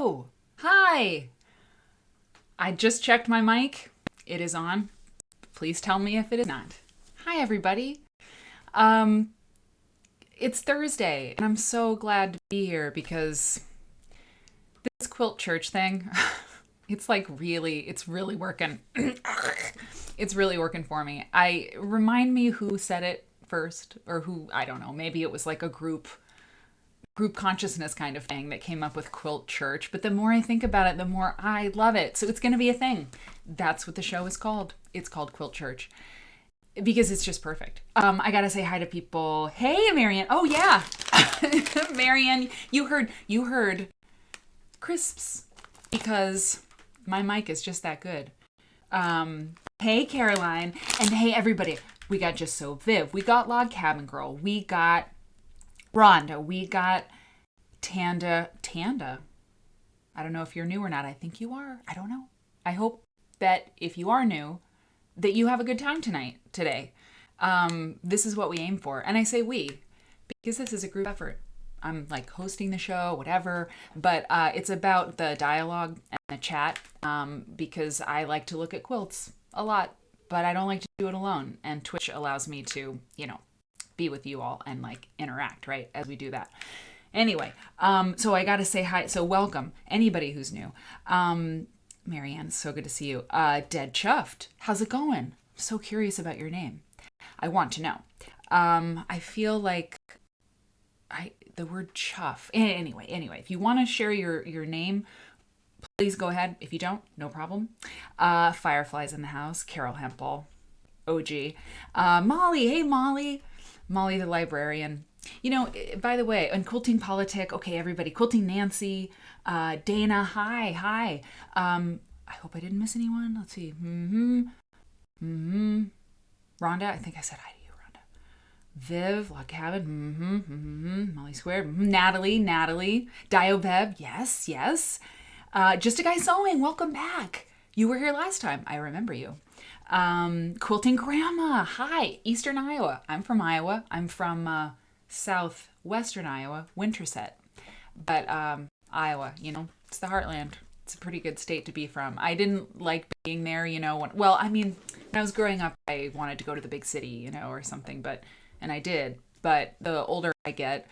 Hello. Hi. I just checked my mic. It is on. Please tell me if it is not. Hi, everybody. It's Thursday, and I'm so glad to be here because this Quilt Church thing, it's really working. It's really working for me. Remind me who said it first, or who, I don't know, maybe it was like a group consciousness kind of thing that came up with Quilt Church. But the more I think about it, the more I love it. So it's going to be a thing. That's what the show is called. It's called Quilt Church because it's just perfect. I got to say hi to people. Hey, Marianne. Oh, yeah. Marianne, you heard crisps because my mic is just that good. Hey, Caroline. And hey, everybody. We got Just So Viv. We got Log Cabin Girl. We got Rhonda, we got Tanda. I don't know if you're new or not. I think you are. I don't know. I hope that if you are new, that you have a good time today. This is what we aim for. And I say we, because this is a group effort. I'm like hosting the show, whatever, but it's about the dialogue and the chat because I like to look at quilts a lot, but I don't like to do it alone. And Twitch allows me to, be with you all and like interact, right, as we do that. Anyway, so I gotta say hi. So welcome anybody who's new. Marianne, so good to see you. Dead Chuffed, how's it going? I'm so curious about your name. I want to know. I feel like the word chuff. Anyway, if you want to share your name, please go ahead. If you don't, no problem. Fireflies in the house. Carol Hempel, OG. Molly, hey Molly. Molly the librarian. By the way, on Quilting Politic, okay, everybody, Quilting Nancy, Dana, hi. I hope I didn't miss anyone. Let's see. Rhonda, I think I said hi to you, Rhonda. Viv, Log Cabin, Molly Squared, Natalie, Diobeb, yes. Just a Guy Sewing, welcome back. You were here last time. I remember you. Quilting Grandma, hi. Eastern Iowa. I'm from Iowa. I'm from southwestern Iowa, Winterset. But Iowa, it's the heartland. It's a pretty good state to be from. I didn't like being there, when I was growing up, I wanted to go to the big city, or something, and I did. But the older I get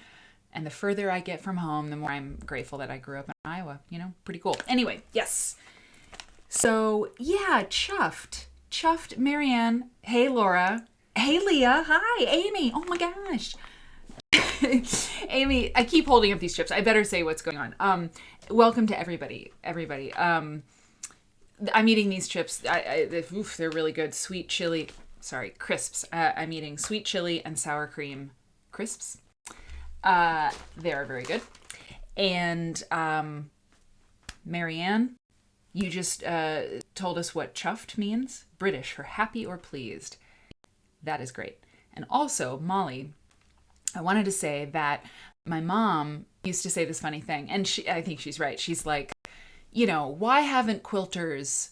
and the further I get from home, the more I'm grateful that I grew up in Iowa, pretty cool. Anyway, yes. So, yeah, Chuffed, Marianne. Hey, Laura. Hey, Leah. Hi, Amy. Oh my gosh. Amy, I keep holding up these chips. I better say what's going on. Welcome to everybody. I'm eating these chips. They're really good. Sweet chili. Sorry, crisps. I'm eating sweet chili and sour cream crisps. They are very good. And Marianne, you just told us what chuffed means. British for happy or pleased. That is great. And also, Molly, I wanted to say that my mom used to say this funny thing, and I think she's right. She's like, why haven't quilters,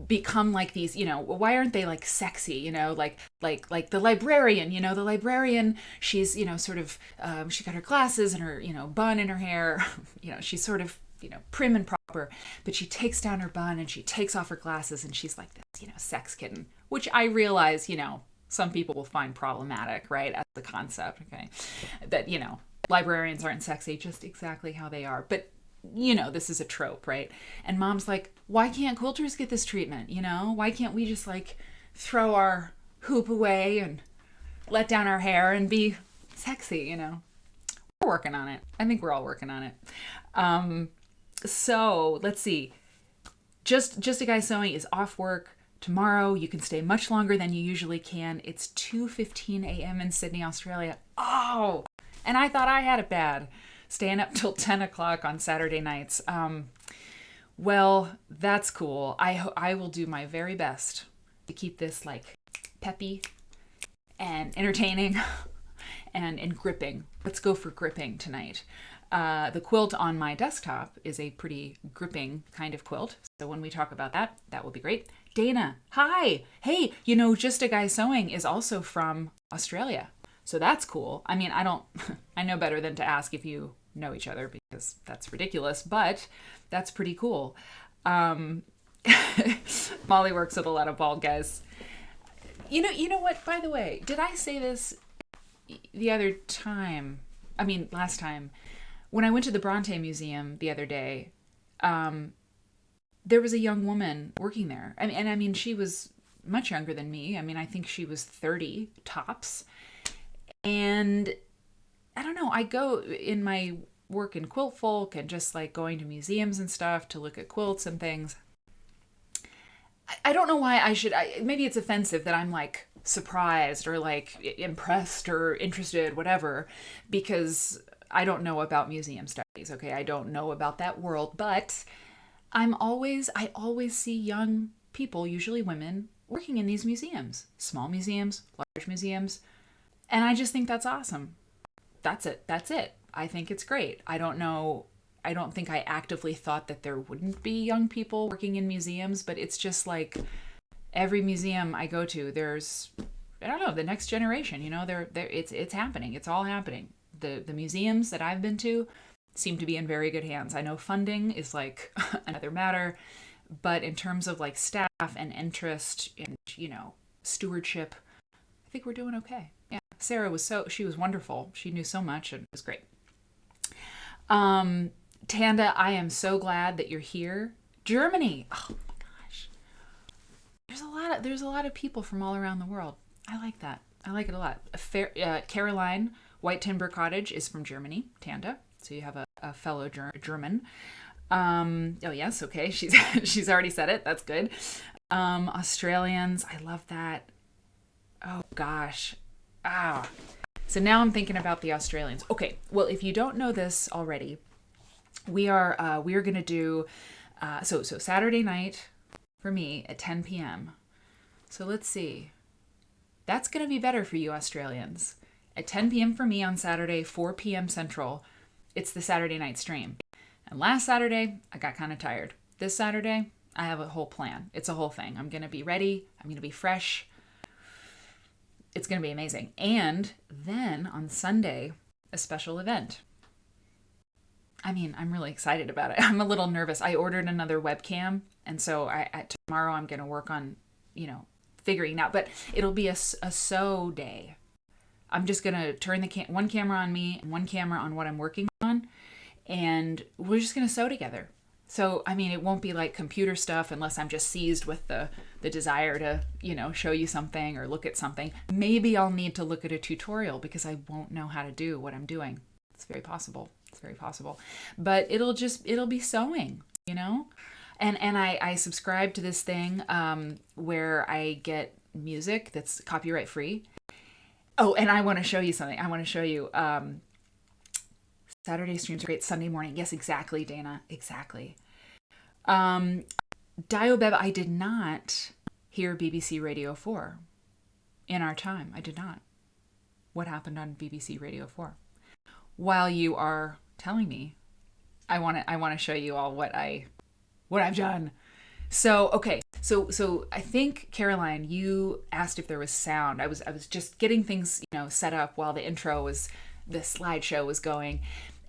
become like these, why aren't they like sexy, like the librarian, the librarian, she's, sort of, she got her glasses and her, bun in her hair, she's sort of, prim and proper, but she takes down her bun and she takes off her glasses and she's like this, sex kitten, which I realize, some people will find problematic, right, as the concept, okay, that, librarians aren't sexy, just exactly how they are, but this is a trope, right? And Mom's like, why can't quilters get this treatment? Why can't we just like throw our hoop away and let down our hair and be sexy, We're working on it. I think we're all working on it. So let's see. Just a Guy Sewing is off work tomorrow. You can stay much longer than you usually can. It's 2:15 a.m. in Sydney, Australia. Oh, and I thought I had it bad. Staying up till 10 o'clock on Saturday nights. Well, that's cool. I will do my very best to keep this like peppy and entertaining and gripping. Let's go for gripping tonight. The quilt on my desktop is a pretty gripping kind of quilt. So when we talk about that, that will be great. Dana, hi. Hey, Just a Guy Sewing is also from Australia. So that's cool. I know better than to ask if you know each other because that's ridiculous, but that's pretty cool. Um, Molly works with a lot of bald guys. You know what, by the way, did I say this the other time? I mean, last time, when I went to the Bronte Museum the other day, there was a young woman working there. I mean, she was much younger than me. I mean, I think she was 30 tops. And I don't know, I go in my work in quilt folk and just like going to museums and stuff to look at quilts and things. I don't know why maybe it's offensive that I'm like surprised or like impressed or interested, whatever, because I don't know about museum studies. Okay. I don't know about that world, but I always see young people, usually women, working in these museums, small museums, large museums. And I just think that's awesome. That's it. I think it's great. I don't think I actively thought that there wouldn't be young people working in museums, but it's just like every museum I go to, there's, I don't know, the next generation, it's happening. It's all happening. The museums that I've been to seem to be in very good hands. I know funding is like another matter, but in terms of like staff and interest and, stewardship, I think we're doing okay. Yeah. Sarah she was wonderful. She knew so much and it was great. Tanda, I am so glad that you're here. Germany. Oh my gosh. There's a lot of people from all around the world. I like that. I like it a lot. Caroline, White Timber Cottage is from Germany, Tanda. So you have a fellow German. Oh yes, okay. She's already said it. That's good. Australians, I love that. Oh gosh. So now I'm thinking about the Australians. Okay, well, if you don't know this already, we are going to do so Saturday night for me at 10 p.m. So let's see. That's going to be better for you Australians. At 10 p.m. for me on Saturday, 4 p.m. Central, it's the Saturday night stream. And last Saturday, I got kind of tired. This Saturday, I have a whole plan. It's a whole thing. I'm going to be ready. I'm going to be fresh. It's going to be amazing. And then on Sunday, a special event. I mean, I'm really excited about it. I'm a little nervous. I ordered another webcam. And so tomorrow I'm going to work on, figuring out. But it'll be a sew day. I'm just going to turn one camera on me and one camera on what I'm working on. And we're just going to sew together. So, I mean, it won't be like computer stuff unless I'm just seized with the desire to, show you something or look at something. Maybe I'll need to look at a tutorial because I won't know how to do what I'm doing. It's very possible. But it'll be sewing, And I subscribe to this thing where I get music that's copyright free. Oh, and I want to show you something. I want to show you Saturday streams are great. Sunday morning. Yes, exactly, Dana. Exactly. Diobeb, I did not hear BBC Radio 4 in our time. I did not. What happened on BBC Radio 4? While you are telling me, I want to show you all what I've done. So, okay. So I think, Caroline, you asked if there was sound. I was just getting things, set up while the slideshow was going.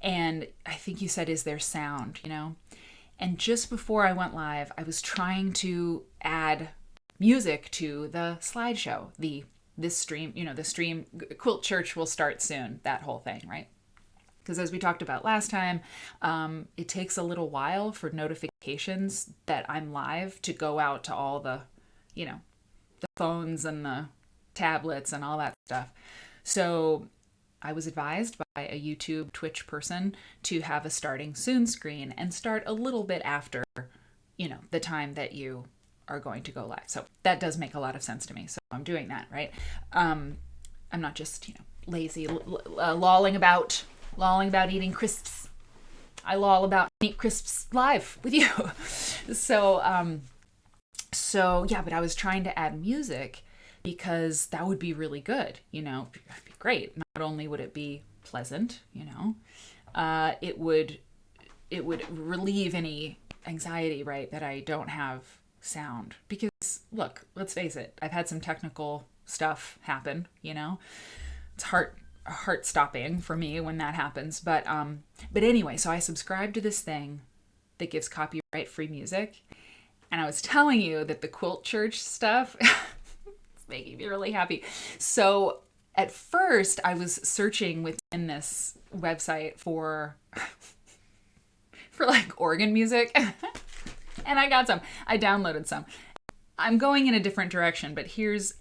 And I think you said, is there sound, And just before I went live, I was trying to add music to the slideshow. This stream, the stream, Quilt Church will start soon, that whole thing, right? Because as we talked about last time, it takes a little while for notifications that I'm live to go out to all the phones and the tablets and all that stuff. So I was advised by a YouTube Twitch person to have a starting soon screen and start a little bit after, the time that you are going to go live. So that does make a lot of sense to me. So I'm doing that, right? I'm not just, lazy, lolling about eating crisps. I loll about eat crisps live with you. So yeah, but I was trying to add music because that would be really good, it'd be great. Not only would it be pleasant, it would relieve any anxiety, right, that I don't have sound. Because look, let's face it, I've had some technical stuff happen, it's heart stopping for me when that happens. But anyway, so I subscribed to this thing that gives copyright free music. And I was telling you that the Quilt Church stuff it's making me really happy. So at first I was searching within this website for like organ music and I got some. I downloaded some. I'm going in a different direction, but here's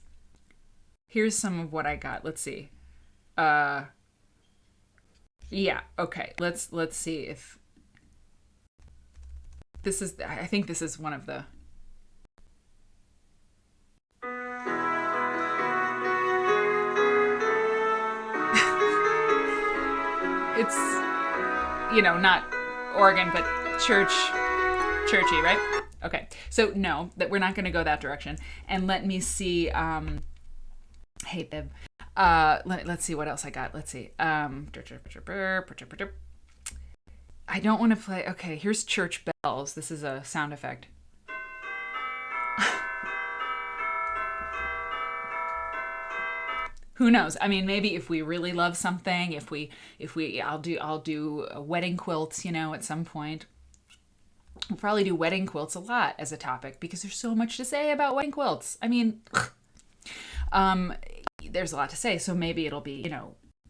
some of what I got. Let's see. Yeah, okay. Let's see if this is, I think this is one of the, it's, not organ, but churchy, right? Okay. So no, that we're not going to go that direction. And let me see, hate them. Let's see what else I got. Let's see. I don't want to play. Okay, here's church bells. This is a sound effect. Who knows? I mean, maybe if we really love something, I'll do wedding quilts, at some point. We'll probably do wedding quilts a lot as a topic because there's so much to say about wedding quilts. I mean, there's a lot to say. So maybe it'll be,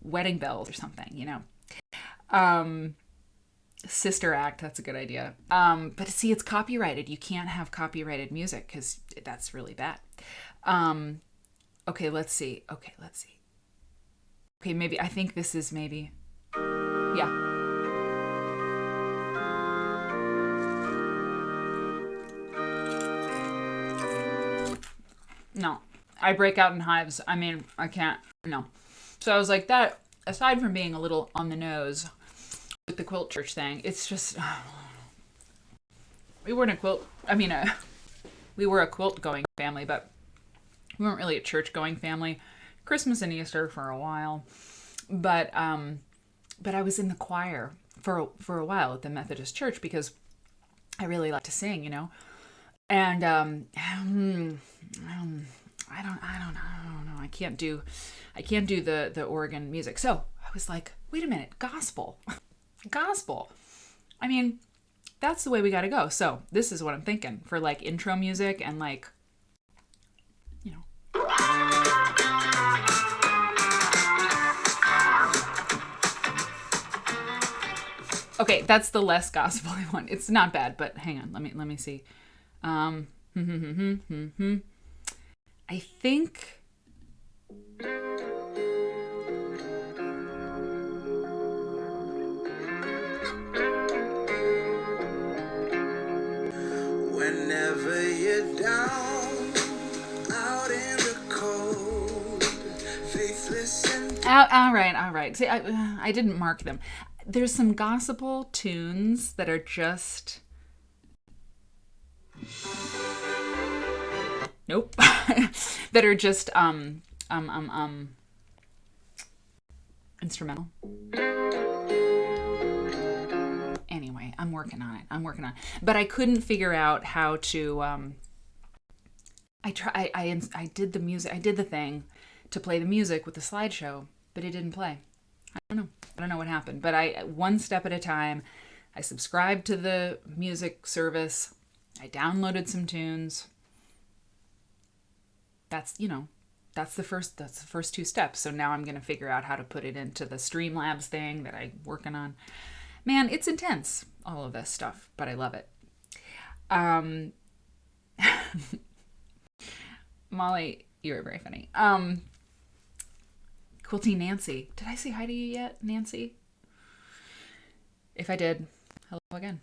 wedding bells or something, Sister Act, that's a good idea. But see, it's copyrighted. You can't have copyrighted music because that's really bad. Okay, let's see. Okay, maybe, I think this is maybe, yeah. No, I break out in hives. I mean, I can't, no. So I was like, that, aside from being a little on the nose with the Quilt Church thing, it's just, we weren't a quilt, we were a quilt going family, but we weren't really a church going family. Christmas and Easter for a while, but I was in the choir for a while at the Methodist Church because I really like to sing, and I don't know. I can't do the organ music. So I was like, wait a minute, gospel. I mean, that's the way we got to go. So this is what I'm thinking for like intro music and like, Okay, that's the less gospel-y one. It's not bad, but hang on. Let me see. I think whenever you're down out in the cold, faithless and all right. See, I didn't mark them. There's some gospel tunes that are just nope. that are just instrumental. Anyway, I'm working on it. But I couldn't figure out how to I did the music. I did the thing to play the music with the slideshow, but it didn't play. I don't know what happened, but I, one step at a time, I subscribed to the music service. I downloaded some tunes. That's the first two steps. So now I'm going to figure out how to put it into the Streamlabs thing that I'm working on. Man, it's intense, all of this stuff, but I love it. Molly, you were very funny. Quilty Nancy. Did I say hi to you yet, Nancy? If I did, hello again.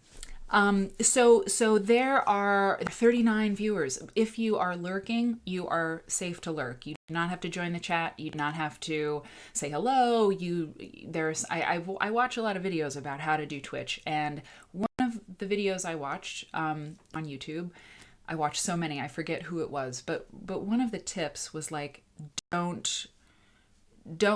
So there are 39 viewers. If you are lurking, you are safe to lurk. You do not have to join the chat. You do not have to say hello. I watch a lot of videos about how to do Twitch, and one of the videos I watched on YouTube, I watched so many, I forget who it was, but one of the tips was like, don't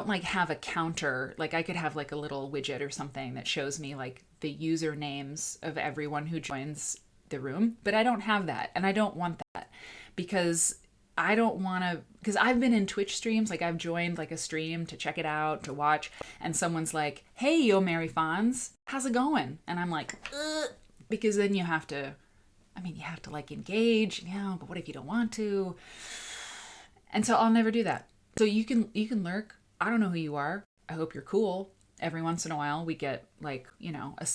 like have a counter. Like I could have like a little widget or something that shows me like the usernames of everyone who joins the room, but I don't have that, and I don't want that, because I don't want to, because I've been in Twitch streams, like I've joined like a stream to check it out, to watch, and someone's like, hey, yo, Mary Fons, how's it going? And I'm like, ugh, because then you have to like engage, but what if you don't want to? And so I'll never do that. So you can lurk. I don't know who you are. I hope you're cool. Every once in a while we get like,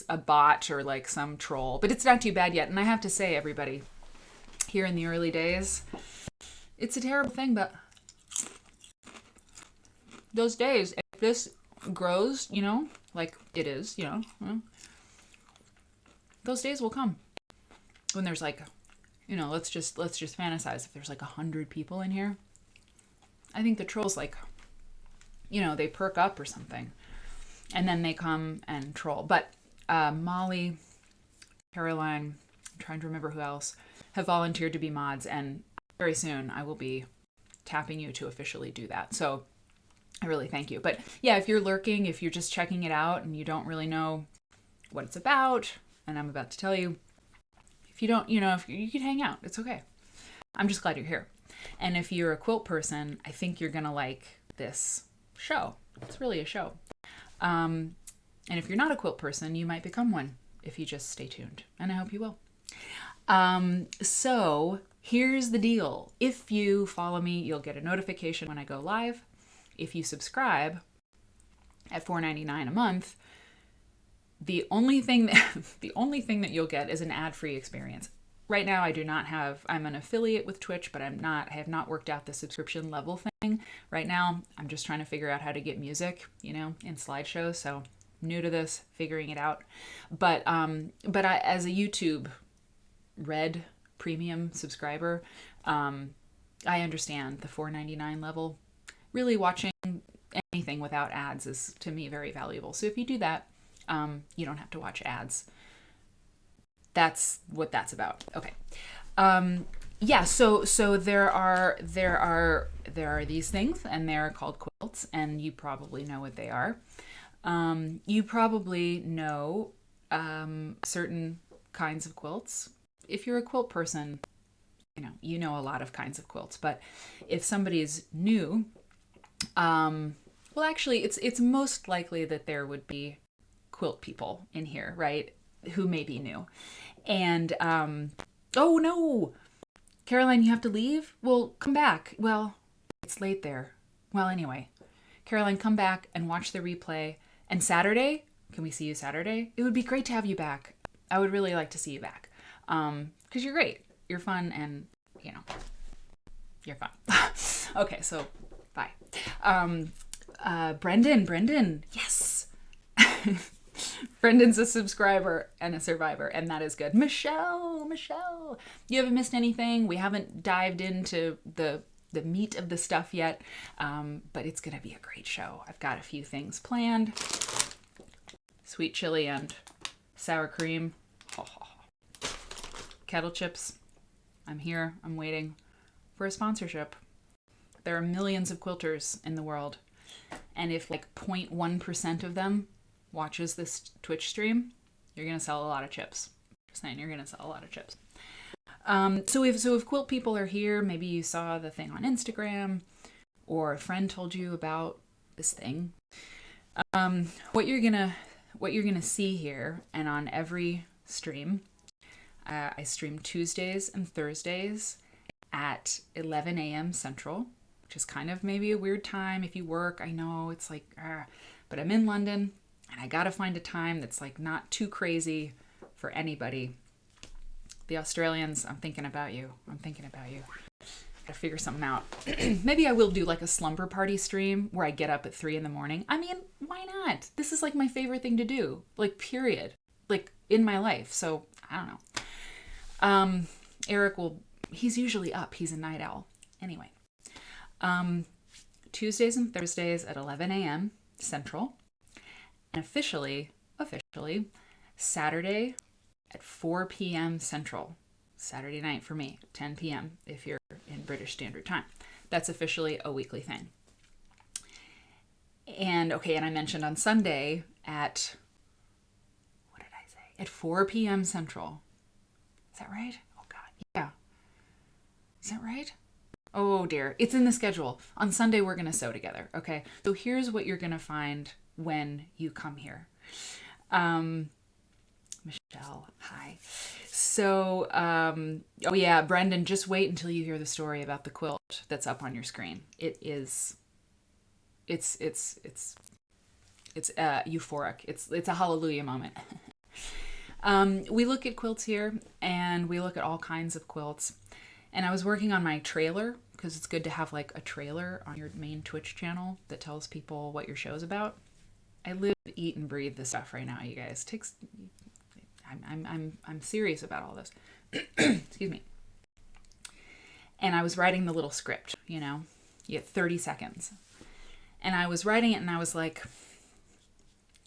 a bot or like some troll, but it's not too bad yet. And I have to say, everybody, here in the early days, it's a terrible thing, but those days, if this grows, like it is, those days will come when there's like, let's just fantasize. If there's like 100 people in here, I think the trolls like, they perk up or something, and then they come and troll. But Molly, Caroline, I'm trying to remember who else, have volunteered to be mods, and very soon I will be tapping you to officially do that. So I really thank you. But yeah, if you're lurking, if you're just checking it out and you don't really know what it's about, and I'm about to tell you, if you don't, if you could hang out, it's okay. I'm just glad you're here. And if you're a quilt person, I think you're going to like this show. It's really a show. And if you're not a quilt person, you might become one if you just stay tuned. And I hope you will. So here's the deal. If you follow me, you'll get a notification when I go live. If you subscribe at $4.99 a month, the only thing that you'll get is an ad-free experience. Right now, I'm an affiliate with Twitch, but I have not worked out the subscription level thing. Right now, I'm just trying to figure out how to get music, in slideshows. So new to this, figuring it out. But I, as a YouTube Red premium subscriber, I understand the $4.99 level. Really, watching anything without ads is, to me, very valuable. So if you do that, you don't have to watch ads. That's what that's about. Okay. So there are these things, and they're called quilts, and you probably know what they are. You probably know certain kinds of quilts. If you're a quilt person, you know a lot of kinds of quilts. But if somebody's new, well, actually, it's most likely that there would be quilt people in here, right? Who may be new. And, oh no, Caroline, you have to leave? Well, come back. Well, it's late there. Well, anyway, Caroline, come back and watch the replay. And Saturday, can we see you Saturday? It would be great to have you back. I would really like to see you back. 'Cause you're great. You're fun, and, you're fun. Okay, so bye. Brendan, yes. Brendan's a subscriber and a survivor, and that is good. Michelle, you haven't missed anything. We haven't dived into the meat of the stuff yet, but it's gonna be a great show. I've got a few things planned. Sweet chili and sour cream. Kettle chips. I'm here. I'm waiting for a sponsorship. There are millions of quilters in the world, and if like 0.1% of them watches this Twitch stream, you're gonna sell a lot of chips. Just saying, you're gonna sell a lot of chips. So if quilt people are here, maybe you saw the thing on Instagram, or a friend told you about this thing. What you're gonna see here, and on every stream, I stream Tuesdays and Thursdays at 11 a.m. Central, which is kind of maybe a weird time if you work. I know it's like, but I'm in London. And I gotta find a time that's like not too crazy for anybody. The Australians, I'm thinking about you. Gotta figure something out. Maybe I will do like a slumber party stream where I get up at 3 a.m. I mean, why not? This is like my favorite thing to do. Like, period. Like, in my life. So, I don't know. Eric he's usually up. He's a night owl. Anyway. Tuesdays and Thursdays at 11 a.m. Central. And officially, Saturday at 4 p.m. Central. Saturday night for me, 10 p.m. if you're in British Standard Time. That's officially a weekly thing. And I mentioned on Sunday at, what did I say? At 4 p.m. Central. Is that right? Oh God, yeah. Is that right? Oh dear. It's in the schedule. On Sunday, we're going to sew together. Okay. So here's what you're going to find when you come here. Michelle, hi. So, oh yeah, Brendan, just wait until you hear the story about the quilt that's up on your screen. It's euphoric. It's a hallelujah moment. We look at quilts here, and we look at all kinds of quilts. And I was working on my trailer, because it's good to have like a trailer on your main Twitch channel that tells people what your show's about. I live, eat, and breathe this stuff right now, you guys. I'm serious about all this. Excuse me. And I was writing the little script, you get 30 seconds. And I was writing it, and I was like,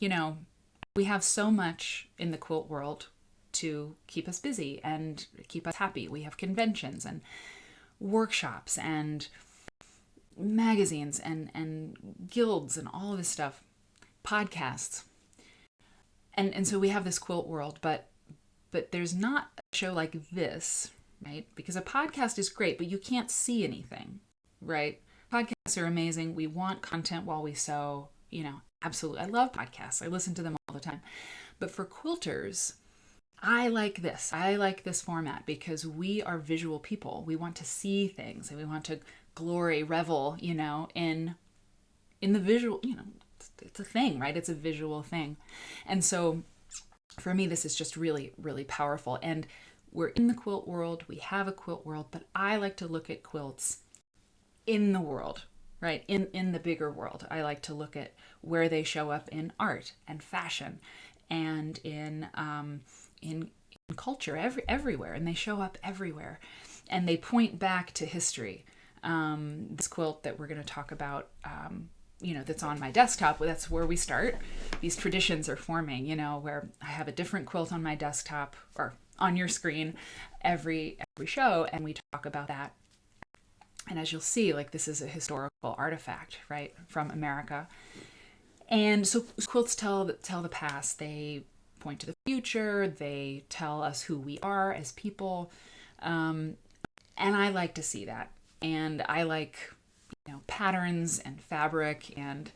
we have so much in the quilt world to keep us busy and keep us happy. We have conventions and workshops and magazines and guilds and all of this stuff, podcasts. And so we have this quilt world, but there's not a show like this, right? Because a podcast is great, but you can't see anything, right? Podcasts are amazing. We want content while we sew, absolutely. I love podcasts. I listen to them all the time. But for quilters, I like this. I like this format because we are visual people. We want to see things, and we want to revel, in the visual, it's a thing, right? It's a visual thing. And so for me, this is just really, really powerful. And we're in the quilt world. We have a quilt world, but I like to look at quilts in the world, right? In the bigger world. I like to look at where they show up in art and fashion and in culture everywhere. And they show up everywhere. And they point back to history. This quilt that we're going to talk about, that's on my desktop, that's where we start. These traditions are forming, where I have a different quilt on my desktop or on your screen every show, and we talk about that. And as you'll see, this is a historical artifact, right, from America. And so quilts tell the past. They point to the future. They tell us who we are as people. And I like to see that. And I like patterns and fabric and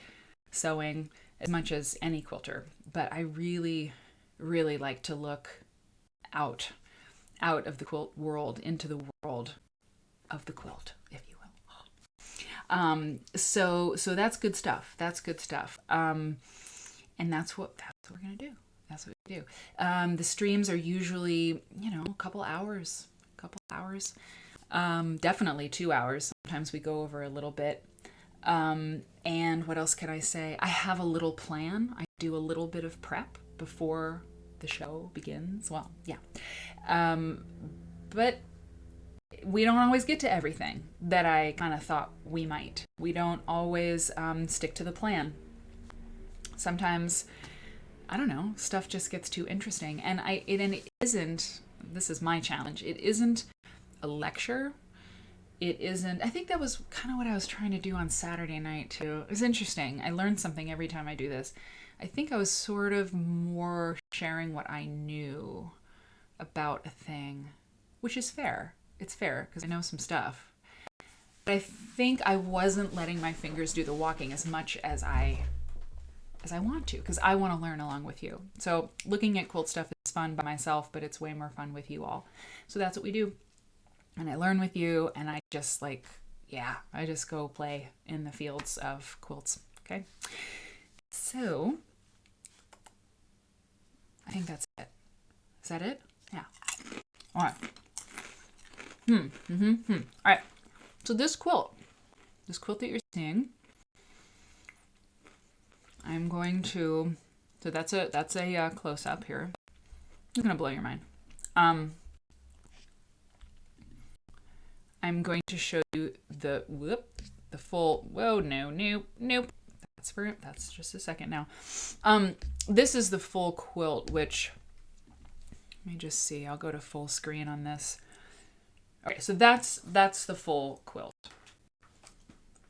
sewing as much as any quilter, but I really, really like to look out of the quilt world into the world of the quilt, if you will. So that's good stuff. That's good stuff. And that's what we're gonna do. That's what we do. The streams are usually a couple hours. Definitely 2 hours. Sometimes we go over a little bit. And what else can I say? I have a little plan. I do a little bit of prep before the show begins. Well, yeah. But we don't always get to everything that I kind of thought we might. We don't always stick to the plan. Sometimes, I don't know, stuff just gets too interesting. And it isn't, this is my challenge, it isn't a lecture. It isn't, I think that was kind of what I was trying to do on Saturday night too. It was interesting. I learned something every time I do this. I think I was sort of more sharing what I knew about a thing, which is fair. It's fair because I know some stuff. But I think I wasn't letting my fingers do the walking as much as I want to, because I want to learn along with you. So looking at quilt stuff is fun by myself, but it's way more fun with you all. So that's what we do. And I learn with you, and I just I just go play in the fields of quilts. Okay. So I think that's it. Is that it? Yeah. All right. All right. So this quilt that you're seeing, I'm going to, so that's a close up here. I'm going to blow your mind. I'm going to show you the full, nope. That's just a second now. This is the full quilt, which, let me just see, I'll go to full screen on this. Okay, so that's the full quilt.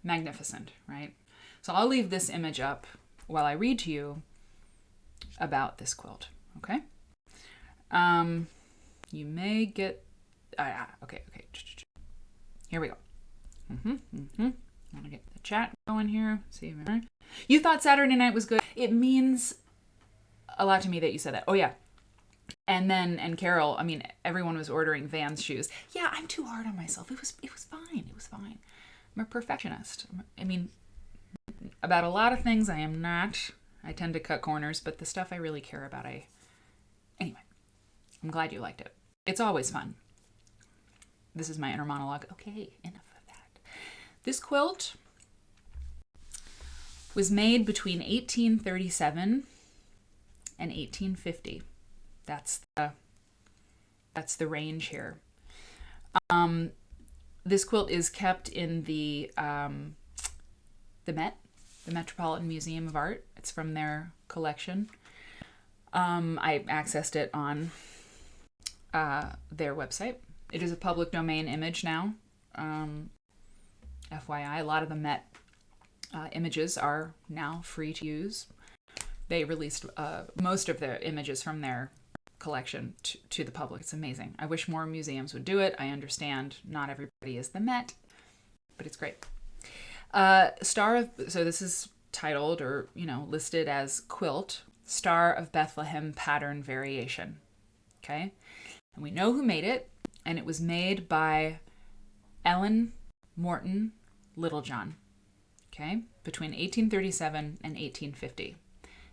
Magnificent, right? So I'll leave this image up while I read to you about this quilt, okay? You may get, okay. Here we go. I want to get the chat going here. See, you thought Saturday night was good. It means a lot to me that you said that. Oh yeah. And Carol, I mean, everyone was ordering Vans shoes. Yeah, I'm too hard on myself. It was fine. It was fine. I'm a perfectionist. I mean, about a lot of things I am not. I tend to cut corners, but the stuff I really care about, anyway, I'm glad you liked it. It's always fun. This is my inner monologue. Okay, enough of that. This quilt was made between 1837 and 1850. That's the range here. This quilt is kept in the Met, the Metropolitan Museum of Art. It's from their collection. I accessed it on their website. It is a public domain image now. FYI, a lot of the Met images are now free to use. They released most of their images from their collection to the public. It's amazing. I wish more museums would do it. I understand not everybody is the Met, but it's great. So this is titled or, listed as Quilt, Star of Bethlehem Pattern Variation. Okay? And we know who made it, and it was made by Ellen Morton Littlejohn. Okay? Between 1837 and 1850.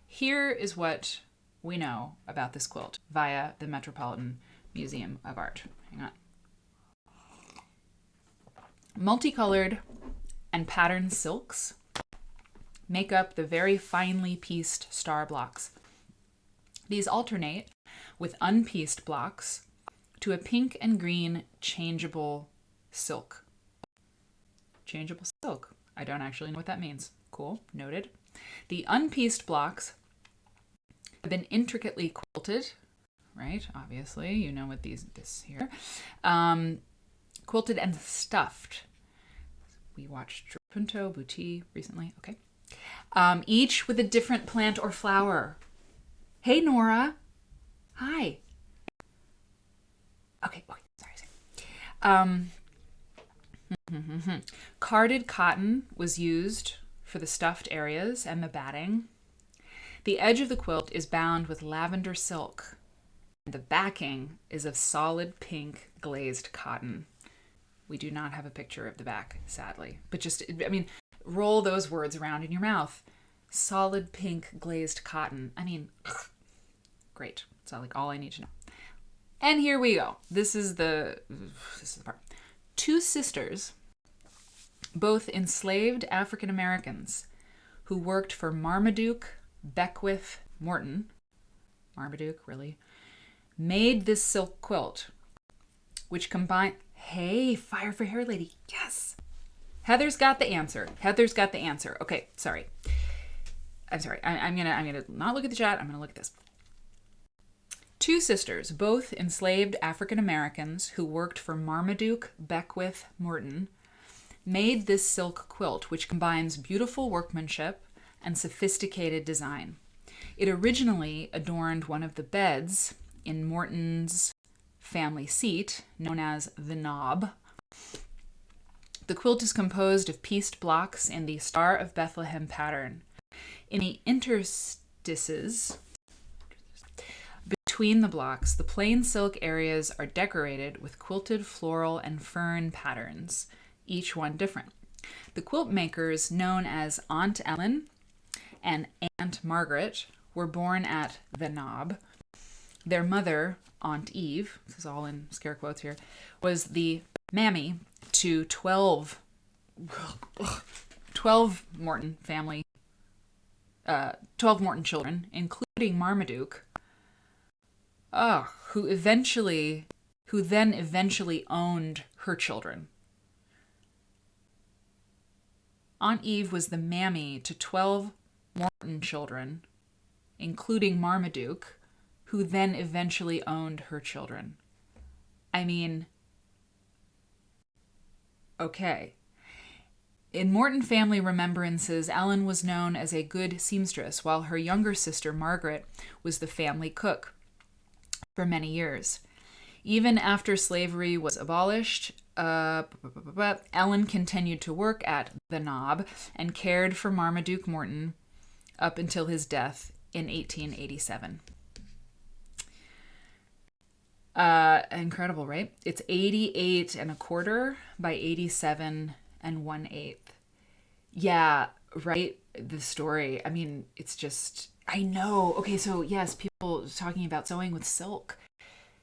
Here is what we know about this quilt via the Metropolitan Museum of Art. Hang on. Multicolored and patterned silks make up the very finely pieced star blocks. These alternate with unpieced blocks to a pink and green changeable silk. Changeable silk. I don't actually know what that means. Cool. Noted. The unpieced blocks have been intricately quilted, right? Obviously, you know what this here. Quilted and stuffed. We watched Punto Bouti recently. Okay. Each with a different plant or flower. Hey, Nora. Hi. Okay. Sorry. Carded cotton was used for the stuffed areas and the batting. The edge of the quilt is bound with lavender silk. The backing is of solid pink glazed cotton. We do not have a picture of the back, sadly. But roll those words around in your mouth. Solid pink glazed cotton. Great. It's all I need to know. And here we go. This is the part. Two sisters, both enslaved African Americans, who worked for Marmaduke Beckwith Morton, Marmaduke, really, made this silk quilt, which combined... Hey, Fire for Hair Lady. Yes. Heather's got the answer. Okay, sorry. I'm sorry. I'm gonna not look at the chat. I'm gonna look at this. Two sisters, both enslaved African Americans who worked for Marmaduke Beckwith Morton, made this silk quilt, which combines beautiful workmanship and sophisticated design. It originally adorned one of the beds in Morton's family seat, known as the Knob. The quilt is composed of pieced blocks in the Star of Bethlehem pattern. In the interstices between the blocks, the plain silk areas are decorated with quilted floral and fern patterns, each one different. The quilt makers, known as Aunt Ellen and Aunt Margaret, were born at the Knob. Their mother, Aunt Eve, this is all in scare quotes here, was the mammy to 12 Morton family, 12 Morton children, including Marmaduke, who then eventually owned her children. Aunt Eve was the mammy to 12 Morton children, including Marmaduke, who then eventually owned her children. Okay. In Morton family remembrances, Ellen was known as a good seamstress, while her younger sister, Margaret, was the family cook for many years. Even after slavery was abolished, Ellen continued to work at the Knob and cared for Marmaduke Morton up until his death in 1887. Incredible, right? It's 88 and a quarter by 87 and 1/8. Yeah, right. The story. I mean, it's just, I know. Okay, so yes, people talking about sewing with silk.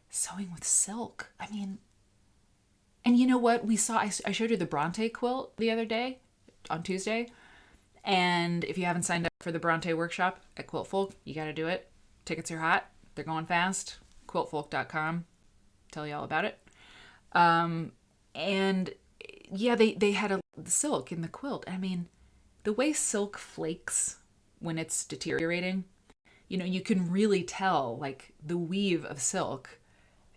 Sewing with silk. I mean, and you know what? We saw, I showed you the Bronte quilt the other day on Tuesday. And if you haven't signed up for the Bronte workshop at Quilt Folk, you got to do it. Tickets are hot. They're going fast. Quiltfolk.com. Tell you all about it. And yeah, they had a silk in the quilt. I mean, the way silk flakes when it's deteriorating, you know, you can really tell, like, the weave of silk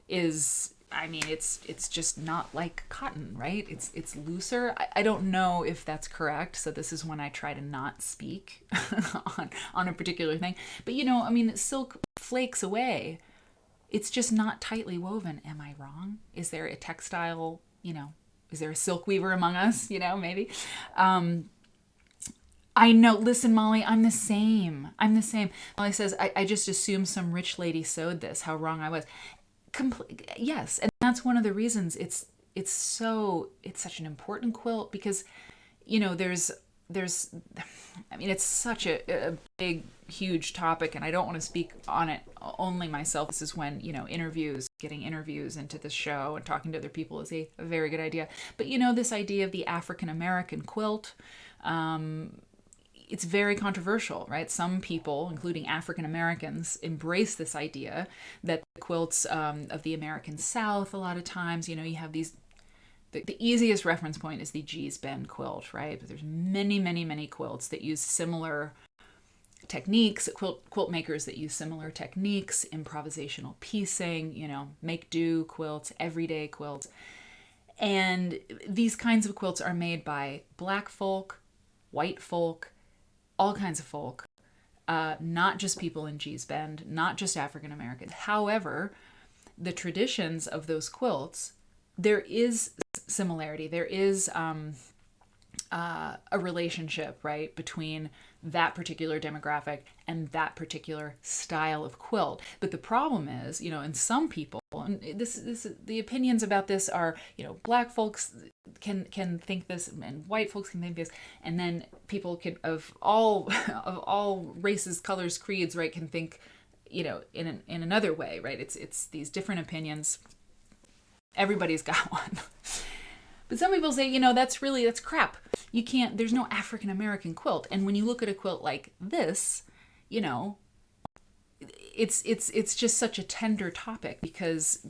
is, I mean, it's just not like cotton, right? It's looser. I don't know if that's correct. So this is when I try to not speak on a particular thing. But, you know, I mean, silk flakes away. It's just not tightly woven. Am I wrong? Is there a textile, you know, is there a silk weaver among us? You know, maybe. I know. Listen, Molly, I'm the same. Molly says, I just assumed some rich lady sewed this. How wrong I was. Yes. And that's one of the reasons it's such an important quilt, because, you know, there's, I mean, it's such a big, huge topic, and I don't want to speak on it only myself. This is when, you know, getting interviews into the show and talking to other people is a very good idea. But, you know, this idea of the African-American quilt, it's very controversial, right? Some people, including African Americans, embrace this idea that the quilts of the American South, a lot of times, you know, you have these, the easiest reference point is the Gee's Bend quilt, right? But there's many, many, many quilts that use similar techniques, quilt makers that use similar techniques, improvisational piecing, you know, make-do quilts, everyday quilts. And these kinds of quilts are made by Black folk, white folk, all kinds of folk, not just people in Gee's Bend, not just African Americans. However, the traditions of those quilts, there is similarity. There is a relationship, right, between that particular demographic and that particular style of quilt. But the problem is, you know, in some people, and this the opinions about this are, you know, Black folks can think this and white folks can think this, and then people can of all races, colors, creeds, right, can think, you know, in another way, right? It's these different opinions. Everybody's got one. But some people say, you know, that's crap. You can't, there's no African American quilt. And when you look at a quilt like this, you know, it's just such a tender topic because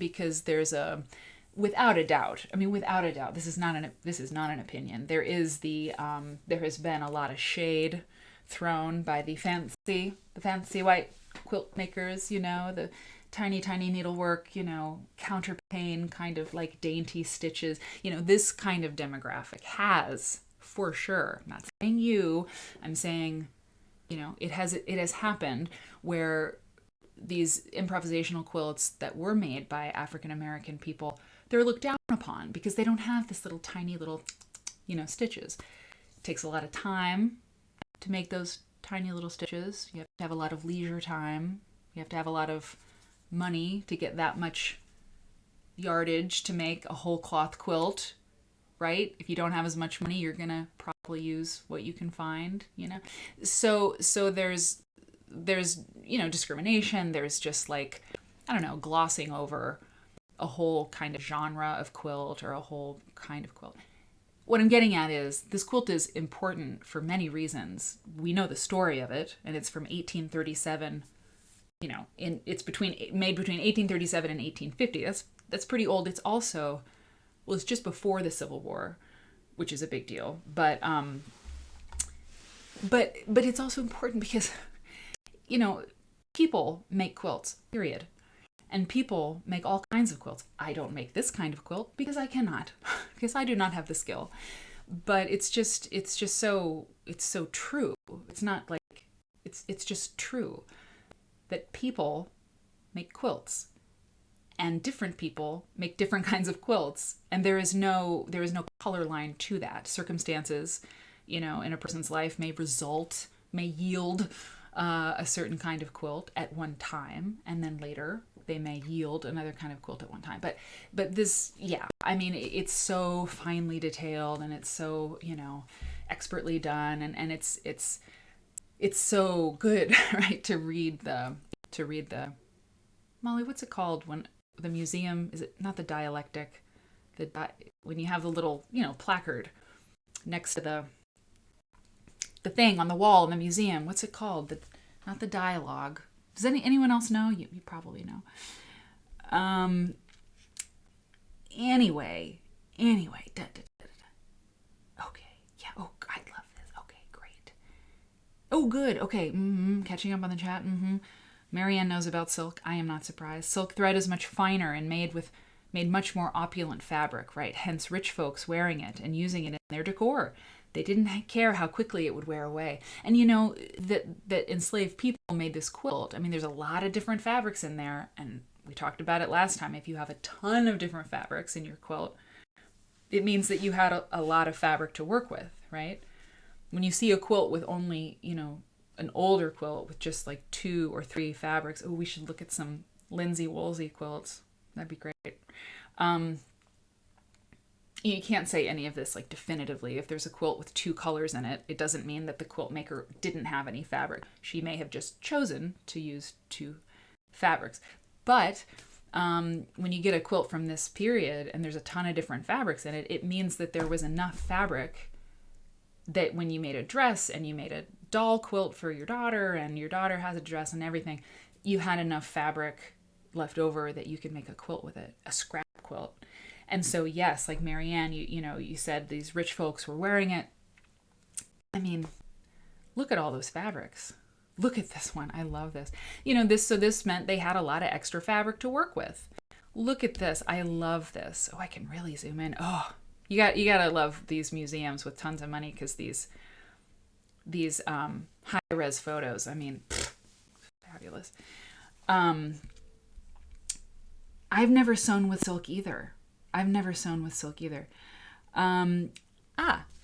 there's a, without a doubt, this is not an opinion. There is there has been a lot of shade thrown by the fancy white quilt makers, you know, the tiny needlework, you know, counterpane kind of like dainty stitches. You know, this kind of demographic has, for sure, I'm not saying you, I'm saying, you know, it has happened where these improvisational quilts that were made by African American people, they're looked down upon because they don't have this little tiny little, you know, stitches. It takes a lot of time to make those tiny little stitches. You have to have a lot of leisure time. You have to have a lot of money to get that much yardage to make a whole cloth quilt, right? If you don't have as much money, you're gonna probably use what you can find, you know. So there's you know, discrimination. There's just like, I don't know, glossing over a whole kind of genre of quilt or a whole kind of quilt. What I'm getting at is this quilt is important for many reasons. We know the story of it, and it's from 1837. You know, it's made between 1837 and 1850. That's pretty old. It's also, well, it's just before the Civil War, which is a big deal. But it's also important because, you know, people make quilts, period. And people make all kinds of quilts. I don't make this kind of quilt because I cannot, because I do not have the skill. But it's so true. It's not like, it's just true that people make quilts. and different people make different kinds of quilts, and there is no color line to that. Circumstances, in a person's life may yield a certain kind of quilt at one time, and then later they may yield another kind of quilt at one time. But this, yeah, I mean, it's so finely detailed, and it's so, expertly done, and it's so good, right? To read the Molly, what's it called when the museum, is it not the dialectic, when you have the little, placard next to the thing on the wall in the museum, what's it called? Not the dialogue. Does anyone else know? You probably know. Anyway. Okay. Yeah. Oh, I love this. Okay, great. Oh, good. Okay. Catching up on the chat. Marianne knows about silk. I am not surprised. Silk thread is much finer and made much more opulent fabric, right? Hence rich folks wearing it and using it in their decor. They didn't care how quickly it would wear away. And that enslaved people made this quilt. I mean, there's a lot of different fabrics in there, and we talked about it last time. If you have a ton of different fabrics in your quilt, it means that you had a lot of fabric to work with, right? When you see a quilt with only, an older quilt with just like 2 or 3 fabrics, we should look at some Lindsay Woolsey quilts. That'd be great. You can't say any of this like definitively. If there's a quilt with 2 colors in it, it doesn't mean that the quilt maker didn't have any fabric. She may have just chosen to use 2 fabrics. But when you get a quilt from this period and there's a ton of different fabrics in it, it means that there was enough fabric that when you made a dress and you made a doll quilt for your daughter and your daughter has a dress and everything, you had enough fabric left over that you could make a quilt with it, a scrap quilt. And so, yes, like Marianne, you said these rich folks were wearing it. I mean, look at all those fabrics. Look at this one. I love this. This meant they had a lot of extra fabric to work with. Look at this. I love this. Oh, I can really zoom in. Oh, you gotta love these museums with tons of money, because these high-res photos, I mean, fabulous. I've never sewn with silk either.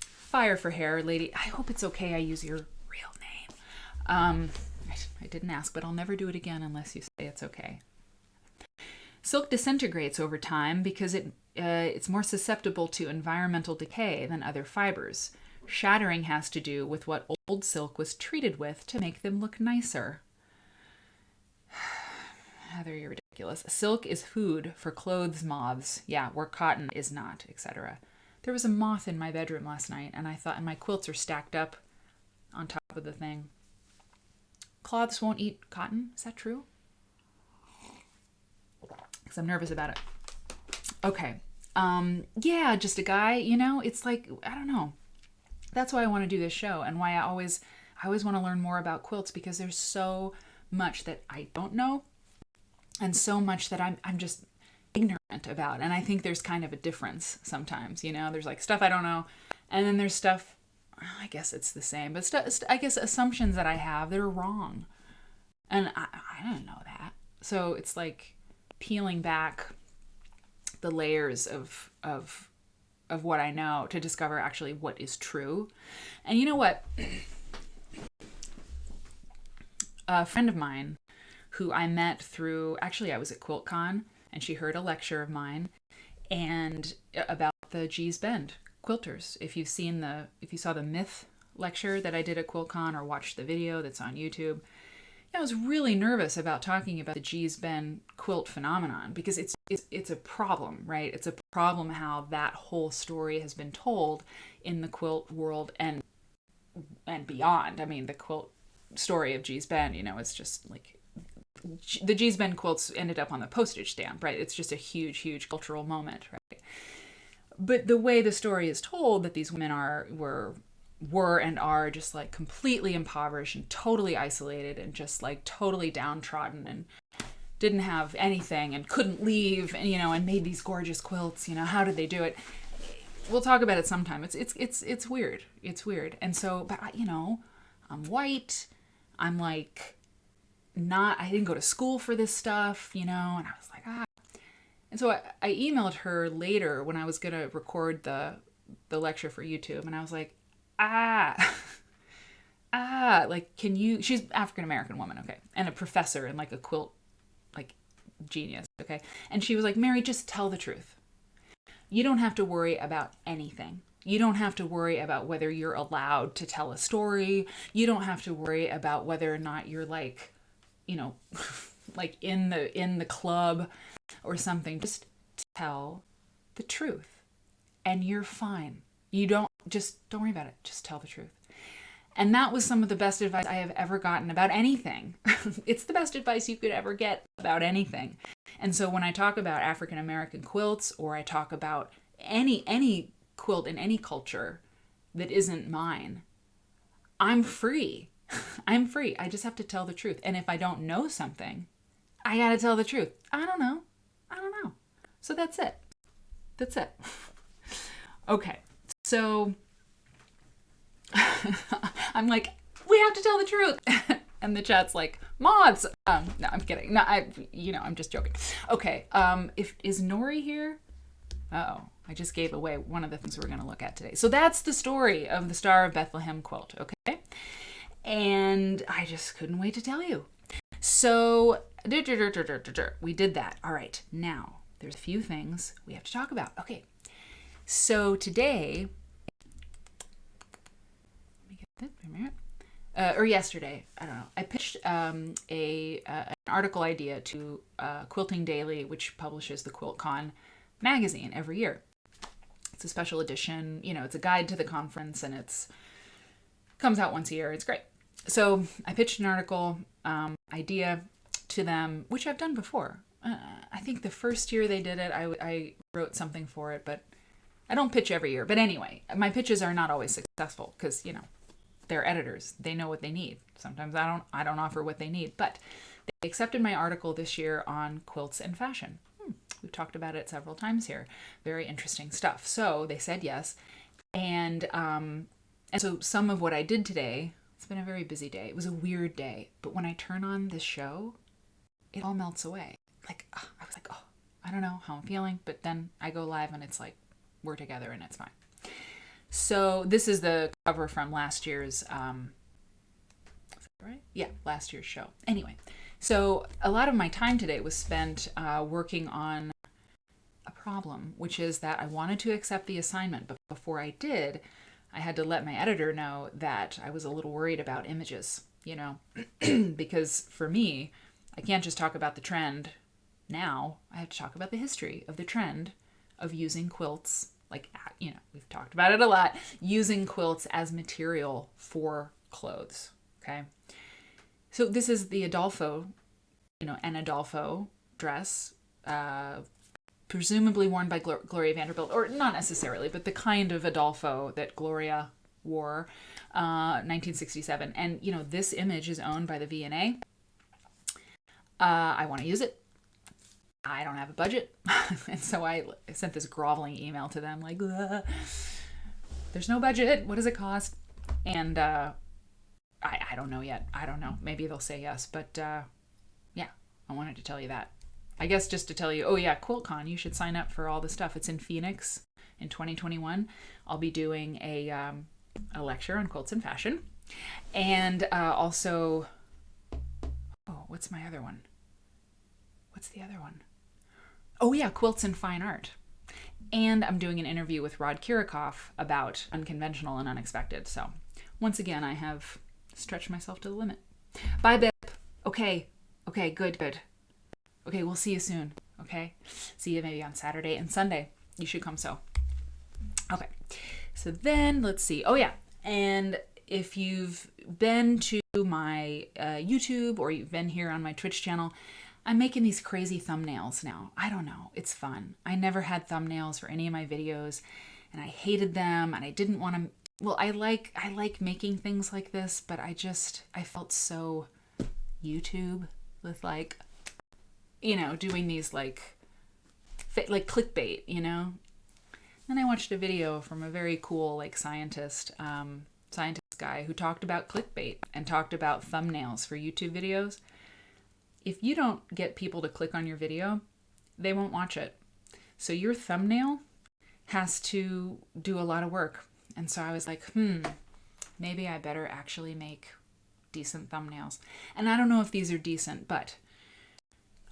Fire for hair, lady. I hope it's okay I use your real name. I didn't ask, but I'll never do it again unless you say it's okay. Silk disintegrates over time because it's more susceptible to environmental decay than other fibers. Shattering has to do with what old silk was treated with to make them look nicer. Heather, you're ridiculous. Silk is food for clothes moths. Yeah, where cotton is not, etc. There was a moth in my bedroom last night, and I thought, and my quilts are stacked up on top of the thing. Cloths won't eat cotton. Is that true? Because I'm nervous about it. Okay. Yeah, just a guy, it's like, I don't know. That's why I want to do this show, and why I always want to learn more about quilts, because there's so much that I don't know, and so much that I'm just ignorant about. And I think there's kind of a difference sometimes, there's like stuff I don't know, and then there's stuff, I guess it's the same, but I guess assumptions that I have that are wrong, and I don't know that. So it's like peeling back the layers of what I know to discover actually what is true. And you know what? A friend of mine who I met through, actually I was at QuiltCon, and she heard a lecture of mine and about the Gee's Bend quilters. If you saw the myth lecture that I did at QuiltCon, or watched the video that's on YouTube, I was really nervous about talking about the Gee's Bend quilt phenomenon, because it's a problem, right? It's a problem how that whole story has been told in the quilt world and beyond. I mean, the quilt story of Gee's Bend, it's just like the Gee's Bend quilts ended up on the postage stamp, right? It's just a huge, huge cultural moment, right? But the way the story is told, that these women were and are just like completely impoverished and totally isolated and just like totally downtrodden and didn't have anything and couldn't leave, and made these gorgeous quilts. How did they do it? We'll talk about it sometime. It's weird. It's weird. And so, but I'm white. I'm like I didn't go to school for this stuff, and I was like, And so I emailed her later when I was going to record the lecture for YouTube. And I was like, like, can you, she's African-American woman. Okay. And a professor and like a quilt, like genius. Okay. And she was like, Mary, just tell the truth. You don't have to worry about anything. You don't have to worry about whether you're allowed to tell a story. You don't have to worry about whether or not you're like, you know, like in the club or something. Just tell the truth and you're fine. Don't worry about it. Just tell the truth. And that was some of the best advice I have ever gotten about anything. It's the best advice you could ever get about anything. And so when I talk about African American quilts, or I talk about any quilt in any culture that isn't mine, I'm free. I'm free. I just have to tell the truth. And if I don't know something, I got to tell the truth. I don't know. So that's it. Okay. So I'm like, we have to tell the truth. And the chat's like, mods. No, I'm kidding. No, I'm just joking. Okay. Is Nori here? Uh-oh. I just gave away one of the things we're going to look at today. So that's the story of the Star of Bethlehem quilt. Okay. And I just couldn't wait to tell you. So we did that. All right. Now there's a few things we have to talk about. Okay. So today, or yesterday, I don't know, I pitched an article idea to Quilting Daily, which publishes the QuiltCon magazine every year. It's a special edition, it's a guide to the conference, and comes out once a year. It's great. So I pitched an article idea to them, which I've done before. I think the first year they did it, I wrote something for it, but I don't pitch every year. But anyway, my pitches are not always successful because, they're editors. They know what they need. Sometimes I don't offer what they need. But they accepted my article this year on quilts and fashion. We've talked about it several times here. Very interesting stuff. So they said yes. And so some of what I did today, it's been a very busy day. It was a weird day. But when I turn on this show, it all melts away. Like, I was like, I don't know how I'm feeling. But then I go live and it's like, we're together and it's fine. So this is the cover from last year's, is that right? Yeah, last year's show. Anyway, so a lot of my time today was spent working on a problem, which is that I wanted to accept the assignment, but before I did, I had to let my editor know that I was a little worried about images, because for me, I can't just talk about the trend now. I have to talk about the history of the trend of using quilts. Like, we've talked about it a lot, using quilts as material for clothes. Okay. So this is the Adolfo, an Adolfo dress, presumably worn by Gloria Vanderbilt, or not necessarily, but the kind of Adolfo that Gloria wore, 1967. And, this image is owned by the V&A. I want to use it. I don't have a budget. And so I sent this groveling email to them like, there's no budget. What does it cost? And I don't know yet. I don't know. Maybe they'll say yes. But yeah, I wanted to tell you that. I guess just to tell you, QuiltCon, you should sign up for all the stuff. It's in Phoenix in 2021. I'll be doing a lecture on quilts and fashion. And also, what's my other one? What's the other one? Quilts and fine art. And I'm doing an interview with Rod Kirikoff about unconventional and unexpected. So once again, I have stretched myself to the limit. Bye, Bip. Okay, good. Okay, we'll see you soon. Okay, see you maybe on Saturday and Sunday. You should come sew. Okay, so then let's see. And if you've been to my YouTube or you've been here on my Twitch channel, I'm making these crazy thumbnails now. I don't know. It's fun. I never had thumbnails for any of my videos, and I hated them, and I didn't want to. Well, I like making things like this, but I felt so YouTube with doing these like clickbait, Then I watched a video from a very cool scientist guy who talked about clickbait and talked about thumbnails for YouTube videos. If you don't get people to click on your video, they won't watch it. So your thumbnail has to do a lot of work. And so I was like, maybe I better actually make decent thumbnails. And I don't know if these are decent, but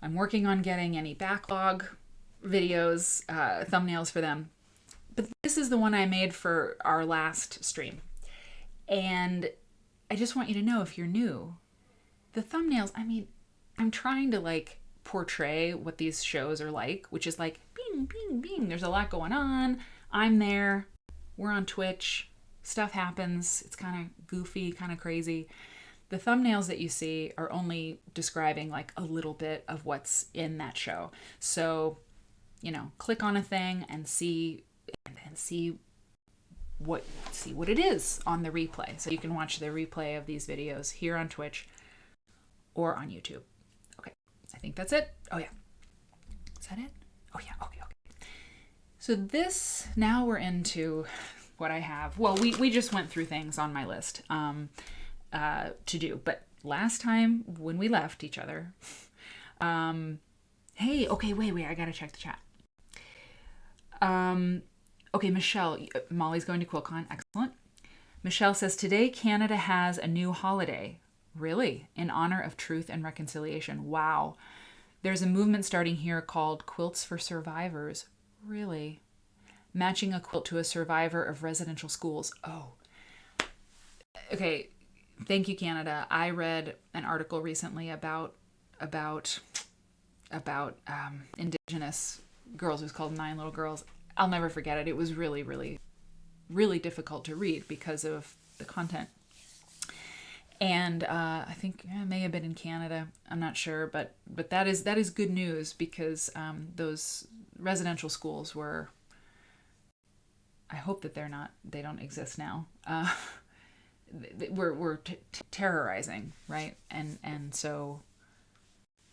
I'm working on getting any backlog videos, thumbnails for them. But this is the one I made for our last stream. And I just want you to know, if you're new, the thumbnails, I mean, I'm trying to like portray what these shows are like, which is like, bing, bing, bing. There's a lot going on. I'm there. We're on Twitch. Stuff happens. It's kind of goofy, kind of crazy. The thumbnails that you see are only describing like a little bit of what's in that show. So, click on a thing and see what it is on the replay. So you can watch the replay of these videos here on Twitch or on YouTube. Okay, I think that's it. Oh yeah. Is that it? Oh yeah, okay. So now we're into what I have. Well, we just went through things on my list to do. But last time when we left each other, hey, okay, wait, I gotta check the chat. Okay, Michelle, Molly's going to QuiltCon. Excellent. Michelle says, today Canada has a new holiday. Really? In honor of truth and reconciliation. Wow. There's a movement starting here called Quilts for Survivors. Really? Matching a quilt to a survivor of residential schools. Oh. Okay. Thank you, Canada. I read an article recently about Indigenous girls. It was called 9 Little Girls. I'll never forget it. It was really, really, really difficult to read because of the content. And I think it may have been in Canada. I'm not sure, but that is good news, because those residential schools were. I hope that they don't exist now. We're terrorizing, right? And so,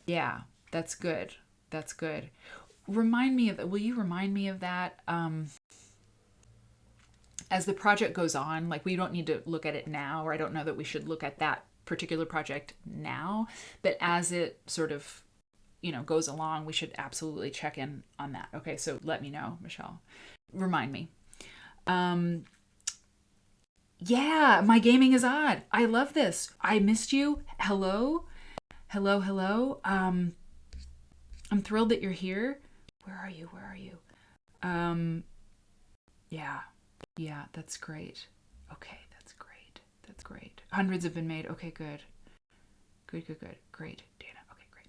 yeah, that's good. That's good. Will you remind me of that as the project goes on? Like, we don't need to look at it now, or I don't know that we should look at that particular project now, but as it sort of, goes along, we should absolutely check in on that. Okay, so let me know, Michelle. Remind me. Yeah, my gaming is odd. I love this. I missed you. Hello. I'm thrilled that you're here. Where are you? Yeah, that's great. Okay, that's great. Hundreds have been made. Okay, good. Great, Dana. Okay, great.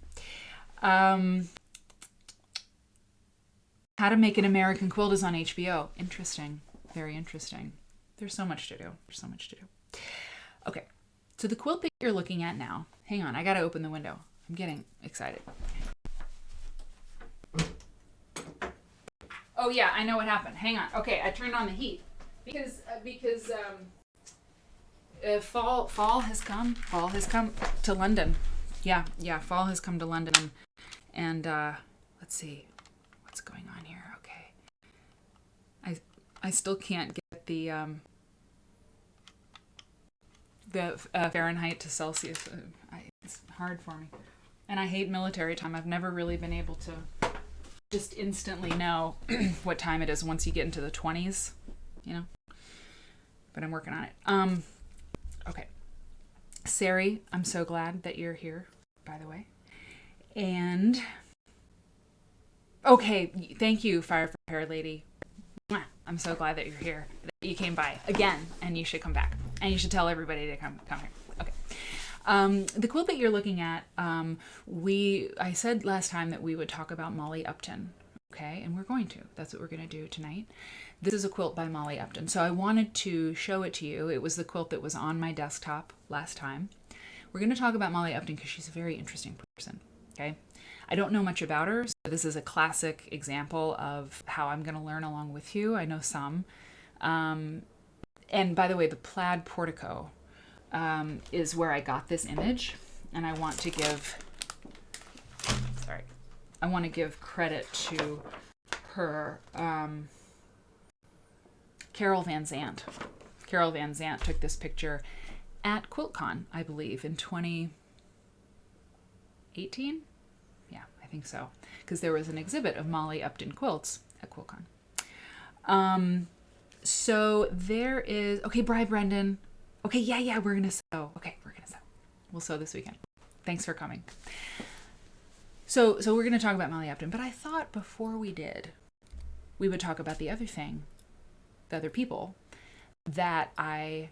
How to Make an American Quilt is on HBO. Interesting. Very interesting. There's so much to do. Okay, so the quilt that you're looking at now, hang on, I gotta open the window. I'm getting excited. Oh yeah, I know what happened. Hang on. Okay, I turned on the heat because fall has come. Fall has come to London. Yeah, fall has come to London, and let's see what's going on here. Okay, I still can't get the Fahrenheit to Celsius. It's hard for me, and I hate military time. I've never really been able to just instantly know what time it is once you get into the 20s, but I'm working on it. Okay. Sari, I'm so glad that you're here, by the way. And okay, thank you, Fire Lady. I'm so glad that you're here, that you came by again, and you should come back, and you should tell everybody to come here. Okay. The quilt that you're looking at, I said last time that we would talk about Molly Upton, okay? And we're going to. That's what we're going to do tonight. This is a quilt by Molly Upton. So I wanted to show it to you. It was the quilt that was on my desktop last time. We're going to talk about Molly Upton because she's a very interesting person, okay? I don't know much about her, so this is a classic example of how I'm going to learn along with you. I know some. And by the way, the plaid portico is where I got this image, and I want to give credit to her. Carol Van Zandt. Carol Van Zandt took this picture at QuiltCon, I believe, in 2018. Yeah, I think so. Because there was an exhibit of Molly Upton quilts at QuiltCon. So there is, okay, Bri Brendan. Okay, yeah, we're going to sew. Okay, we're going to sew. We'll sew this weekend. Thanks for coming. So we're going to talk about Molly Upton, but I thought before we did, we would talk about the other thing, the other people that I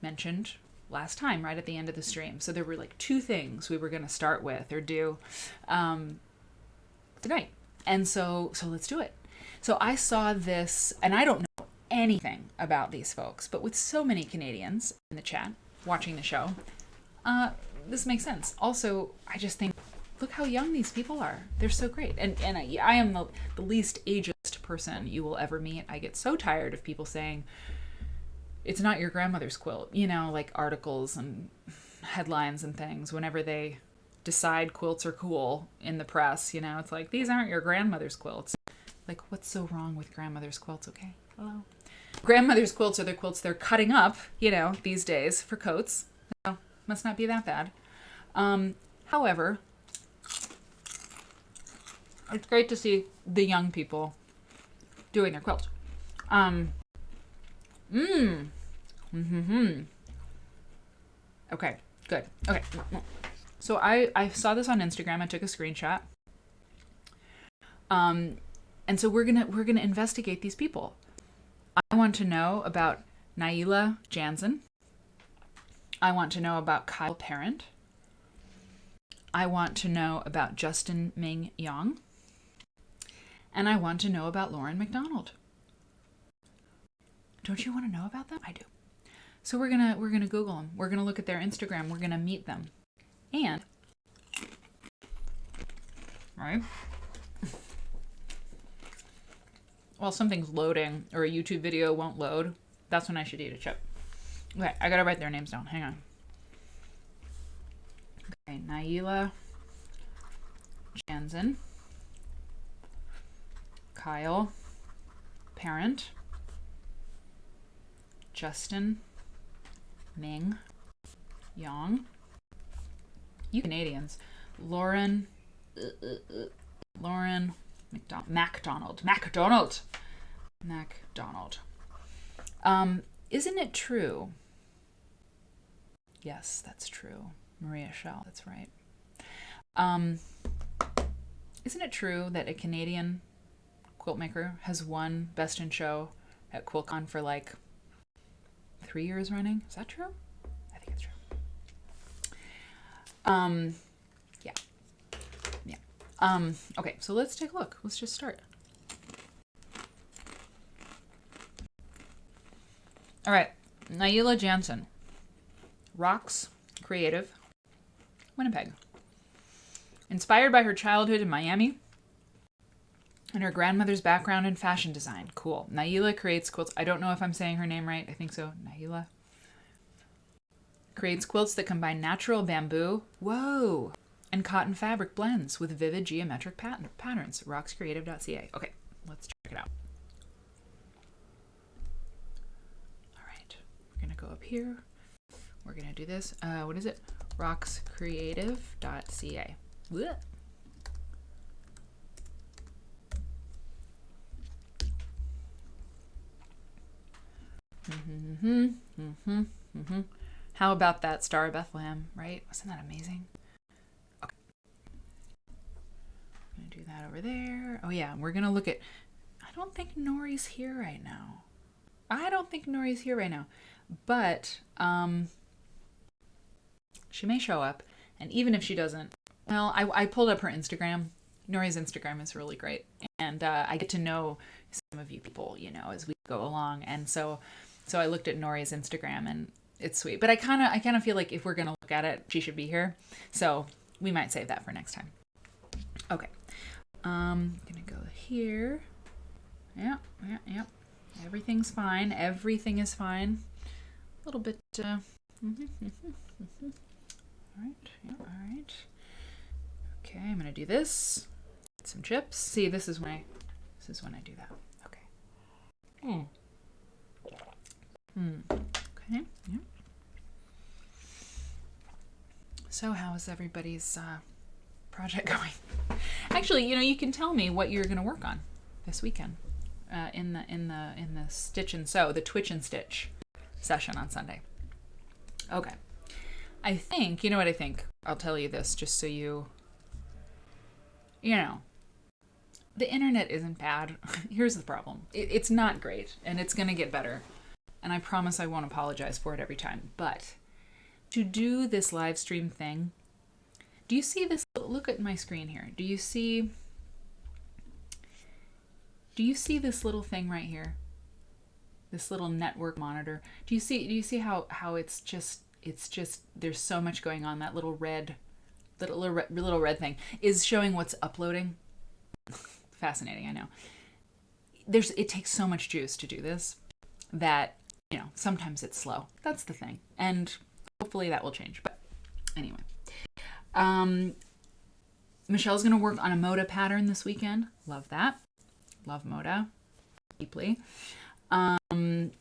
mentioned last time, right at the end of the stream. So there were like two things we were going to start with or do tonight. And so let's do it. So I saw this, and I don't know anything about these folks, but with so many Canadians in the chat watching the show, this makes sense. Also, I just think, look how young these people are. They're so great. And I am the least ageist person you will ever meet. I get so tired of people saying, it's not your grandmother's quilt, like articles and headlines and things whenever they decide quilts are cool in the press, it's like, these aren't your grandmother's quilts. Like, what's so wrong with grandmother's quilts? Okay, hello. Grandmother's quilts are the quilts they're cutting up, these days for coats. So, must not be that bad. However, it's great to see the young people doing their quilts. Okay, good. Okay. So I saw this on Instagram. I took a screenshot. And so we're gonna investigate these people. I want to know about Naila Janzen. I want to know about Kyle Parent. I want to know about Justin Ming Yong. And I want to know about Lauren MacDonald. Don't you want to know about them? I do. So we're gonna Google them. We're gonna look at their Instagram. We're gonna meet them. And right. While something's loading or a YouTube video won't load, that's when I should eat a chip. Okay, I gotta write their names down. Hang on. Okay, Naila Janzen, Kyle Parent, Justin Ming Yong. You Canadians. Lauren MacDonald. Isn't it true? Yes, that's true. Maria Schell, that's right. Isn't it true that a Canadian quilt maker has won Best in Show at QuiltCon for like 3 years running? Is that true? I think it's true. Yeah. Okay, so let's take a look. Let's just start. All right, Naila Janzen, Rocks Creative, Winnipeg. Inspired by her childhood in Miami and her grandmother's background in fashion design. Cool. Naila creates quilts. I don't know if I'm saying her name right. I think so. Naila creates quilts that combine natural bamboo, whoa, and cotton fabric blends with vivid geometric patterns. Rockscreative.ca. Okay, let's check it out. All right, we're going to go up here. We're going to do this. What is it? Rockscreative.ca. Blech. How about that Star of Bethlehem, right? Wasn't that amazing? Okay. I'm going to do that over there. Oh, yeah. We're going to look at... I don't think Nori's here right now. But she may show up. And even if she doesn't... Well, I pulled up her Instagram. Nori's Instagram is really great. And I get to know some of you people, as we go along. And so I looked at Nori's Instagram, and it's sweet. But I kind of feel like if we're going to look at it, she should be here. So we might save that for next time. Okay. Going to go here. Yeah. Everything's fine. Everything is fine. A little bit, All right. Okay, I'm going to do this. Get some chips. See, this is when I do that. Okay. Okay. Yeah. So how is everybody's project going. Actually, you can tell me what you're going to work on this weekend in the stitch and sew, the twitch and stitch session on Sunday. Okay. I think, you know what I think? I'll tell you this just so the internet isn't bad. Here's the problem. It's not great, and it's going to get better. And I promise I won't apologize for it every time. But to do this live stream thing, do you see this? Look at my screen here. Do you see this little thing right here? This little network monitor. Do you see how it's just there's so much going on? That little red thing is showing what's uploading. Fascinating, I know. It takes so much juice to do this that, sometimes it's slow. That's the thing. And hopefully that will change. But anyway. Michelle's going to work on a Moda pattern this weekend. Love that. Love Moda deeply. And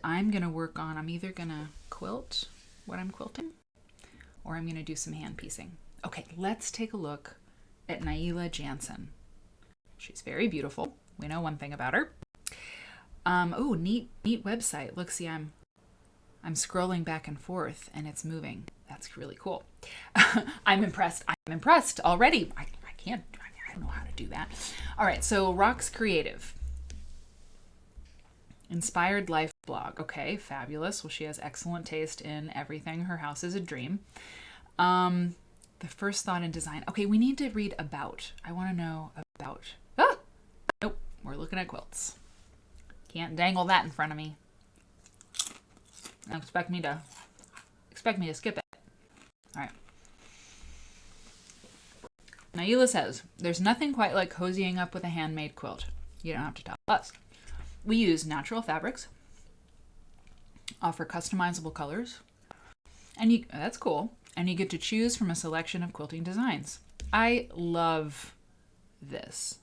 I'm going to work on, I'm either going to quilt what I'm quilting or I'm going to do some hand piecing. Okay, let's take a look at Naila Janzen. She's very beautiful. We know one thing about her. Oh, neat website. Look, see, I'm scrolling back and forth and it's moving. That's really cool. I'm impressed already. I don't know how to do that. All right, so Rock's Creative. Inspired Life blog. Okay, fabulous. Well, she has excellent taste in everything. Her house is a dream. The first thought in design. Okay, we need to read about. I want to know about. Ah! Nope, we're looking at quilts. Can't dangle that in front of me. Expect me to skip it. All right. Naila says, there's nothing quite like cozying up with a handmade quilt. You don't have to tell us. We use natural fabrics, offer customizable colors, and that's cool. And you get to choose from a selection of quilting designs. I love this.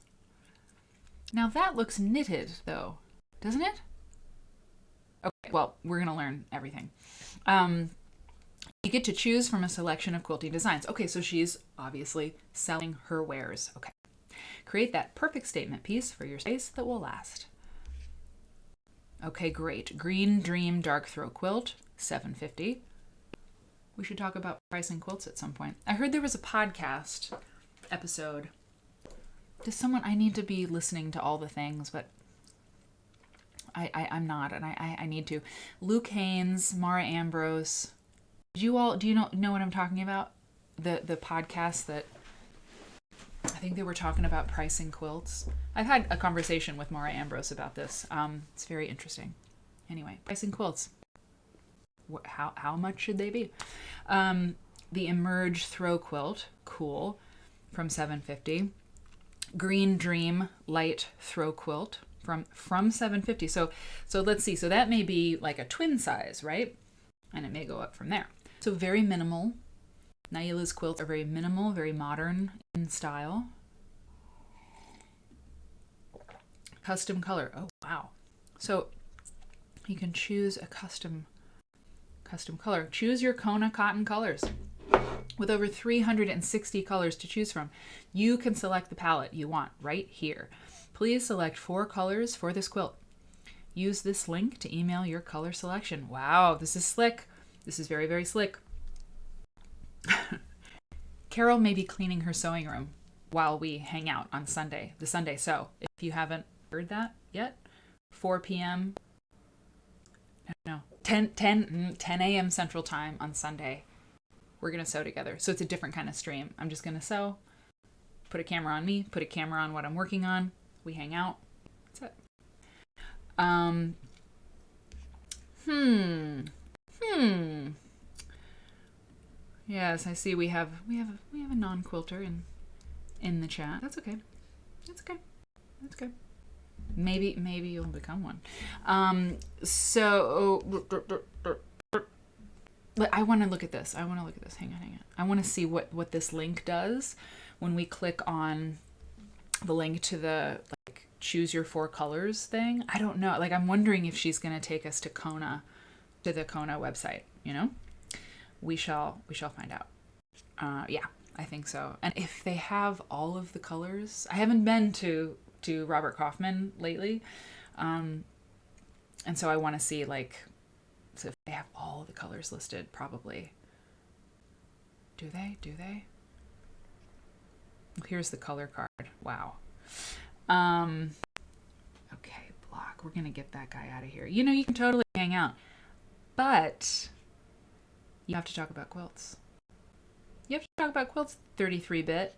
Now that looks knitted though, doesn't it? Okay, well, we're going to learn everything. You get to choose from a selection of quilting designs. Okay, so she's obviously selling her wares. Okay. Create that perfect statement piece for your space that will last. Okay, great. Green Dream Dark Throw Quilt, $7.50. We should talk about pricing quilts at some point. I heard there was a podcast episode. I need to be listening to all the things, but I'm not, and I need to. Luke Haynes, Mara Ambrose. Do you know what I'm talking about? The podcast that I think they were talking about pricing quilts. I've had a conversation with Mara Ambrose about this. It's very interesting. Anyway, pricing quilts. How much should they be? The Emerge Throw Quilt, cool, from $7.50. Green Dream Light Throw Quilt from $7.50. So let's see. So that may be like a twin size, right? And it may go up from there. So very minimal. Naila's quilts are very minimal, very modern in style. Custom color. Oh, wow. So you can choose a custom color. Choose your Kona cotton colors. With over 360 colors to choose from, you can select the palette you want right here. Please select 4 colors for this quilt. Use this link to email your color selection. Wow, this is slick. This is very, very slick. Carol may be cleaning her sewing room while we hang out on Sunday, the Sunday sew. If you haven't heard that yet, 4 p.m. No, 10 a.m. Central Time on Sunday. We're going to sew together. So it's a different kind of stream. I'm just going to sew, put a camera on me, put a camera on what I'm working on. We hang out. That's it. Yes, I see we have a non-quilter in the chat. That's okay. That's okay. That's good. Maybe you'll become one. But I want to look at this. Hang on. I want to see what this link does when we click on the link to the choose your 4 colors thing. I don't know. I'm wondering if she's going to take us to the Kona website, We shall find out. Yeah. I think so. And if they have all of the colors, I haven't been to Robert Kaufman lately. And so I want to see so if they have all the colors listed, probably. Do they? Here's the color card. Wow. Okay, block. We're going to get that guy out of here. You can totally hang out. But you have to talk about quilts. You have to talk about quilts 33-bit.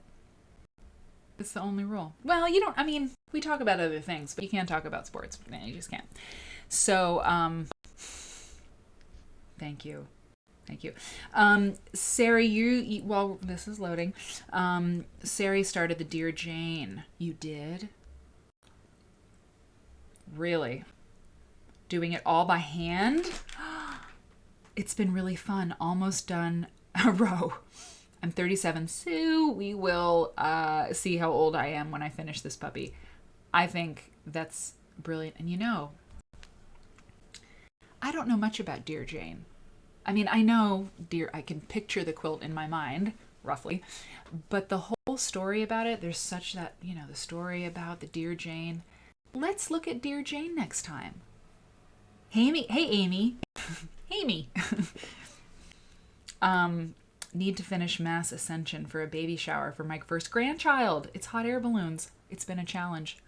It's the only rule. Well, we talk about other things, but you can't talk about sports. No, you just can't. So, thank you. Sari, while this is loading, Sari started the Dear Jane. You did? Really? Doing it all by hand? It's been really fun. Almost done a row. I'm 37, so we will see how old I am when I finish this puppy. I think that's brilliant. And I don't know much about Dear Jane. I mean, I know I can picture the quilt in my mind, roughly, but the whole story about it, there's such that, the story about the Dear Jane. Let's look at Dear Jane next time. Hey, Amy. Amy. Need to finish mass ascension for a baby shower for my first grandchild. It's hot air balloons. It's been a challenge.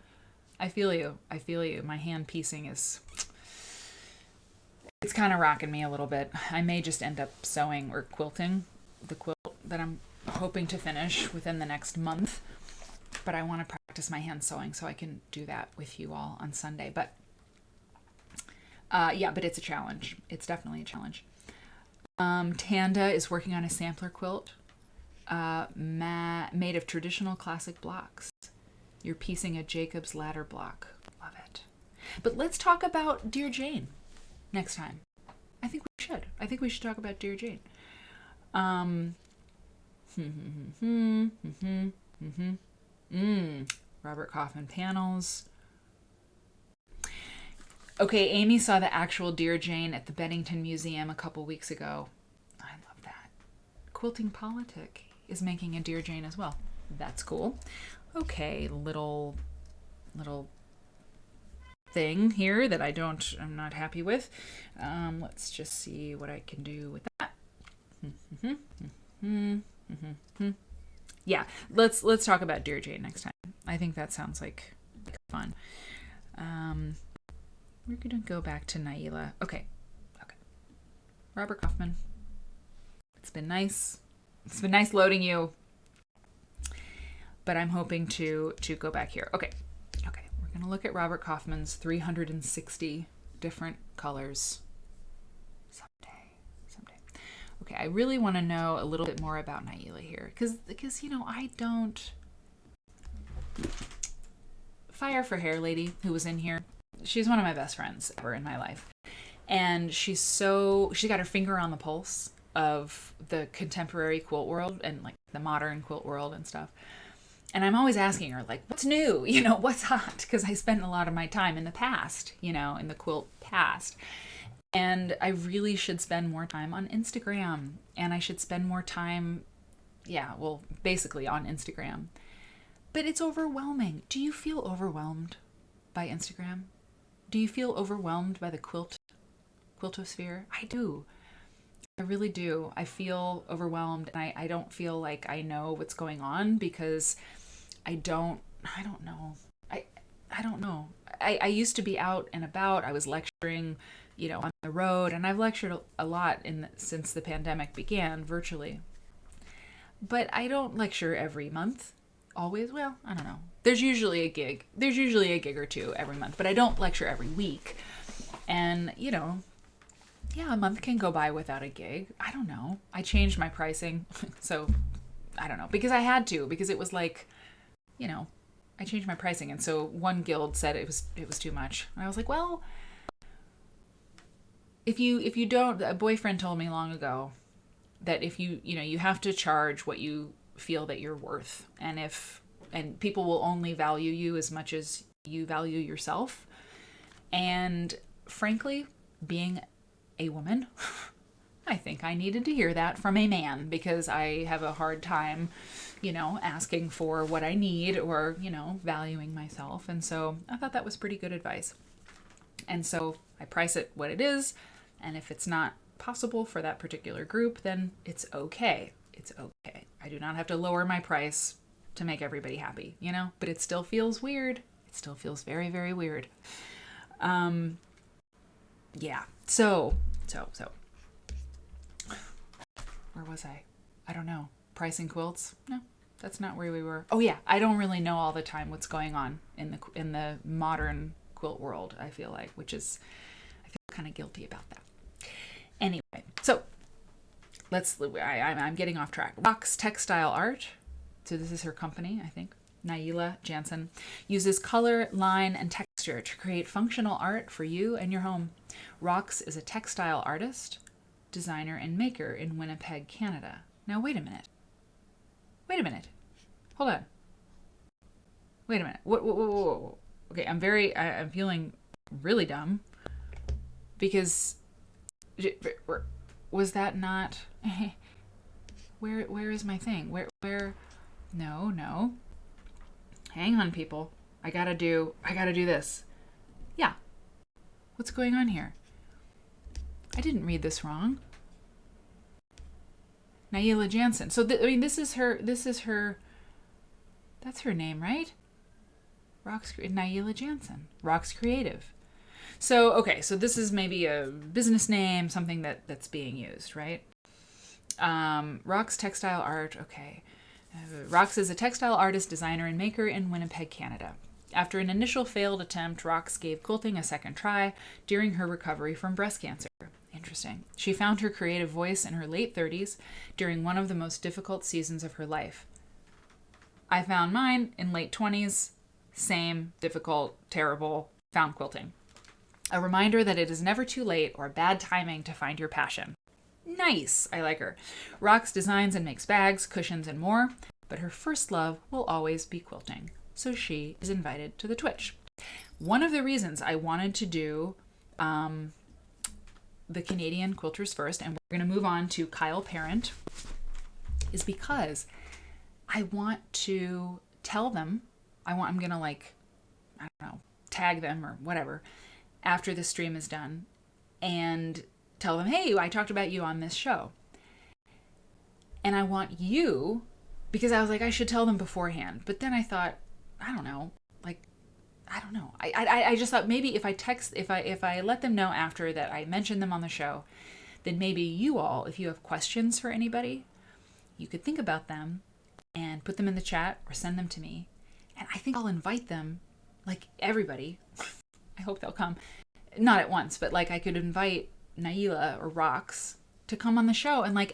I feel you. My hand piecing it's kind of rocking me a little bit. I may just end up sewing or quilting the quilt that I'm hoping to finish within the next month. But I want to practice my hand sewing so I can do that with you all on Sunday. But but it's a challenge. It's definitely a challenge. Tanda is working on a sampler quilt made of traditional classic blocks. You're piecing a Jacob's ladder block. Love it. But let's talk about Dear Jane next time. I think we should talk about Dear Jane. Robert Kaufman panels. Okay, Amy saw the actual Dear Jane at the Bennington Museum a couple weeks ago. I love that. Quilting Politic is making a Dear Jane as well. That's cool. Okay, little thing here that I'm not happy with. Let's just see what I can do with that. Yeah, let's talk about Dear Jane next time. I think that sounds like fun. We're gonna go back to Naila. Okay. Robert Kaufman. It's been nice. It's been nice loading you. But I'm hoping to go back here. Okay. We're gonna look at Robert Kaufman's 360 different colors someday. Okay, I really want to know a little bit more about Naila here, because I don't. Fire for Hair Lady, who was in here. She's one of my best friends ever in my life. And she got her finger on the pulse of the contemporary quilt world and the modern quilt world and stuff. And I'm always asking her, what's new? What's hot? Because I spent a lot of my time in the past, in the quilt past. And I really should spend more time on Instagram. And I should spend more time, basically on Instagram. But it's overwhelming. Do you feel overwhelmed by Instagram? Do you feel overwhelmed by the quiltosphere? I do. I really do. I feel overwhelmed, and I don't feel like I know what's going on because I don't know. I don't know. I used to be out and about. I was lecturing, on the road, and I've lectured a lot since the pandemic began virtually. But I don't lecture every month. Always? Well, I don't know. There's usually a gig or two every month, but I don't lecture every week. And, a month can go by without a gig. I don't know. I changed my pricing. So, I don't know. Because I had to. Because it was I changed my pricing. And so one guild said it was too much. And I was like, well, if you don't, a boyfriend told me long ago that if you have to charge what you feel that you're worth, and people will only value you as much as you value yourself. And frankly, being a woman, I think I needed to hear that from a man because I have a hard time, asking for what I need or, valuing myself. And so I thought that was pretty good advice. And so I price it what it is. And if it's not possible for that particular group, then it's okay. It's okay. I do not have to lower my price to make everybody happy, but it still feels weird. It still feels very, very weird. Yeah. So. Where was I? I don't know. Pricing quilts? No, that's not where we were. Oh yeah, I don't really know all the time what's going on in the modern quilt world, I feel like, I feel kind of guilty about that. Anyway, so I'm getting off track. Rock's Textile Art, so this is her company, I think, Naila Janzen, uses color, line, and texture to create functional art for you and your home. Rox is a textile artist, designer, and maker in Winnipeg, Canada. Now, wait a minute. Hold on. Wait a minute. Whoa. Okay, I'm feeling really dumb because was that not where is my thing? Where no. Hang on, people. I gotta do this. Yeah. What's going on here? I didn't read this wrong. Naila Janzen. So this is her. That's her name, right? Naila Janzen. Rock's Creative. So okay, so this is maybe a business name, something that's being used, right? Rock's Textile Art. Okay. Rox is a textile artist, designer, and maker in Winnipeg, Canada. After an initial failed attempt, Rox gave quilting a second try during her recovery from breast cancer. Interesting. She found her creative voice in her late 30s during one of the most difficult seasons of her life. I found mine in late 20s. Same, difficult, terrible, found quilting. A reminder that it is never too late or bad timing to find your passion. Nice. I like her. Rox designs and makes bags, cushions, and more, but her first love will always be quilting. So she is invited to the Twitch. One of the reasons I wanted to do the Canadian Quilters first, and we're going to move on to Kyle Parent, is because I want to tell them, I'm going to tag them or whatever after the stream is done and tell them, hey, I talked about you on this show. And I want you, because I was like, I should tell them beforehand. But then I thought, I don't know. I just thought maybe if I let them know after that I mentioned them on the show, then maybe you all, if you have questions for anybody, you could think about them and put them in the chat or send them to me. And I think I'll invite them, like everybody. I hope they'll come. Not at once, but I could invite Naila or Rox to come on the show and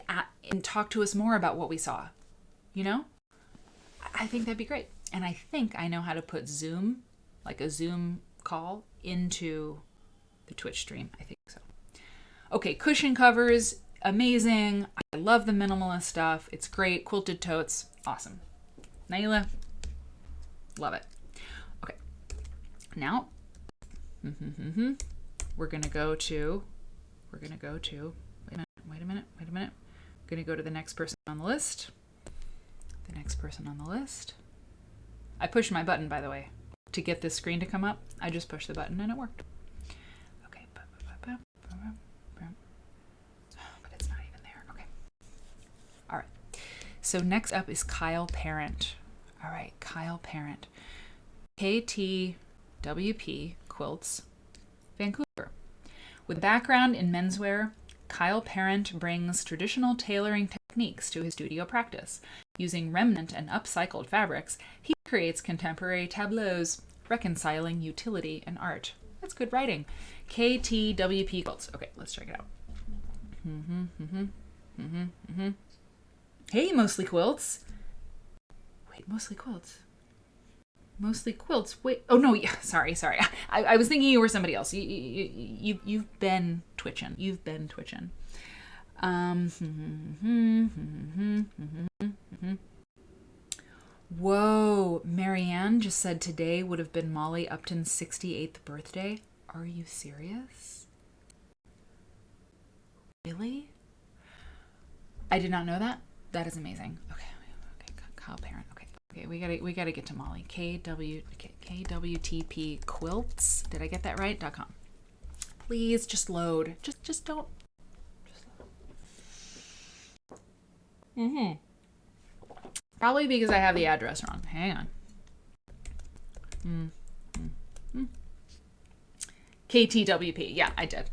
and talk to us more about what we saw. I think that'd be great. And I think I know how to put Zoom, a Zoom call, into the Twitch stream. I think so. Okay, cushion covers, amazing. I love the minimalist stuff. It's great. Quilted totes, awesome. Naila, love it. Okay, now we're gonna go to. Wait a minute. Gonna go to the next person on the list. I pushed my button, by the way, to get this screen to come up. I just pushed the button and it worked. Okay. But it's not even there. Okay. All right. So next up is Kyle Parent. All right, Kyle Parent. KTWP Quilts, Vancouver. With a background in menswear, Kyle Parent brings traditional tailoring techniques to his studio practice. Using remnant and upcycled fabrics, he creates contemporary tableaus, reconciling utility and art. That's good writing. KTWP Quilts. Okay, let's check it out. Hey, Mostly Quilts. Wait, Mostly Quilts. Mostly Quilts. Wait. Oh no. Yeah. Sorry. I was thinking you were somebody else. You've been twitching. Whoa. Marianne just said today would have been Molly Upton's 68th birthday. Are you serious? Really? I did not know that. That is amazing. Okay, Kyle Parent. Okay, we gotta get to Molly. KWTP Quilts. Did I get that right? .com. Please just load. Just don't. Probably because I have the address wrong. Hang on. KTWP. Yeah, I did.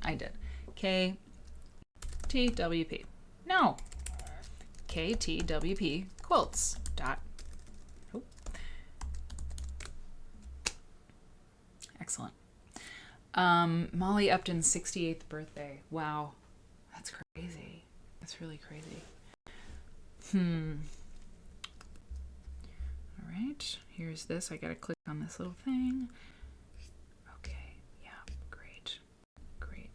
KTWP. No. KTWP Quilts. Excellent. Molly Upton's 68th birthday. Wow. That's crazy. That's really crazy. All right. Here's this. I gotta click on this little thing. Okay. Yeah. Great. Okay.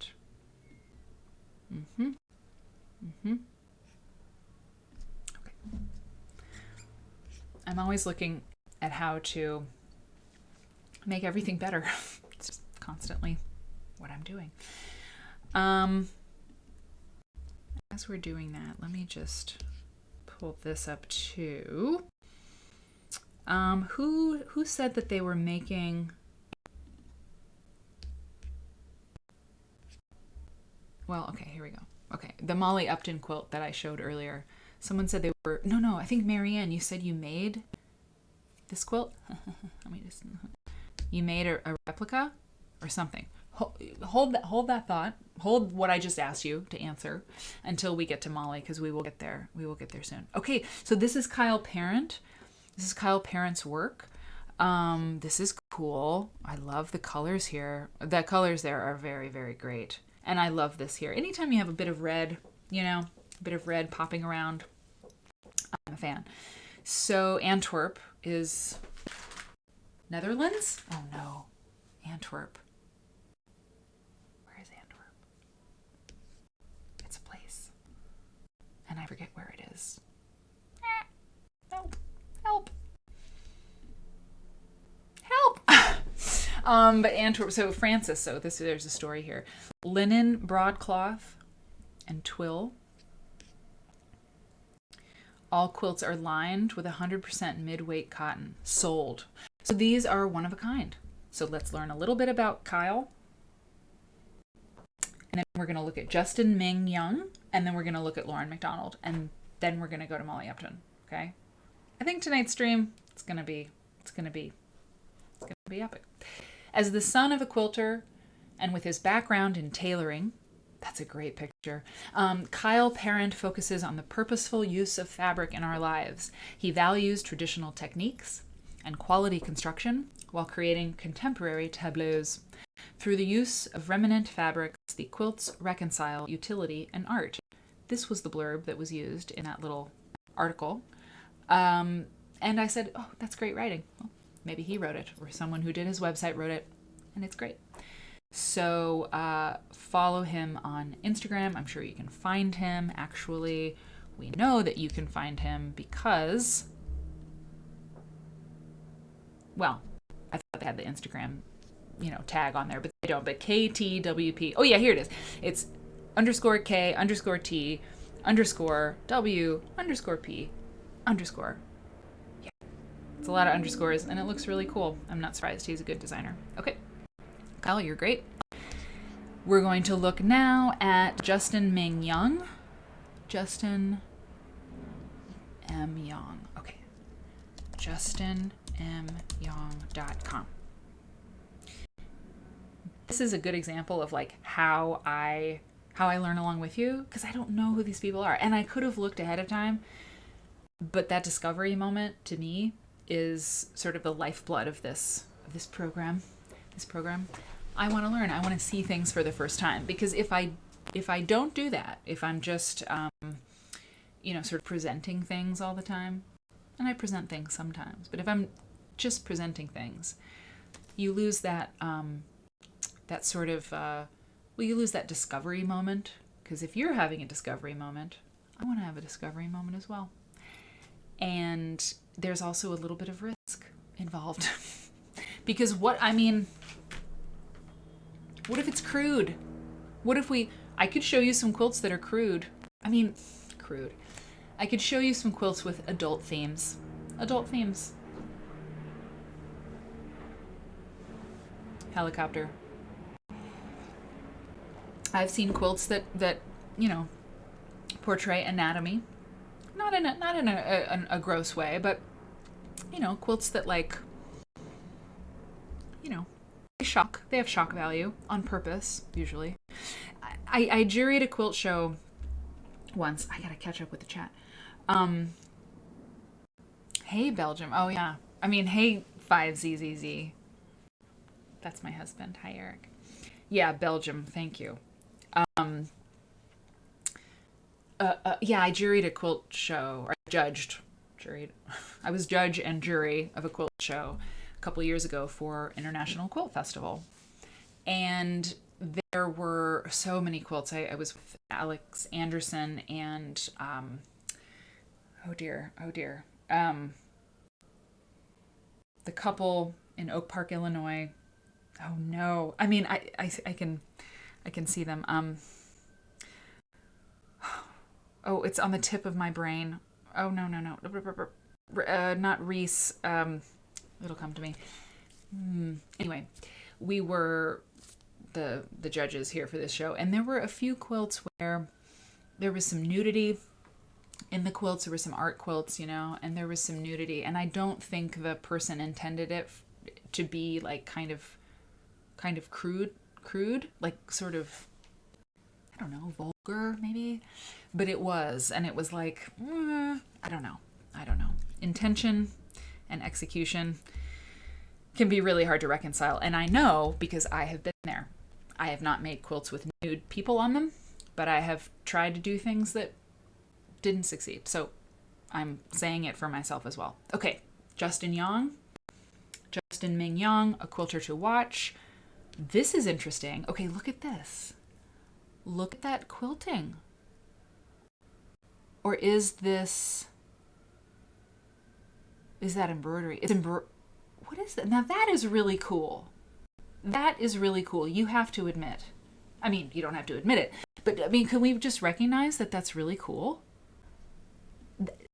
I'm always looking at how to make everything better. It's just constantly what I'm doing. As we're doing that, let me just pull this up too. Who said that they were making? Well, okay, here we go. Okay, the Molly Upton quilt that I showed earlier. Someone said they were. No, I think Marianne, you said you made this quilt. Let me just. You made a replica or something. Hold that thought. Hold what I just asked you to answer until we get to Molly, because we will get there. We will get there soon. Okay, so this is Kyle Parent. This is Kyle Parent's work. This is cool. I love the colors here. The colors there are very, very great. And I love this here. Anytime you have a bit of red, a bit of red popping around, I'm a fan. So Antwerp is Netherlands? Oh no. Antwerp. Where is Antwerp? It's a place. And I forget where it is. No. Help. But Antwerp, so Francis, there's a story here. Linen, broadcloth, and twill. All quilts are lined with 100% mid-weight cotton. Sold. So these are one of a kind. So let's learn a little bit about Kyle. And then we're going to look at Justin, Ming, Yong. And then we're going to look at Lauren MacDonald. And then we're going to go to Molly Upton. Okay? I think tonight's stream, it's going to be epic. As the son of a quilter and with his background in tailoring, that's a great picture. Kyle Parent focuses on the purposeful use of fabric in our lives. He values traditional techniques and quality construction while creating contemporary tableaus. Through the use of remnant fabrics, the quilts reconcile utility and art. This was the blurb that was used in that little article. And I said, oh, that's great writing. Well, maybe he wrote it, or someone who did his website wrote it, and it's great. So follow him on Instagram. I'm sure you can find him. Actually, we know that you can find him because, well, I thought they had the Instagram, tag on there, but they don't. But KTWP. Oh yeah, here it is. It's _K_T_W_W_P_. Yeah. It's a lot of underscores, and it looks really cool. I'm not surprised. He's a good designer. Okay. Kyle, you're great. We're going to look now at Justin Ming Yong. Justin M. Yong. Okay. JustinMYong.com. This is a good example of how I learn along with you, because I don't know who these people are. And I could have looked ahead of time, but that discovery moment to me is sort of the lifeblood of this program. I want to learn. I want to see things for the first time, because if I don't do that, if I'm just sort of presenting things all the time, and I present things sometimes, but if I'm just presenting things, you lose that you lose that discovery moment. Because if you're having a discovery moment, I want to have a discovery moment as well. And there's also a little bit of risk involved. Because what if it's crude? I could show you some quilts that are crude. Crude. I could show you some quilts with adult themes. Adult themes. Helicopter. I've seen quilts that portray anatomy, not in a gross way, but quilts that they have shock value on purpose usually. I juried a quilt show once. I gotta catch up with the chat. Hey Belgium. Oh yeah. I mean, hey 5ZZZ. That's my husband. Hi Eric. Yeah, Belgium. Thank you. Yeah, I juried a quilt show, or juried. I was judge and jury of a quilt show a couple years ago for International Quilt Festival. And there were so many quilts. I was with Alex Anderson and, oh dear. The couple in Oak Park, Illinois. Oh no. I mean, I can see them. Oh, it's on the tip of my brain. Oh, no. Not Reese. It'll come to me. Anyway, we were the judges here for this show, and there were a few quilts where there was some nudity in the quilts. There were some art quilts, and there was some nudity, and I don't think the person intended it to be like kind of crude, like sort of, I don't know, vulgar maybe, but it was, and it was like, I don't know. Intention and execution can be really hard to reconcile, and I know because I have been there. I have not made quilts with nude people on them, but I have tried to do things that didn't succeed, so I'm saying it for myself as well. Okay, Justin Ming Yong, a quilter to watch. This is interesting. Okay, look at this. Look at that quilting. Or is that embroidery? What is that? Now that is really cool. That is really cool. You have to admit. I mean, you don't have to admit it, but I mean, can we just recognize that that's really cool?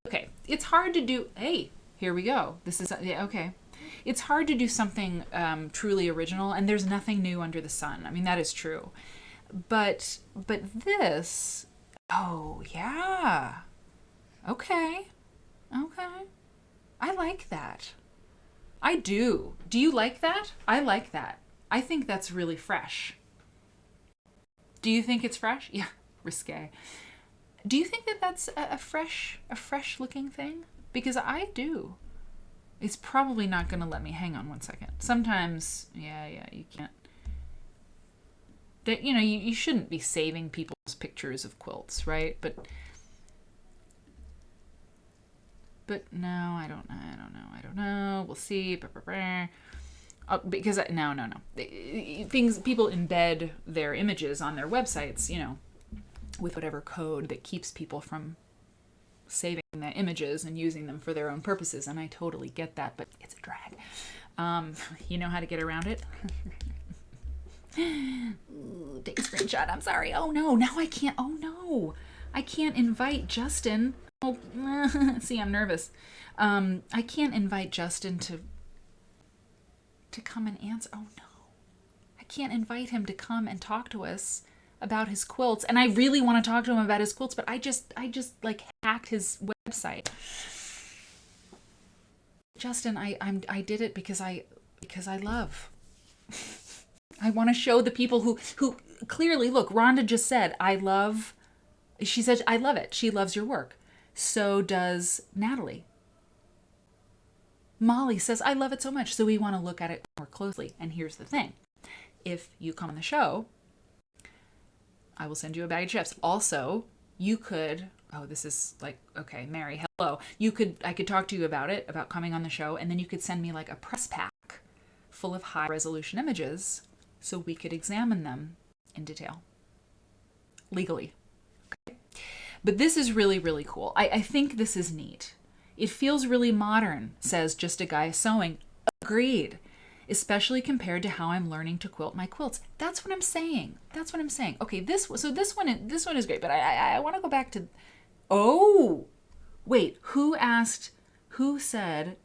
Okay, it's hard to do. Hey, here we go. This is, yeah, okay. It's hard to do something truly original, and there's nothing new under the sun. I mean, that is true. But this, oh yeah. Okay. I like that. I do. Do you like that? I like that. I think that's really fresh. Do you think it's fresh? Yeah, risque. Do you think that that's a fresh looking thing? Because I do. It's probably not going to let me. Hang on one second. Sometimes, yeah, you can't. That, you shouldn't be saving people's pictures of quilts, right? But no, I don't know. We'll see. Because no. People embed their images on their websites, with whatever code that keeps people from saving the images and using them for their own purposes, and I totally get that, but it's a drag. You know how to get around it? Ooh, take a screenshot. I'm sorry. Oh no, now I can't. Oh no, I can't invite Justin. Oh, see, I'm nervous. I can't invite Justin to come and answer. Oh no, I can't invite him to come and talk to us about his quilts, and I really want to talk to him about his quilts, but I just like hacked his website. Justin, I did it because I love. I want to show the people who clearly, look, Rhonda just said, she said, I love it. She loves your work. So does Natalie. Molly says, I love it so much. So we want to look at it more closely. And here's the thing. If you come on the show, I will send you a bag of chips. Also, you could, this is like, okay, Mary, hello. I could talk to you about coming on the show, and then you could send me like a press pack full of high resolution images so we could examine them in detail. Legally. Okay. But this is really, really cool. I think this is neat. It feels really modern, says Just a Guy Sewing. Agreed. Especially compared to how I'm learning to quilt my quilts. That's what I'm saying. Okay, this one is great, but I want to go back to, Wait, who said,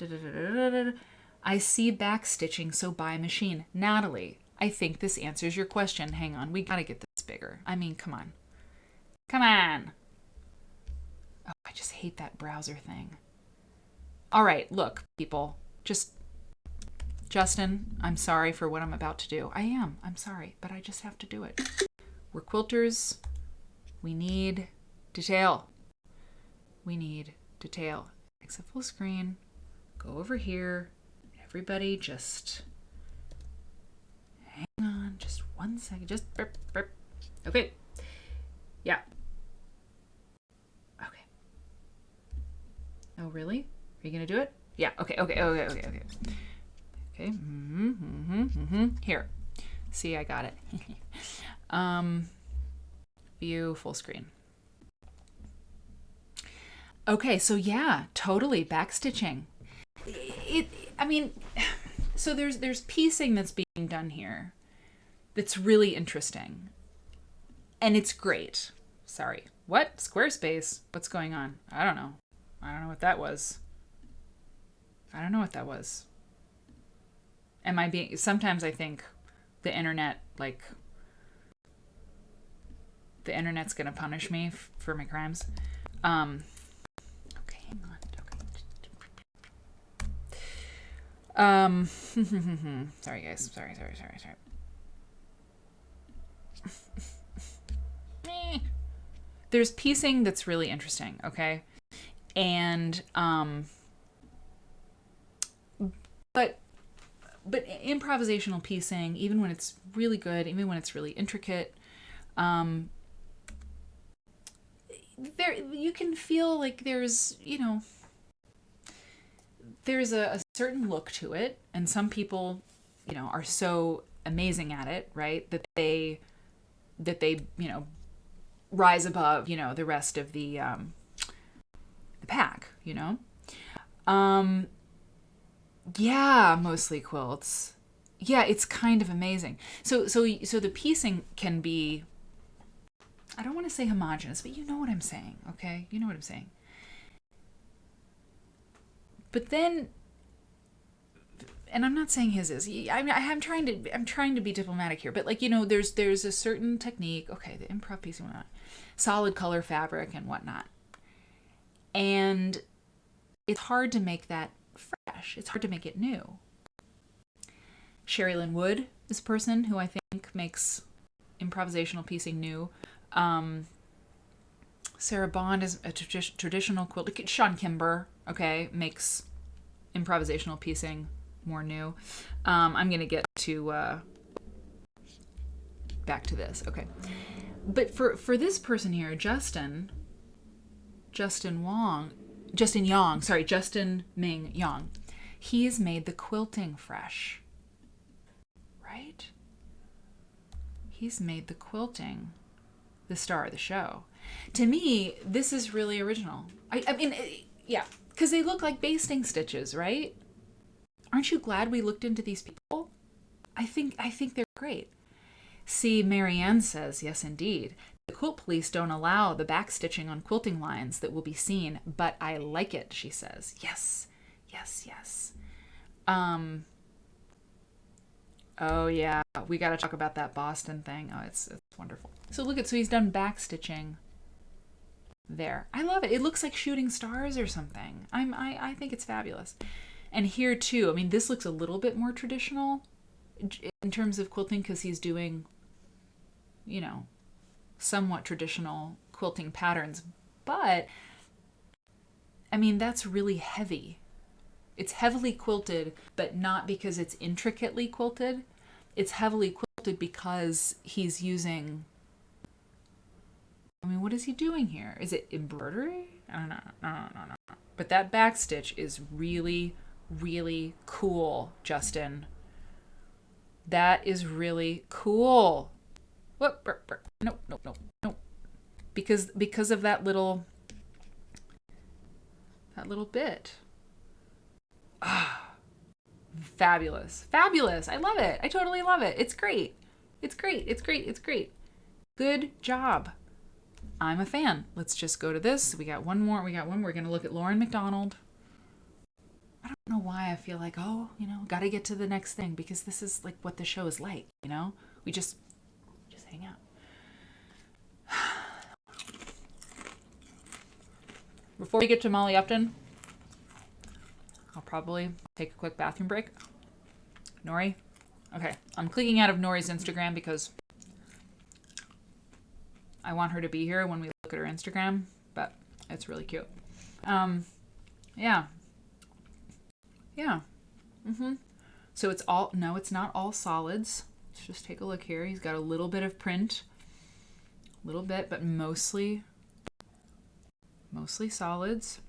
I see backstitching, so buy a machine. Natalie, I think this answers your question. Hang on, we gotta get this bigger. I mean, come on. Come on. Oh, I just hate that browser thing. All right, look, people. Justin, I'm sorry for what I'm about to do. I'm sorry, but I just have to do it. We're quilters. We need detail. Exit full screen. Go over here. Everybody just hang on just 1 second. Just burp. Okay. Yeah. Okay. Oh, really? Are you going to do it? Yeah. Okay. Okay. Here. See, I got it. View full screen. Okay, so yeah, totally backstitching. So there's piecing that's being done here that's really interesting. And it's great. Sorry. What? Squarespace? What's going on? I don't know what that was. Sometimes I think the internet's gonna punish me for my crimes. Okay, hang on. Okay. Sorry guys. Sorry. There's piecing that's really interesting, okay? And but improvisational piecing, even when it's really good, even when it's really intricate, there you can feel like there's a certain look to it, and some people are so amazing at it, right, that they rise above the rest of the pack. Yeah, mostly quilts. Yeah, it's kind of amazing. So the piecing can be, I don't want to say homogenous, but you know what I'm saying, okay? You know what I'm saying. But then, and I'm not saying his is. I'm trying to be diplomatic here, but there's a certain technique. Okay, the improv piecing, whatnot, solid color fabric and whatnot, and it's hard to make that fresh. It's hard to make it new. Sherry Lynn Wood is a person who I think makes improvisational piecing new. Sarah Bond is a traditional quilt. Sean Kimber, okay, makes improvisational piecing more new. I'm going to get to back to this. Okay. But for this person here, Justin Ming Yong, he's made the quilting fresh. Right? He's made the quilting the star of the show. To me, this is really original. I mean, yeah, because they look like basting stitches, right? Aren't you glad we looked into these people? I think they're great. See, Marianne says, yes, indeed. The quilt police don't allow the backstitching on quilting lines that will be seen, but I like it, she says. Yes. Oh yeah, we got to talk about that Boston thing. Oh, it's wonderful. So he's done backstitching there. I love it. It looks like shooting stars or something. I think it's fabulous. And here too, I mean, this looks a little bit more traditional in terms of quilting because he's doing, somewhat traditional quilting patterns. But, I mean, that's really heavy. It's heavily quilted, but not because it's intricately quilted. It's heavily quilted because he's using... I mean, what is he doing here? Is it embroidery? I don't know. No. But that backstitch is really, really cool, Justin. That is really cool. Whoop, no. Because of that little bit. Ah, fabulous. I love it. I totally love it. It's great. Good job. I'm a fan. Let's just go to this. We got one more. We're going to look at Lauren MacDonald. I don't know why I feel like, got to get to the next thing, because this is like what the show is like, We just hang out. Before we get to Molly Upton, I'll probably take a quick bathroom break. Nori? Okay, I'm clicking out of Nori's Instagram because I want her to be here when we look at her Instagram, but it's really cute. Yeah. So it's not all solids. Let's just take a look here. He's got a little bit of print, a little bit, but mostly solids.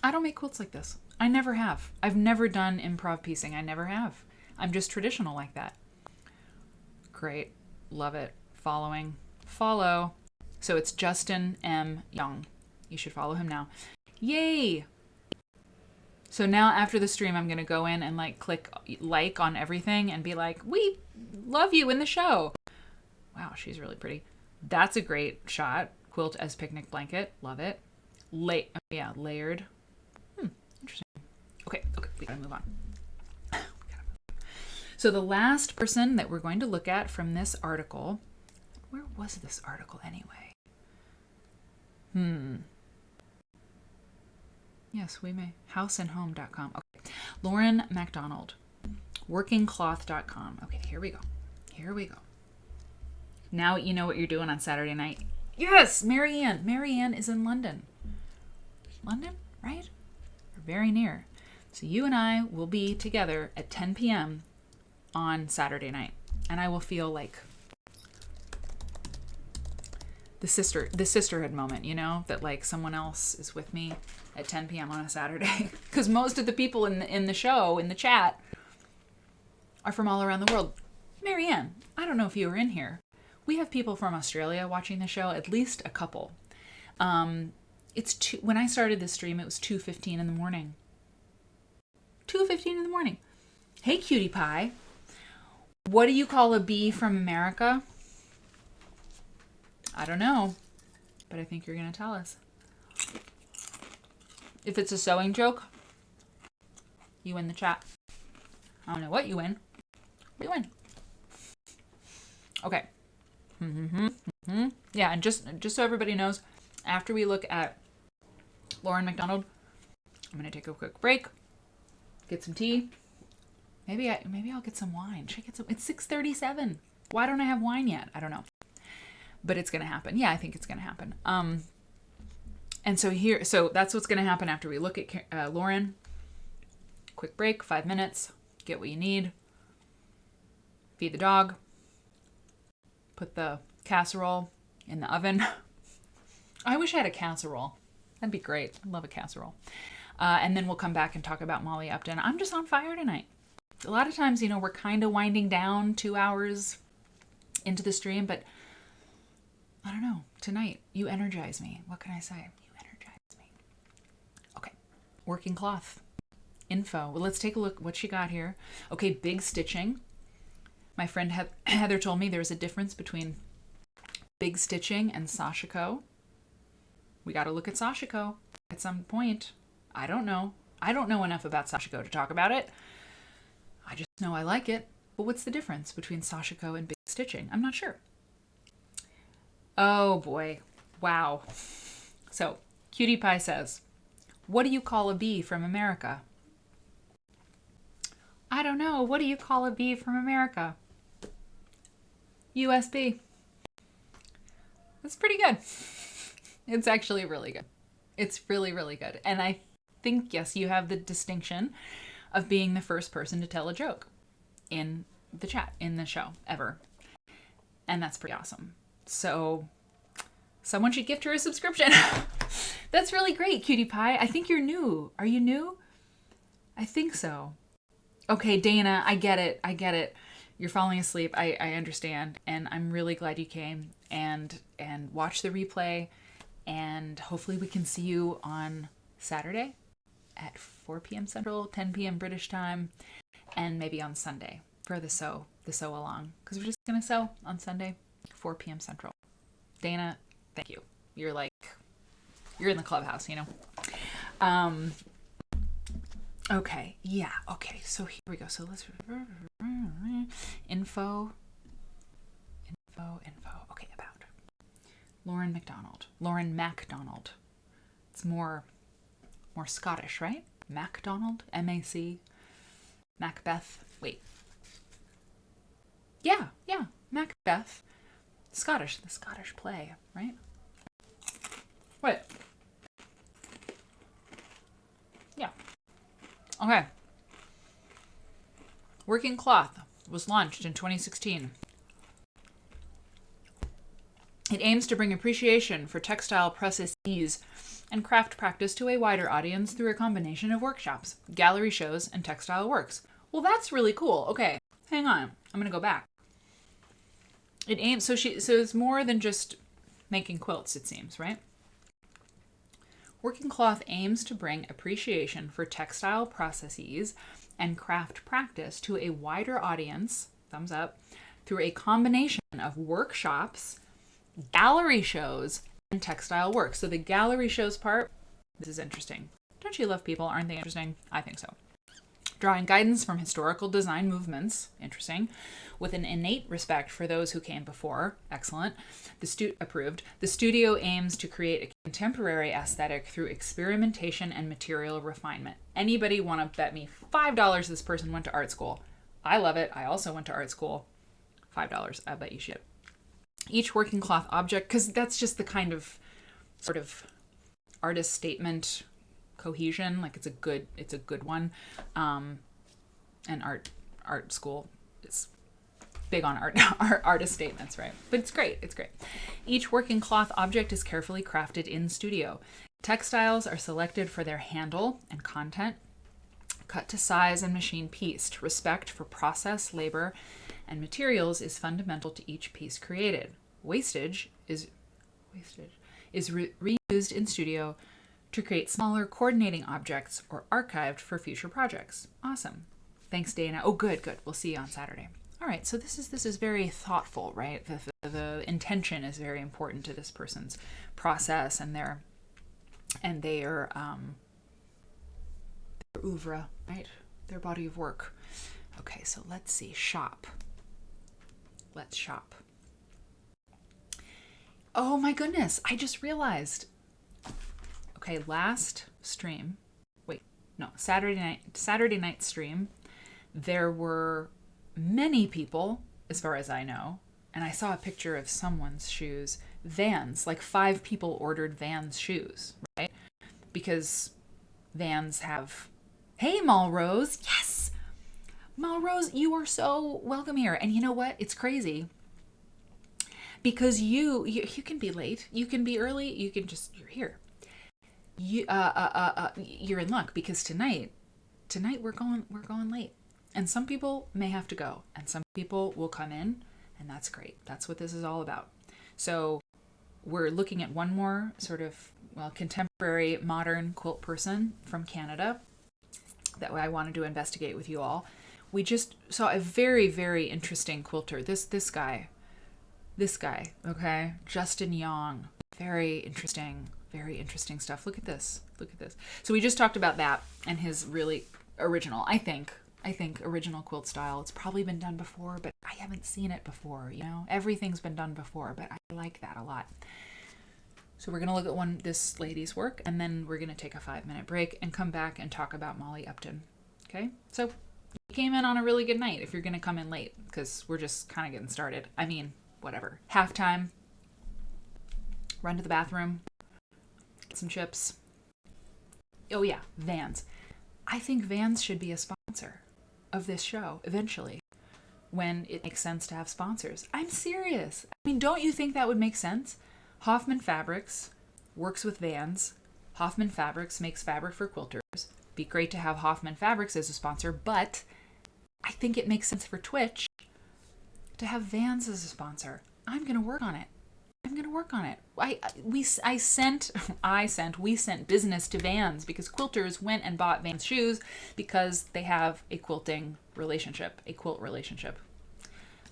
I don't make quilts like this. I never have. I've never done improv piecing. I never have. I'm just traditional like that. Great. Love it. Follow. So it's Justin M. Yong. You should follow him now. Yay! So now after the stream, I'm going to go in and click like on everything and be like, we love you in the show. Wow, she's really pretty. That's a great shot. Quilt as picnic blanket. Love it. Layered. Interesting. Okay, we gotta move on. So the last person that we're going to look at from this article, where was this article anyway? Yes, we may. Houseandhome.com. Okay. Lauren MacDonald. Workingcloth.com. Okay, here we go. Now you know what you're doing on Saturday night. Yes, Marianne. Marianne is in London. London, right? We're very near. So you and I will be together at 10 p.m. on Saturday night. And I will feel like the sisterhood moment, that someone else is with me at 10 p.m. on a Saturday. Because most of the people in the show, in the chat, are from all around the world. Marianne, I don't know if you were in here. We have people from Australia watching the show, at least a couple. When I started this stream, it was 2:15 in the morning. 2:15 in the morning. Hey, cutie pie. What do you call a bee from America? I don't know, but I think you're going to tell us. If it's a sewing joke, you win the chat. I don't know what you win. You win. Okay. Yeah, and just so everybody knows, after we look at Lauren MacDonald, I'm going to take a quick break, get some tea. Maybe I'll get some wine. Should I get some? It's 6:37. Why don't I have wine yet? I don't know. But it's going to happen. Yeah, I think it's going to happen. And so that's what's going to happen after we look at Lauren. Quick break, 5 minutes. Get what you need. Feed the dog. Put the casserole in the oven. I wish I had a casserole. That'd be great. I love a casserole. And then we'll come back and talk about Molly Upton. I'm just on fire tonight. A lot of times, we're kind of winding down 2 hours into the stream, but I don't know. Tonight, you energize me. What can I say? You energize me. Okay. Working cloth. Info. Well, let's take a look what she got here. Okay, big stitching. My friend Heather told me there's a difference between big stitching and sashiko. We got to look at sashiko at some point. I don't know. I don't know enough about sashiko to talk about it. I just know I like it. But what's the difference between sashiko and big stitching? I'm not sure. Oh boy. Wow. So, Cutie Pie says, what do you call a bee from America? I don't know. What do you call a bee from America? USB. That's pretty good. It's actually really good. It's really, really good. And I think, yes, you have the distinction of being the first person to tell a joke in the chat, in the show, ever. And that's pretty awesome. So someone should gift her a subscription. That's really great, Cutie Pie. I think you're new. Are you new? I think so. Okay, Dana, I get it. You're falling asleep. I understand. And I'm really glad you came and watch the replay. And hopefully we can see you on Saturday at 4 p.m. Central, 10 p.m. British time, and maybe on Sunday for the sew along. Because we're just going to sew on Sunday, 4 p.m. Central. Dana, Thank you. You're in the clubhouse, you know? Okay. Yeah. Okay. So here we go. So let's info. Okay. About Lauren MacDonald. Lauren MacDonald. It's more Scottish, right? MacDonald. M-A-C. Macbeth. Wait. Yeah. Macbeth. The Scottish play, right? What? Yeah. Okay. Working Cloth was launched in 2016. It aims to bring appreciation for textile processes and craft practice to a wider audience through a combination of workshops, gallery shows, and textile works. Well, that's really cool. Okay, hang on. I'm going to go back. It aims, so it's more than just making quilts, it seems, right? Working Cloth aims to bring appreciation for textile processes and craft practice to a wider audience, thumbs up, through a combination of workshops, gallery shows, and textile work. So the gallery shows part, this is interesting. Don't you love people? Aren't they interesting? I think so. Drawing guidance from historical design movements, interesting, with an innate respect for those who came before, excellent, approved. The studio aims to create a contemporary aesthetic through experimentation and material refinement. Anybody want to bet me $5 this person went to art school? I love it. I also went to art school. $5. I bet you should. Each working cloth object, because that's just the kind of sort of artist statement cohesion, like it's a good one. And art school is big on artist statements, right? But it's great. Each working cloth object is carefully crafted in studio. Textiles are selected for their handle and content, cut to size and machine pieced. Respect for process, labor, and materials is fundamental to each piece created. Wastage is reused in studio to create smaller coordinating objects or archived for future projects. Awesome. Thanks, Dana. Oh, good. We'll see you on Saturday. All right, so this is very thoughtful, right? The intention is very important to this person's process and their oeuvre, right? Their body of work. Okay, so let's see. Shop. Let's shop. Oh my goodness, I just realized. Okay, last stream. Saturday night stream. There were many people, as far as I know, and I saw a picture of someone's shoes. Vans, like 5 people ordered Vans shoes, right? Because Vans have, hey, Malrose, yes! Malrose, you are so welcome here. And you know what? It's crazy. Because you can be late, you can be early, you're here. You're in luck because tonight we're going late. And some people may have to go, and some people will come in, and that's great. That's what this is all about. So we're looking at one more sort of, contemporary modern quilt person from Canada that I wanted to investigate with you all. We just saw a very, very interesting quilter. This guy, okay? Justin Yong. Very interesting stuff. Look at this. So we just talked about that and his really original, I think original quilt style. It's probably been done before, but I haven't seen it before, you know? Everything's been done before, but I like that a lot. So we're going to look at this lady's work, and then we're going to take a 5-minute break and come back and talk about Molly Upton. Okay? So you came in on a really good night if you're going to come in late, because we're just kind of getting started. I mean, whatever. Halftime. Run to the bathroom. Get some chips. Oh yeah, Vans. I think Vans should be a sponsor of this show eventually, when it makes sense to have sponsors. I'm serious. I mean, don't you think that would make sense? Hoffman Fabrics works with Vans. Hoffman Fabrics makes fabric for quilters. Be great to have Hoffman Fabrics as a sponsor, but I think it makes sense for Twitch to have Vans as a sponsor. I'm going to work on it. We sent business to Vans because quilters went and bought Vans shoes because they have a quilt relationship.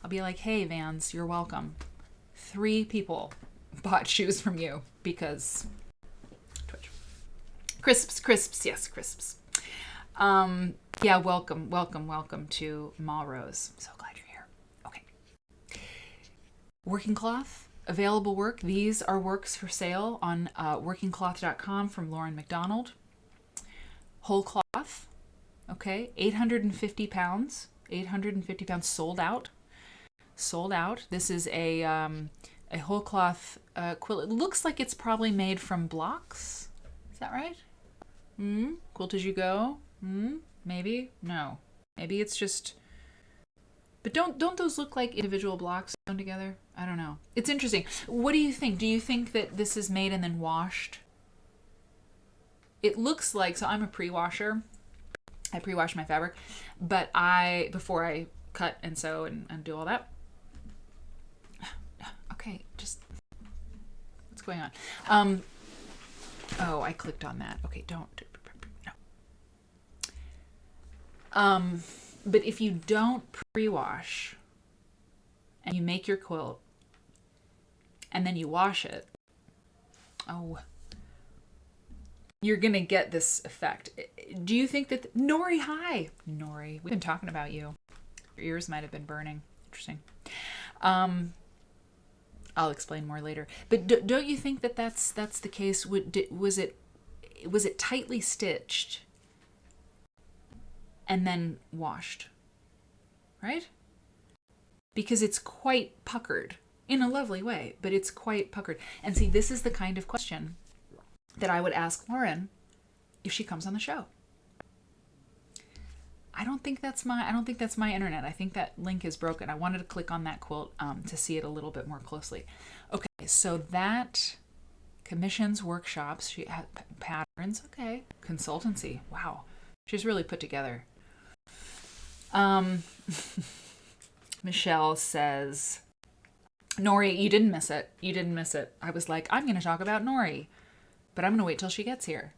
I'll be like, hey, Vans, you're welcome. 3 people bought shoes from you because Twitch. Crisps, yes, crisps. Yeah, welcome to Malrose. So glad you're here. Okay. Working cloth, available work. These are works for sale on workingcloth.com from Lauren MacDonald. Whole cloth, okay, 850 pounds. 850 pounds sold out. This is a whole cloth quilt. It looks like it's probably made from blocks. Is that right? Quilt as you go. Maybe. No. Maybe it's just. But don't those look like individual blocks sewn together? I don't know. It's interesting. What do you think? Do you think that this is made and then washed? It looks like, so I'm a pre-washer. I pre-wash my fabric, but before I cut and sew and do all that. Okay, just, what's going on? Oh, I clicked on that. Okay, don't, no. But if you don't pre-wash and you make your quilt and then you wash it, you're going to get this effect. Do you think that... Nori, hi. Nori, we've been talking about you. Your ears might have been burning. Interesting. I'll explain more later. But don't you think that that's the case? Was it tightly stitched and then washed? Right? Because it's quite puckered in a lovely way, but it's quite puckered. And see, this is the kind of question that I would ask Lauren if she comes on the show. I don't think that's my internet. I think that link is broken. I wanted to click on that quilt to see it a little bit more closely. Okay, so that commissions, workshops, she had patterns. Okay, consultancy. Wow, she's really put together. Michelle says, Nori, you didn't miss it. I was like, I'm going to talk about Nori, but I'm going to wait till she gets here.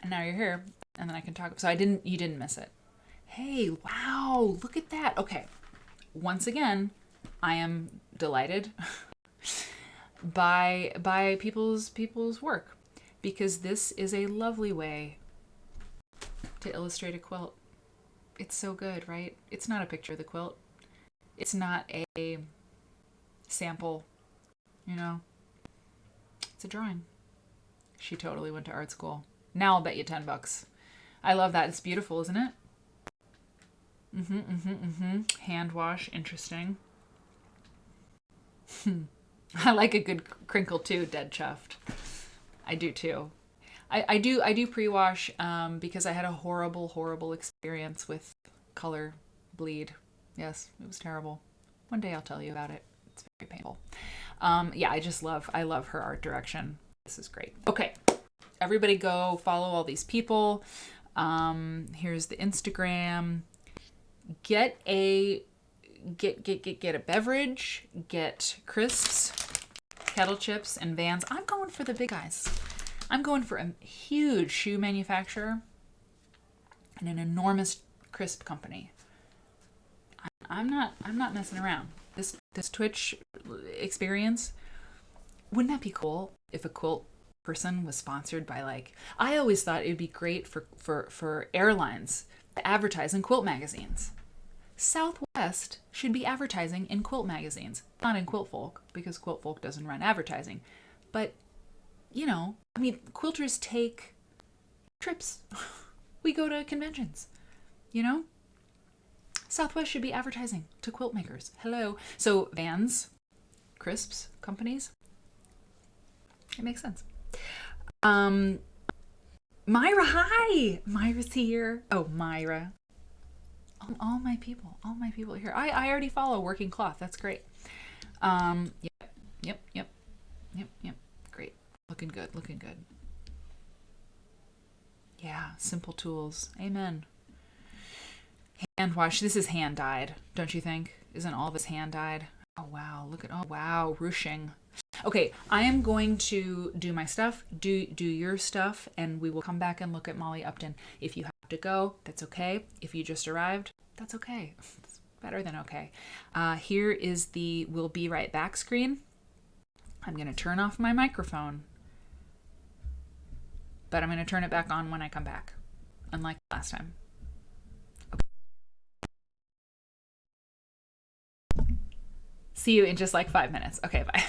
And now you're here, and then I can talk. So you didn't miss it. Hey, wow, look at that. Okay, once again, I am delighted by people's work, because this is a lovely way to illustrate a quilt. It's so good, right? It's not a picture of the quilt. It's not a sample, It's a drawing. She totally went to art school. Now I'll bet you $10. I love that. It's beautiful, isn't it? Hand wash, interesting. I like a good crinkle too, dead chuffed. I do too. I do pre-wash because I had a horrible experience with color bleed. Yes, it was terrible. One day I'll tell you about it. It's very painful. Yeah, I love her art direction. This is great. Okay, everybody go follow all these people. Here's the Instagram. Get a beverage, get crisps, kettle chips, and Vans. I'm going for the big guys. I'm going for a huge shoe manufacturer and an enormous crisp company. I'm not messing around. This Twitch experience, wouldn't that be cool if a quilt person was sponsored by, I always thought it would be great for airlines to advertise in quilt magazines. Southwest should be advertising in quilt magazines, not in Quilt Folk, because Quilt Folk doesn't run advertising. But, quilters take trips. We go to conventions, Southwest should be advertising to quilt makers. Hello. So Vans, crisps, companies. It makes sense. Myra, hi. Myra's here. Oh, Myra. All my people are here. I already follow Working Cloth. That's great. Yep. Great. Looking good. Yeah, simple tools. Amen. Hand wash. This is hand dyed, don't you think? Isn't all this hand dyed? Oh wow, ruching. Okay, I am going to do my stuff, do your stuff, and we will come back and look at Molly Upton. If you have to go, that's okay. If you just arrived, that's okay. It's better than okay. Here is the "We'll be right back" screen. I'm going to turn off my microphone, but I'm going to turn it back on when I come back, unlike last time. Okay. See you in just like 5 minutes. Okay, bye.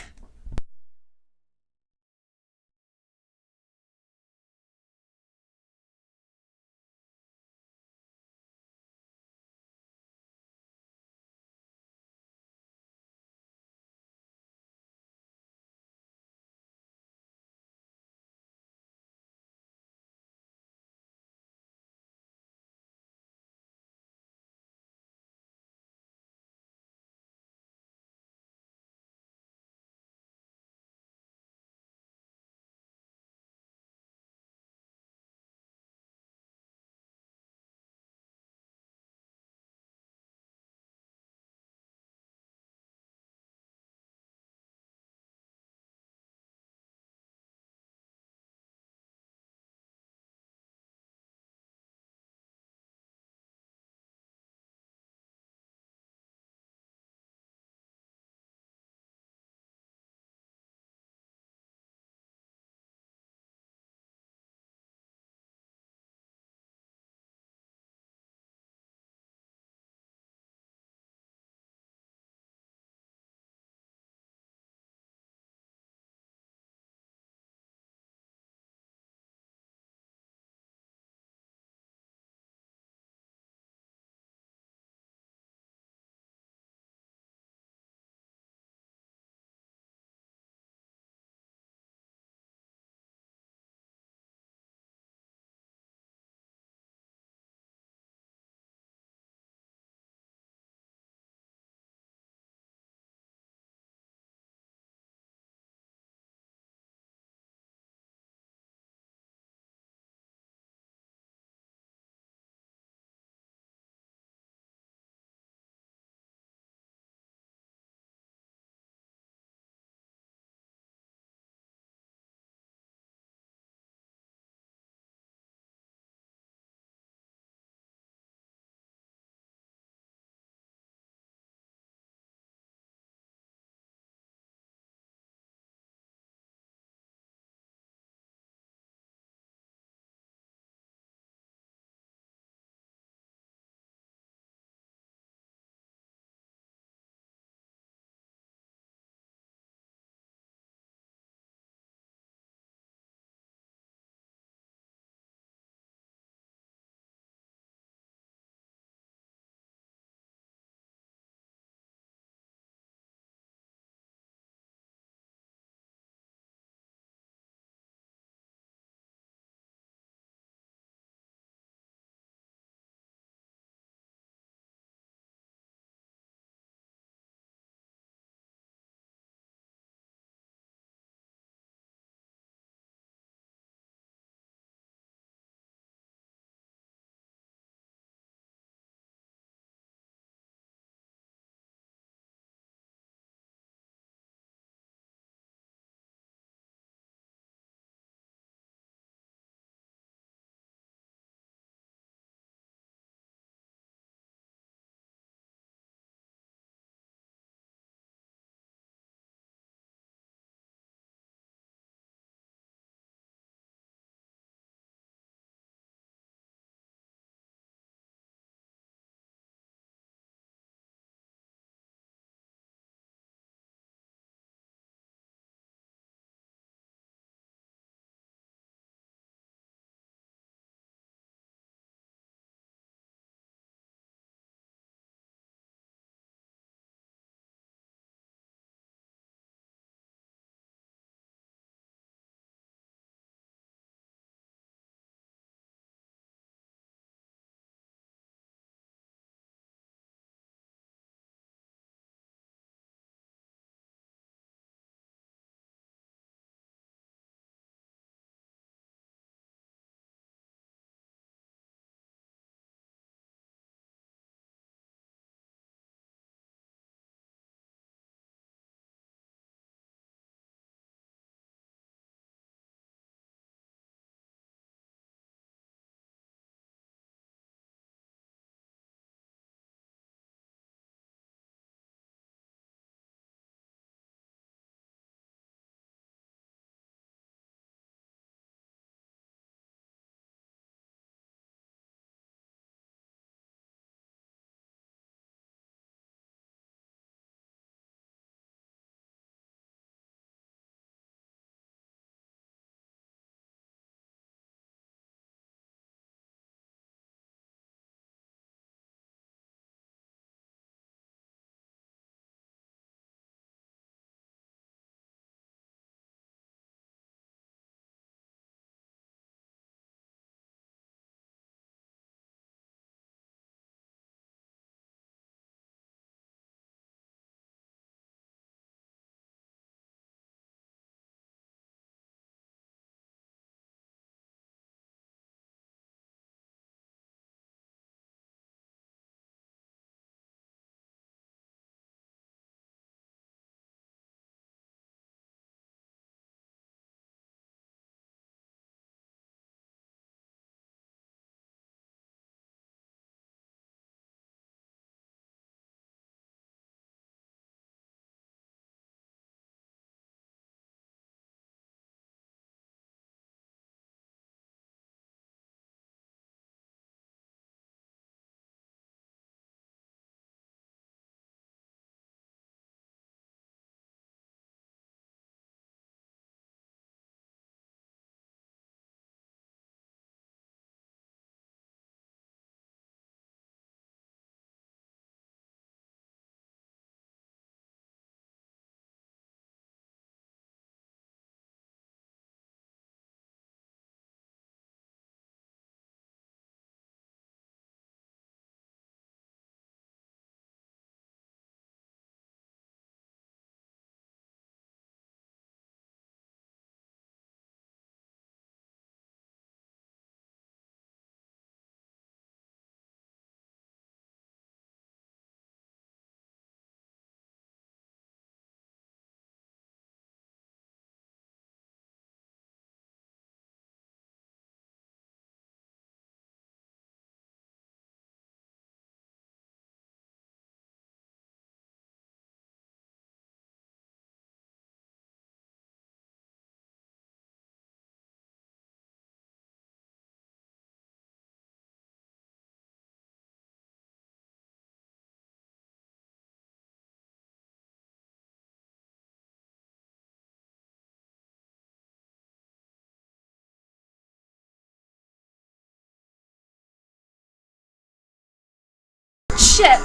shit.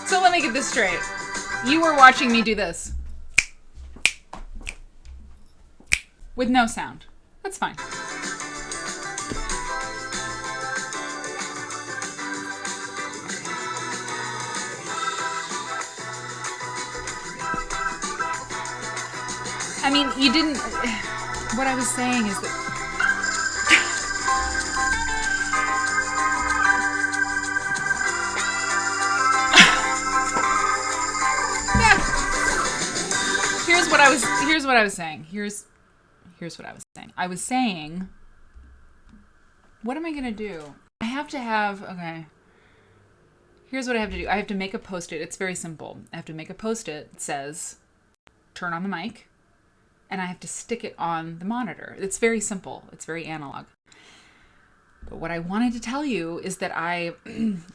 So let me get this straight. You were watching me do this. With no sound. That's fine. I mean, you didn't... What I was saying is that... Here's what I was saying. Here's what I was saying. I was saying, what am I going to do? I have to have... Okay. Here's what I have to do. I have to make a Post-it. It's very simple. I have to make a Post-it that says, turn on the mic. And I have to stick it on the monitor. It's very simple. It's very analog. But what I wanted to tell you is that I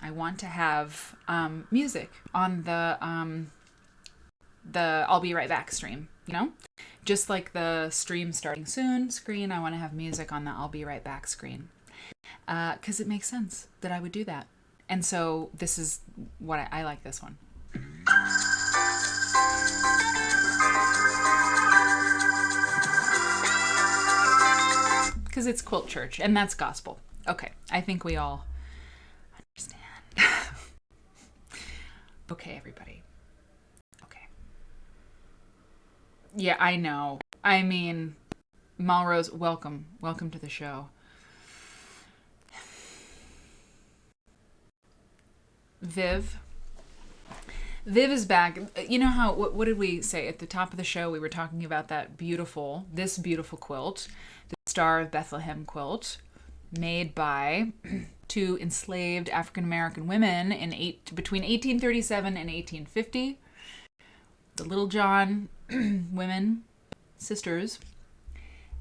want to have music on the I'll be right back stream, you know? Just like the stream starting soon screen, I want to have music on the I'll be right back screen. 'Cause it makes sense that I would do that. And so this is what I like this one. Because it's Quilt Church, and that's gospel. Okay, I think we all understand. Okay, everybody. Okay. Yeah, I know. I mean, Malrose, welcome. Welcome to the show. Viv is back. You know how, what did we say at the top of the show? We were talking about this beautiful quilt, the Star of Bethlehem quilt, made by two enslaved African-American women between 1837 and 1850. The Little John women, sisters.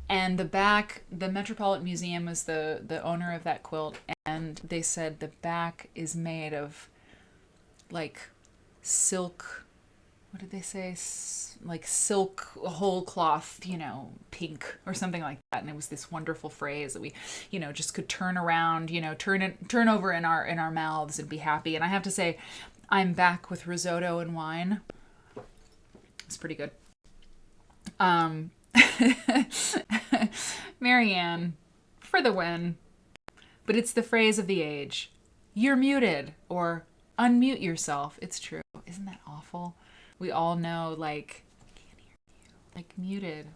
And the Metropolitan Museum was the owner of that quilt, and they said the back is made of like silk, what did they say? Like silk whole cloth, pink or something like that. And it was this wonderful phrase that we, just could turn around, turn over in our mouths and be happy. And I have to say, I'm back with risotto and wine. It's pretty good. Marianne, for the win. But it's the phrase of the age. You're muted, or unmute yourself. It's true. Isn't that awful? We all know, like, I can't hear you. Like, muted.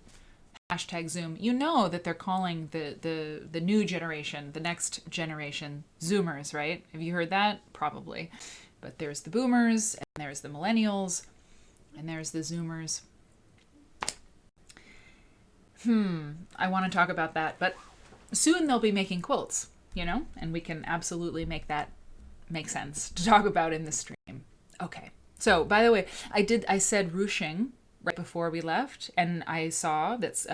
Hashtag Zoom. You know that they're calling the new generation, the next generation, Zoomers, right? Have you heard that? Probably. But there's the boomers, and there's the millennials, and there's the Zoomers. I want to talk about that, but soon they'll be making quilts, and we can absolutely make that make sense to talk about in the stream. Okay. So, by the way, I said ruching right before we left, and I saw that's,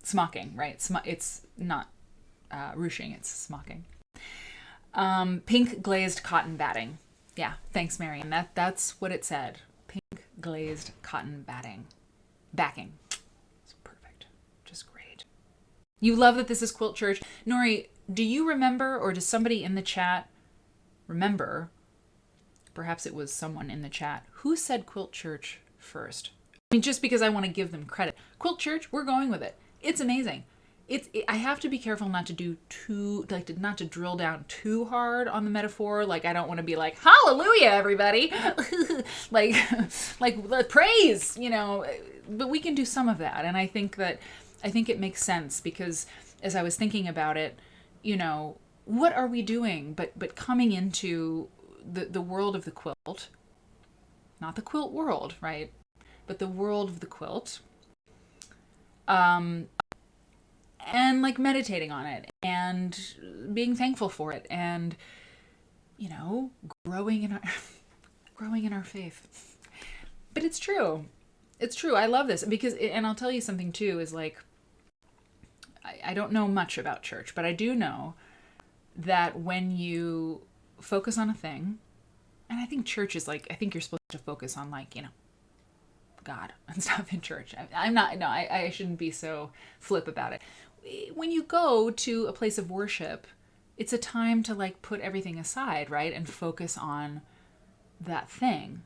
smocking, right? It's not ruching, it's smocking. Pink glazed cotton batting. Yeah, thanks, Marion. That's what it said. Pink glazed cotton batting. Backing. It's perfect. Just great. You love that this is Quilt Church. Nori, do you remember, or does somebody in the chat remember, perhaps it was someone in the chat, who said Quilt Church first? I mean, just because I want to give them credit. Quilt Church, we're going with it. It's amazing. I have to be careful not to do not to drill down too hard on the metaphor. Like, I don't want to be like, hallelujah, everybody. like praise, but we can do some of that. And I think it makes sense because as I was thinking about it, what are we doing but coming into the world of the quilt, not the quilt world, right? But the world of the quilt, and like meditating on it and being thankful for it and, growing in our faith. But it's true. It's true. I love this because, and I'll tell you something too, is like, I don't know much about church, but I do know that when you focus on a thing, and I think church is like, I think you're supposed to focus on like, God and stuff in church. I shouldn't be so flip about it. when you go to a place of worship, it's a time to like put everything aside, right? And focus on that thing.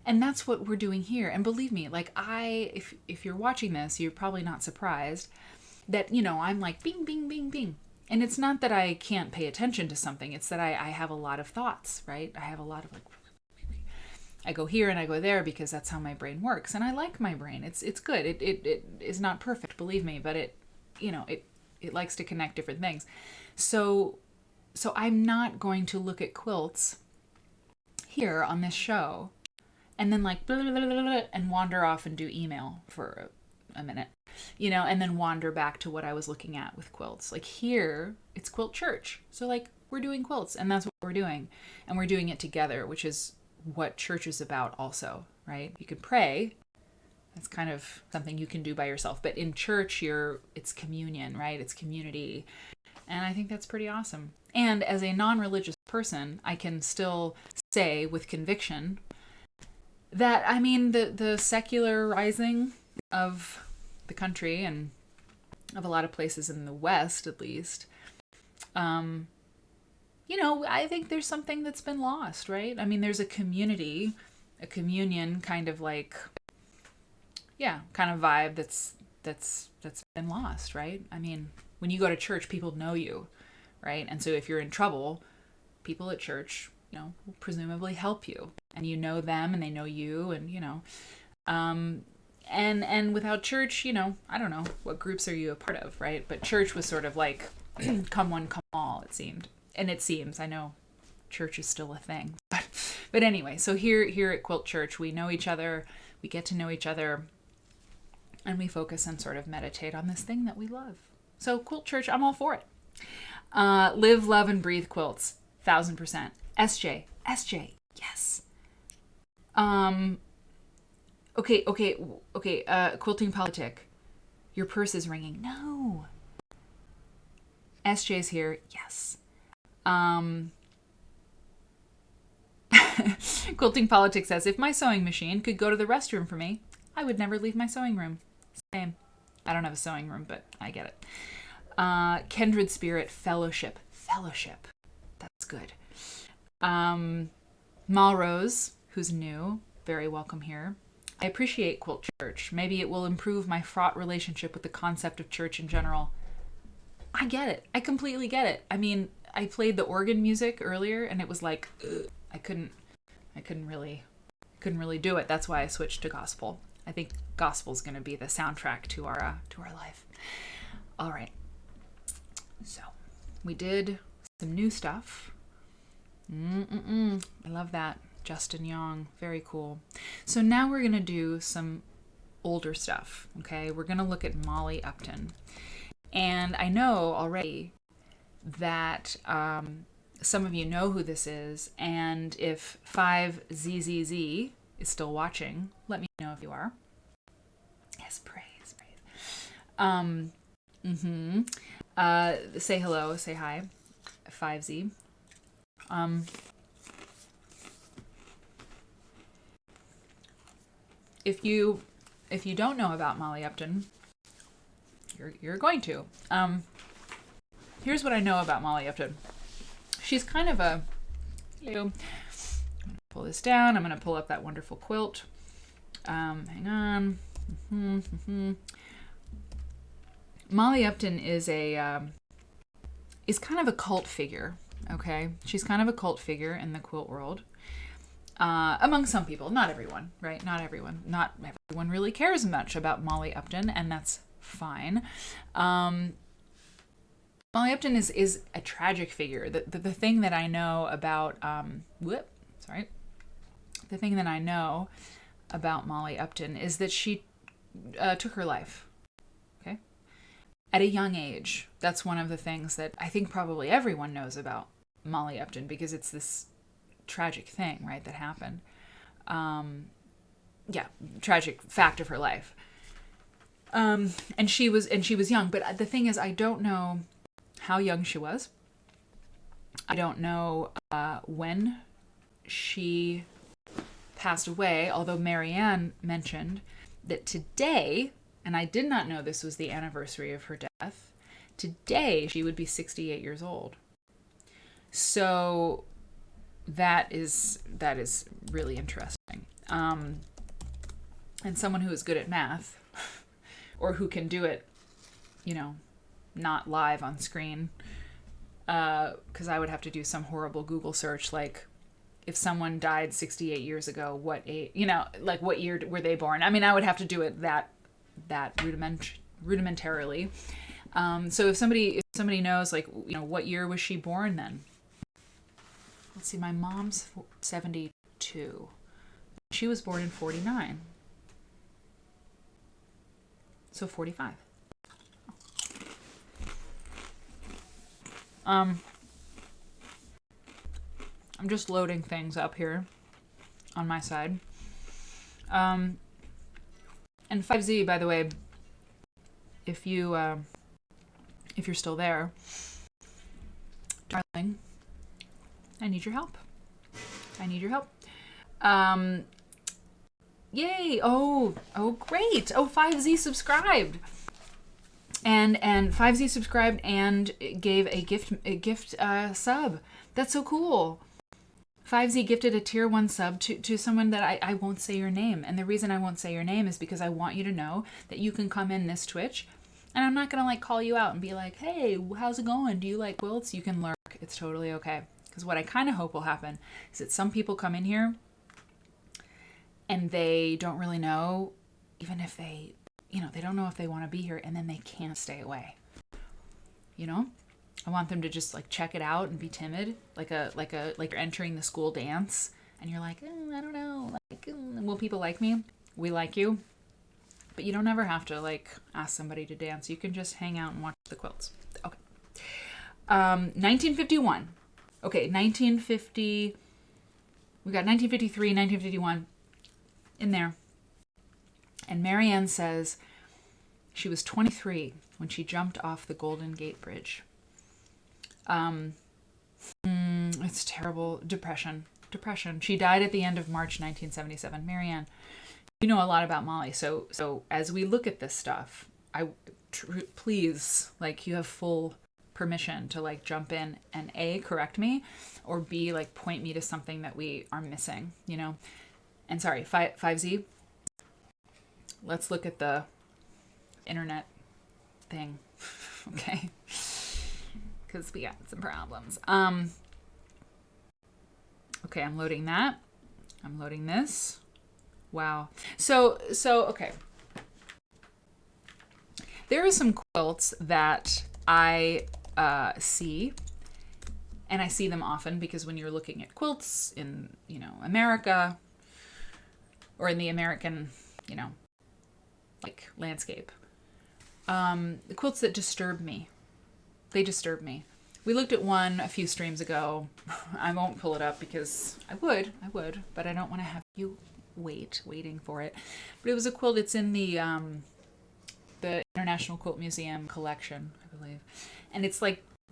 And that's what we're doing here. And believe me, like if you're watching this, you're probably not surprised that, I'm like bing, bing, bing, bing. And it's not that I can't pay attention to something. It's that I have a lot of thoughts, right? I have a lot of like, I go here and I go there because that's how my brain works. And I like my brain. It's good. It is not perfect, believe me, but it likes to connect different things. So I'm not going to look at quilts here on this show and then like blah, blah, blah, blah, blah, and wander off and do email for a minute, and then wander back to what I was looking at with quilts. Like here, it's Quilt Church. So like we're doing quilts and that's what we're doing. And we're doing it together, which is what church is about also, right? You can pray. That's kind of something you can do by yourself. But in church, it's communion, right? It's community. And I think that's pretty awesome. And as a non-religious person, I can still say with conviction that, I mean, the secularizing of the country and of a lot of places in the West, at least, I think there's something that's been lost, right? I mean, there's a community, a communion kind of like, kind of vibe that's been lost, right? I mean, when you go to church, people know you, right? And so if you're in trouble, people at church, will presumably help you, and you know them and they know you, and and without church, I don't know, what groups are you a part of, right? But church was sort of like come one, come all, it seemed. And it seems, I know church is still a thing, but anyway, so here at Quilt Church, we know each other, we get to know each other, and we focus and sort of meditate on this thing that we love. So Quilt Church, I'm all for it. Live, love, and breathe quilts, 1000%. SJ, yes. Okay. Quilting politic. Your purse is ringing. No. SJ's here. Yes. Quilting Politics says, if my sewing machine could go to the restroom for me, I would never leave my sewing room. Same. I don't have a sewing room, but I get it. Kindred Spirit Fellowship. That's good. Malrose, who's new, very welcome here. I appreciate Quilt Church. Maybe it will improve my fraught relationship with the concept of church in general. I get it. I completely get it. I mean, I played the organ music earlier and it was like, I couldn't really do it. That's why I switched to gospel. I think gospel's going to be the soundtrack to our life. All right. So we did some new stuff. I love that. Justin Yong. Very cool. So now we're going to do some older stuff. Okay. We're going to look at Molly Upton. And I know already that some of you know who this is. And if 5ZZZ is still watching, let me know if you are. Yes, praise. Say hello, say hi. 5Z. If you don't know about Molly Upton, you're going to. Here's what I know about Molly Upton. She's kind of a... I'm going to pull this down. I'm going to pull up that wonderful quilt. Hang on. Molly Upton is kind of a cult figure, okay? She's kind of a cult figure in the quilt world. Among some people, not everyone, right? Not everyone really cares much about Molly Upton, and that's fine. Molly Upton is a tragic figure. The thing that I know about the thing that I know about Molly Upton is that she took her life. Okay, at a young age. That's one of the things that I think probably everyone knows about Molly Upton, because it's this tragic thing, right, that happened. Tragic fact of her life. And she was young, but the thing is, I don't know how young she was. I don't know when she passed away, although Marianne mentioned that today, and I did not know this was the anniversary of her death, Today, she would be 68 years old. So that is really interesting. And someone who is good at math, or who can do it, not live on screen, because I would have to do some horrible Google search, like, if someone died 68 years ago, what age, what year were they born? I mean, I would have to do it that rudimentarily. So if somebody knows, like, what year was she born then? Let's see, my mom's 72. She was born in 49. So 45. I'm just loading things up here on my side. And 5Z, by the way, if you're still there, darling, I need your help. Yay! Oh, great! Oh, 5Z subscribed. And 5Z subscribed and gave a gift sub. That's so cool. 5Z gifted a tier 1 sub to someone that I won't say your name. And the reason I won't say your name is because I want you to know that you can come in this Twitch, and I'm not going to call you out and be like, hey, how's it going? Do you like quilts? You can lurk. It's totally okay. Because what I kind of hope will happen is that some people come in here and they don't really know, even if they don't know if they want to be here, and then they can't stay away. I want them to just check it out and be timid, like you're entering the school dance and you're like, I don't know, will people like me? We like you, but you don't ever have to ask somebody to dance. You can just hang out and watch the quilts. Okay. 1951. Okay, 1950. We got 1953, 1951 in there. And Marianne says she was 23 when she jumped off the Golden Gate Bridge. It's terrible. Depression. She died at the end of March 1977. Marianne, you know a lot about Molly. So as we look at this stuff, please, you have full permission to jump in and A, correct me, or B, point me to something that we are missing, And sorry, 5Z, let's look at the internet thing, okay? Because we got some problems. Okay, I'm loading that. I'm loading this. Wow. So okay. There are some quilts that I see, and I see them often because when you're looking at quilts in, America, or in the American, landscape, the quilts that disturb me. They disturb me. We looked at one a few streams ago. I won't pull it up because I would, but I don't want to have you waiting for it. But it was a quilt. It's in the International Quilt Museum collection, I believe. And it's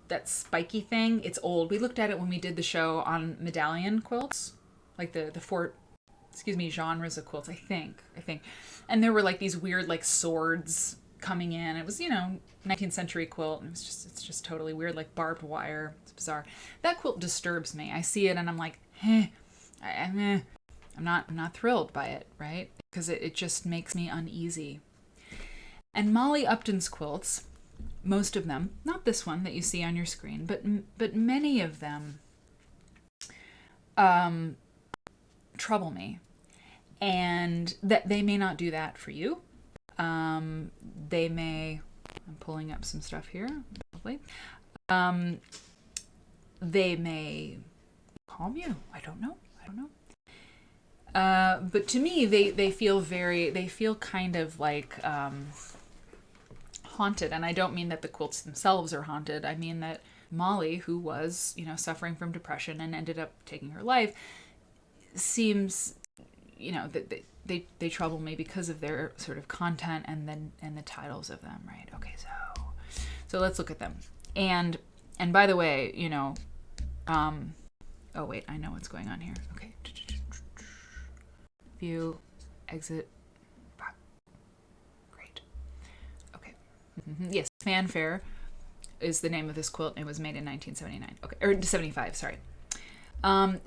that spiky thing. It's old. We looked at it when we did the show on medallion quilts, the four, genres of quilts, I think. And there were these weird swords coming in. It was, 19th century quilt, and it's just totally weird, barbed wire. It's bizarre. That quilt disturbs me. I see it and I'm like, I'm not thrilled by it, right? Because it just makes me uneasy. And Molly Upton's quilts, most of them, not this one that you see on your screen, but many of them trouble me. And that they may not do that for you. They may, I'm pulling up some stuff here, probably. They may calm you. I don't know. But to me, they feel kind of haunted. And I don't mean that the quilts themselves are haunted. I mean that Molly, who was, suffering from depression and ended up taking her life, seems, that they trouble me because of their sort of content and the titles of them, right? Okay, so let's look at them. And by the way, oh wait, I know what's going on here. Okay. View, exit, great. Okay. Yes, fanfare. is the name of this quilt. It was made in 1979. Okay, or 75, sorry.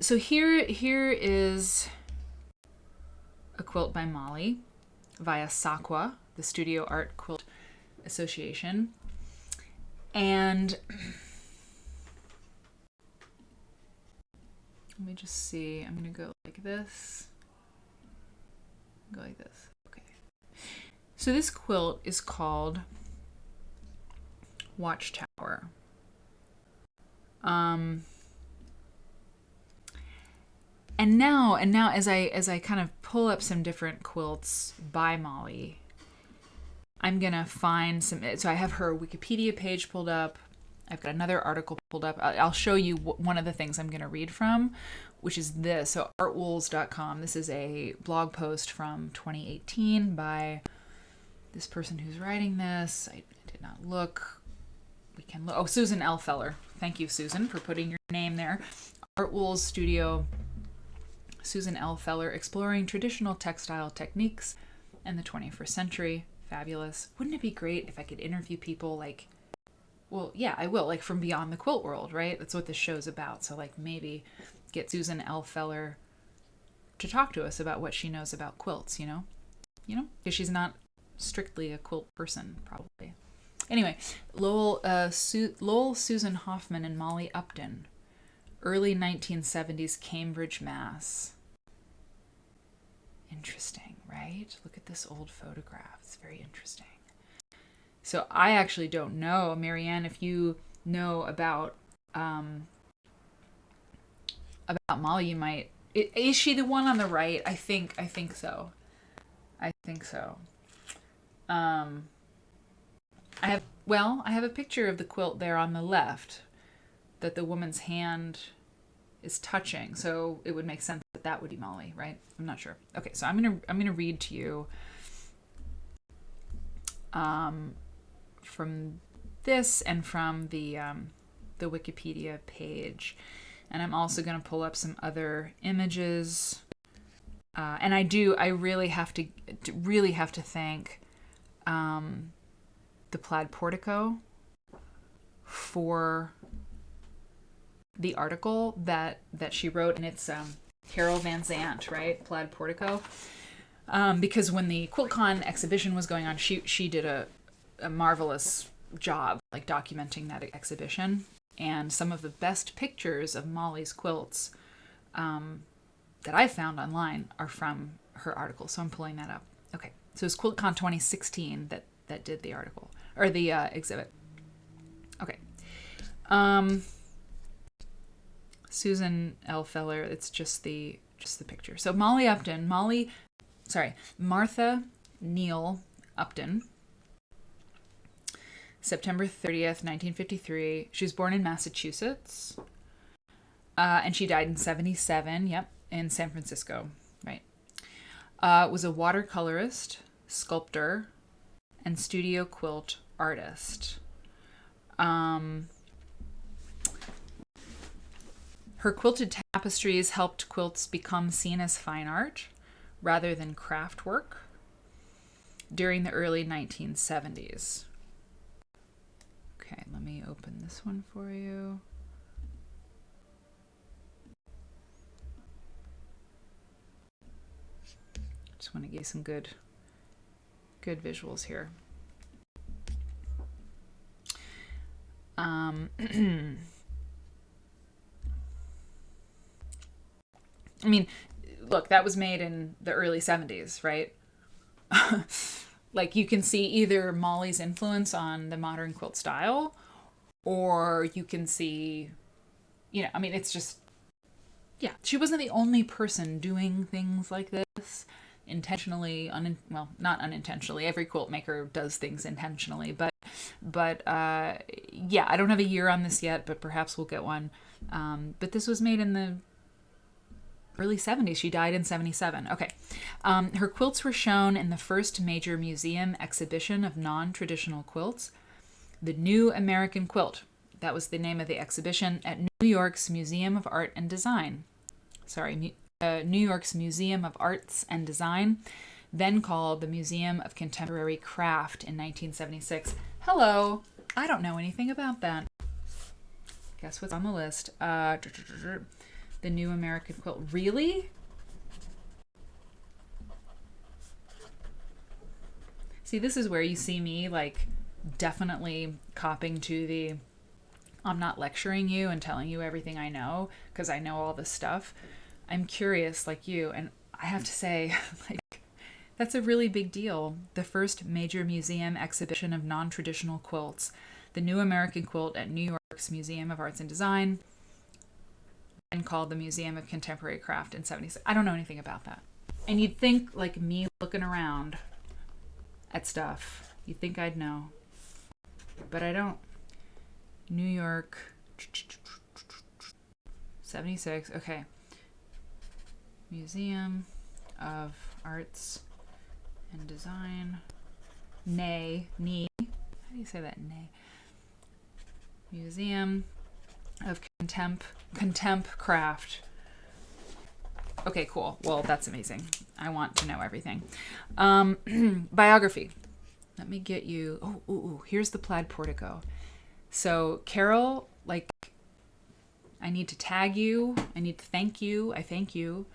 So here is a quilt by Molly via SAQA, the Studio Art Quilt Association. And let me just see. I'm going to go like this. Go like this. Okay. So this quilt is called Watchtower. And now as I kind of pull up some different quilts by Molly, I'm gonna find some. So I have her Wikipedia page pulled up. I've got another article pulled up. I'll show you one of the things I'm gonna read from, which is this. So artwools.com. This is a blog post from 2018 by this person who's writing this. I did not look. We can look. Oh, Susan L. Feller. Thank you, Susan, for putting your name there. Artwools Studio. Susan L. Feller, exploring traditional textile techniques in the 21st century. Fabulous. Wouldn't it be great if I could interview people like, well, yeah, I will, like from beyond the quilt world, right? That's what this show's about. So like maybe get Susan L. Feller to talk to us about what she knows about quilts, you know, because she's not strictly a quilt person, probably. Anyway, Lowell Susan Hoffman and Molly Upton, early 1970s, Cambridge, Mass. Interesting, right? Look at this old photograph. It's very interesting. So I actually don't know, Marianne, if you know about Molly, you might. Is she the one on the right? I think so. I think so. I have a picture of the quilt there on the left that the woman's hand is touching, so it would make sense that would be Molly, right? I'm not sure. Okay, so I'm gonna read to you from this and from the Wikipedia page, and I'm also gonna pull up some other images. And I really have to thank the Plaid Portico for the article that she wrote, and it's Carol Van Zandt, right? Plaid Portico. Because when the QuiltCon exhibition was going on, she did a marvelous job like documenting that exhibition, and some of the best pictures of Molly's quilts that I found online are from her article. So I'm pulling that up. Okay, so it's QuiltCon 2016 that did the article or the exhibit. Okay. Susan L. Feller, it's just the picture. So Molly Upton, Martha Neal Upton, September 30th, 1953. She was born in Massachusetts, and she died in 1977, in San Francisco, right? Was a watercolorist, sculptor, and studio quilt artist. Her quilted tapestries helped quilts become seen as fine art rather than craft work during the early 1970s. Okay, let me open this one for you. Just want to give you some good visuals here. I mean, look, that was made in the early 70s, right? Like you can see either Molly's influence on the modern quilt style, or you can see, I mean, it's just, she wasn't the only person doing things like this intentionally, not unintentionally. Every quilt maker does things intentionally, but I don't have a year on this yet, but perhaps we'll get one. But this was made in the early 70s. She died in 1977. Okay. Her quilts were shown in the first major museum exhibition of non-traditional quilts, the New American Quilt. That was the name of the exhibition at New York's Museum of Art and Design. New York's Museum of Arts and Design, then called the Museum of Contemporary Craft in 1976. Hello. I don't know anything about that. Guess what's on the list? The New American Quilt. Really? See, this is where you see me, like, definitely copping to the I'm not lecturing you and telling you everything I know, because I know all this stuff. I'm curious like you, and I have to say, like, that's a really big deal. The first major museum exhibition of non-traditional quilts, the New American Quilt at New York's Museum of Arts and Design, and called the Museum of Contemporary Craft in 76. I don't know anything about that. And you'd think, like me looking around at stuff, you'd think I'd know. But I don't. New York, 76, okay. Museum of Arts and Design. How do you say that? Museum of Contemp Craft. Okay, cool. Well, that's amazing. I want to know everything. Biography. Let me get you. Oh, here's the plaid portico. So, Carol, like, I need to tag you. I need to thank you. I thank you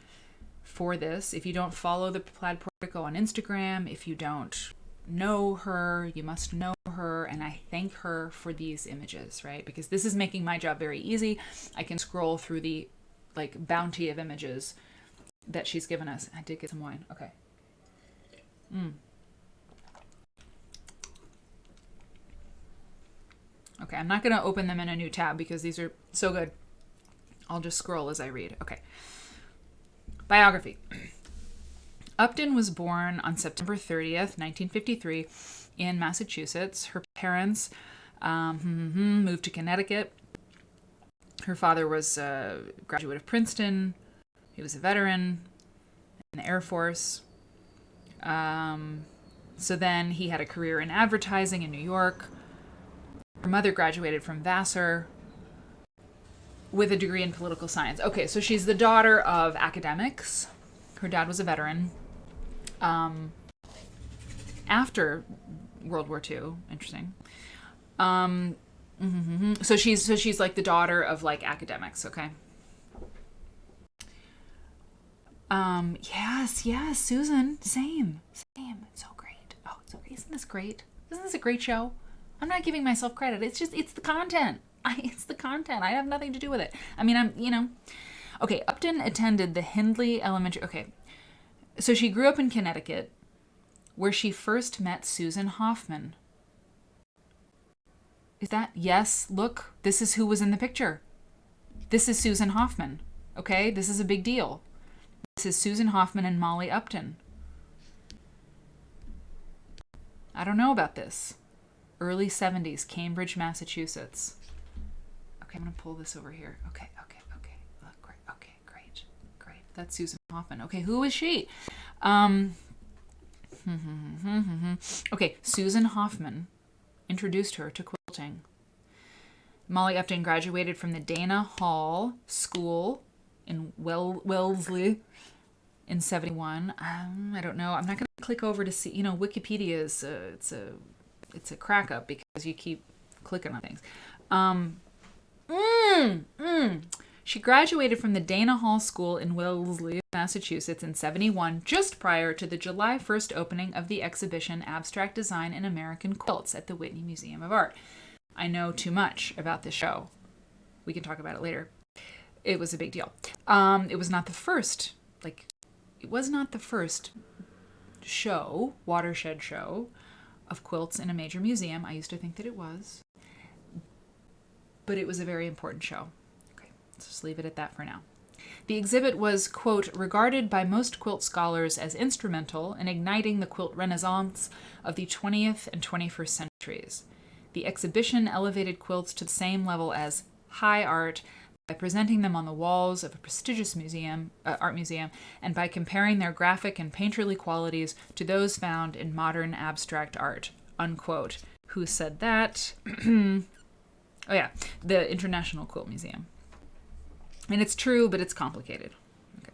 for this. If you don't follow the plaid portico on Instagram, if you don't know her, you must know her. And I thank her for these images, right? Because this is making my job very easy. I can scroll through the, like, bounty of images that she's given us. I did get some wine. Okay. Okay, I'm not going to open them in a new tab because these are so good. I'll just scroll as I read. Okay. Biography. Upton was born on September 30th, 1953 in Massachusetts. Her parents moved to Connecticut. Her father was a graduate of Princeton. He was a veteran in the Air Force. So then he had a career in advertising in New York. Her mother graduated from Vassar with a degree in political science. Okay, so she's the daughter of academics. Her dad was a veteran. After World War II, interesting. So she's like the daughter of like academics. Okay. Yes, Susan, same. It's so great. Oh, it's so great. Isn't this great? Isn't this a great show? I'm not giving myself credit. It's the content. It's the content. I have nothing to do with it. I mean, Okay, Upton attended the Hindley Elementary. Okay, so she grew up in Connecticut, where she first met Susan Hoffman. Is that? Yes, look, this is who was in the picture. This is Susan Hoffman. Okay, this is a big deal. This is Susan Hoffman and Molly Upton. I don't know about this. Early 70s, Cambridge, Massachusetts. Okay, I'm going to pull this over here. Okay. Look, great. Okay, great. That's Susan Hoffman. Okay, who is she? Okay, Susan Hoffman introduced her to quilting. Molly Upton graduated from the Dana Hall School in Wellesley in 71. I don't know. I'm not going to click over to see. Wikipedia is it's a crack up because you keep clicking on things. She graduated from the Dana Hall School in Wellesley, Massachusetts in 71, just prior to the July 1st opening of the exhibition Abstract Design in American Quilts at the Whitney Museum of Art. I know too much about this show. We can talk about it later. It was a big deal. It was not the first show, watershed show, of quilts in a major museum. I used to think that it was. But it was a very important show. Okay, let's just leave it at that for now. The exhibit was, quote, regarded by most quilt scholars as instrumental in igniting the quilt renaissance of the 20th and 21st centuries. The exhibition elevated quilts to the same level as high art by presenting them on the walls of a prestigious art museum, and by comparing their graphic and painterly qualities to those found in modern abstract art, unquote. Who said that? Oh yeah, the International Quilt Museum. And it's true, but it's complicated. Okay.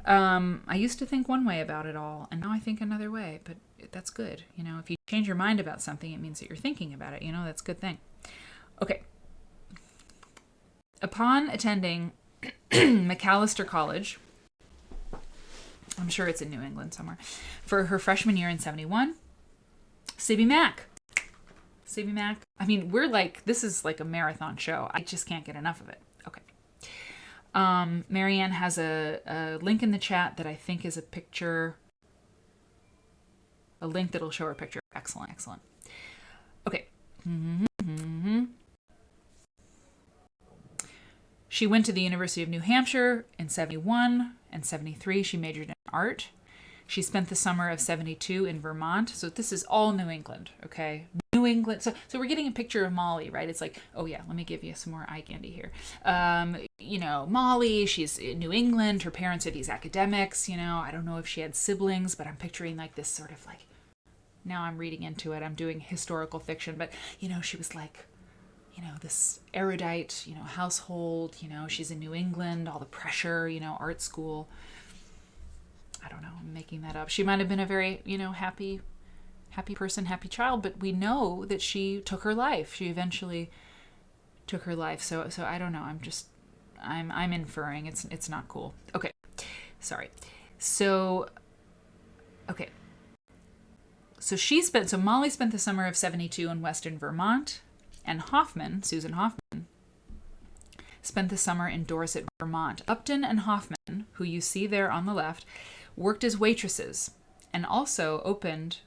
I used to think one way about it all, and now I think another way, but that's good. You know, if you change your mind about something, it means that you're thinking about it. You know, that's a good thing. Okay. Upon attending Macalester College, I'm sure it's in New England somewhere, for her freshman year in 71, Sibby Mack. I mean, this is like a marathon show. I just can't get enough of it. Okay. Marianne has a link in the chat that I think is a picture, a link that'll show her picture. Excellent. Okay. She went to the University of New Hampshire in 71 and 73. She majored in art. She spent the summer of 72 in Vermont. So this is all New England, okay? New England. So we're getting a picture of Molly, right? It's like, oh yeah, let me give you some more eye candy here. You know, Molly, she's in New England. Her parents are these academics, you know. I don't know if she had siblings, but I'm picturing like this sort of like, now I'm reading into it. I'm doing historical fiction, but you know, she was like, you know, this erudite, you know, household, you know, she's in New England, all the pressure, you know, art school. I don't know, I'm making that up. She might have been a very, you know, happy person, happy child, but we know that she took her life. She eventually took her life. So I don't know. I'm inferring it's not cool. Okay. Sorry. So, okay. So Molly spent the summer of 72 in Western Vermont, and Susan Hoffman, spent the summer in Dorset, Vermont. Upton and Hoffman, who you see there on the left, worked as waitresses and also opened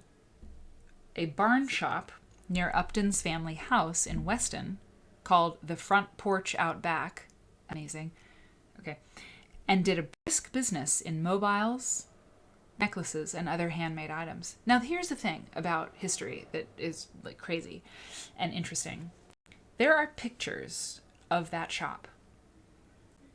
a barn shop near Upton's family house in Weston called The Front Porch Out Back. Amazing. Okay. And did a brisk business in mobiles, necklaces, and other handmade items. Now, here's the thing about history that is like crazy and interesting. There are pictures of that shop.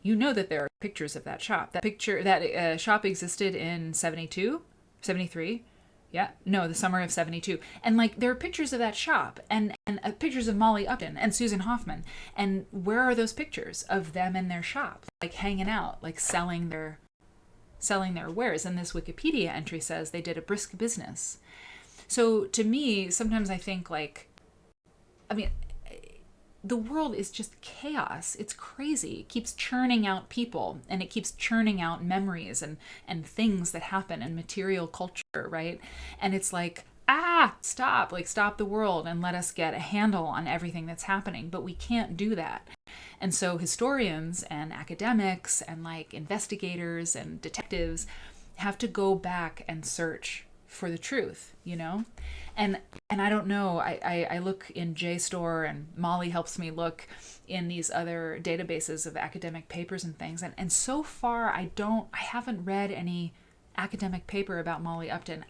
You know that there are pictures of that shop. That shop existed in 72, 73. Yeah, no, the summer of 72. And like, there are pictures of that shop and pictures of Molly Upton and Susan Hoffman. And where are those pictures of them in their shop, like hanging out, like selling their wares? And this Wikipedia entry says they did a brisk business. So to me, sometimes I think like, I mean, the world is just chaos. It's crazy. It keeps churning out people, and it keeps churning out memories and things that happen in material culture, right? And it's like, stop the world and let us get a handle on everything that's happening. But we can't do that. And so historians and academics and like investigators and detectives have to go back and search for the truth, you know? And I don't know, I look in JSTOR, and Molly helps me look in these other databases of academic papers and things. And so far, I haven't read any academic paper about Molly Upton.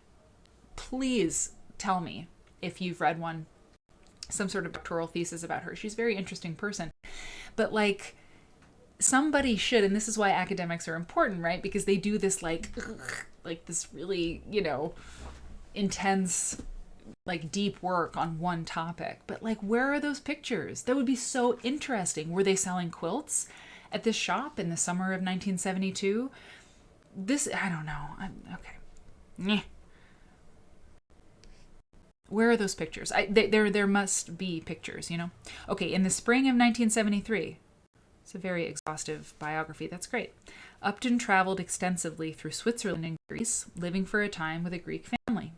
Please tell me if you've read one, some sort of doctoral thesis about her. She's a very interesting person. But like, somebody should, and this is why academics are important, right? Because they do this like this really, you know, intense, like deep work on one topic. But like, where are those pictures? That would be so interesting. Were they selling quilts at this shop in the summer of 1972? I don't know. Okay. Where are those pictures? There must be pictures, you know? Okay, in the spring of 1973, it's a very exhaustive biography. That's great. Upton traveled extensively through Switzerland and Greece, living for a time with a Greek family.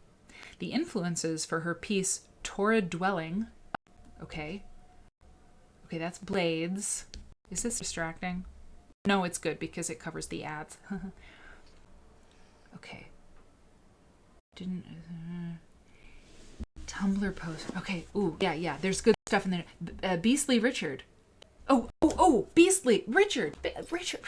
The influences for her piece, Torrid Dwelling, okay, that's blades. Is this distracting? No, it's good because it covers the ads. Okay. Tumblr post. Okay. Ooh, yeah. There's good stuff in there. Beastly Richard. Oh, Beastly Richard. Richard.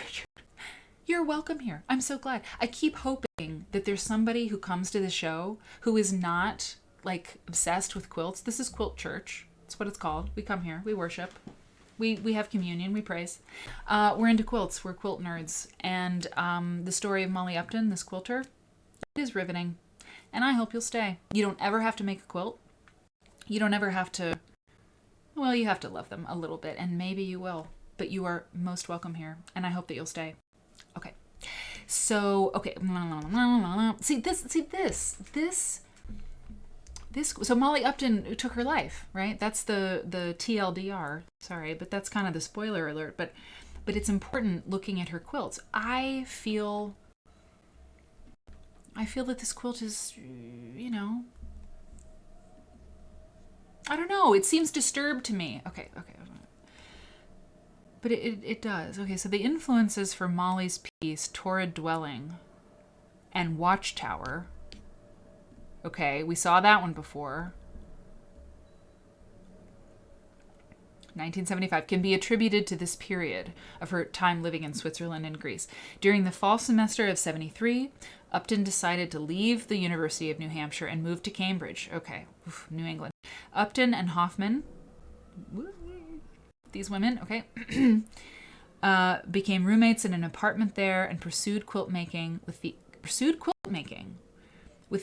You're welcome here. I'm so glad. I keep hoping that there's somebody who comes to the show who is not like obsessed with quilts. This is Quilt Church. That's what it's called. We come here. We worship. We have communion. We praise. We're into quilts. We're quilt nerds. And the story of Molly Upton, this quilter, it is riveting. And I hope you'll stay. You don't ever have to make a quilt. You don't ever have to... Well, you have to love them a little bit, and maybe you will. But you are most welcome here, and I hope that you'll stay. Okay. So, okay. See, this So Molly Upton took her life, right? That's the TLDR. Sorry, but that's kind of the spoiler alert. But it's important looking at her quilts. I feel that this quilt is, I don't know. It seems disturbed to me. Okay. But it does. Okay, so the influences for Molly's piece, Torrid Dwelling and Watchtower. Okay, we saw that one before. 1975 can be attributed to this period of her time living in Switzerland and Greece. During the fall semester of 73, Upton decided to leave the University of New Hampshire and move to Cambridge. Okay, New England. Upton and Hoffman, these women, okay, became roommates in an apartment there and pursued quilt making with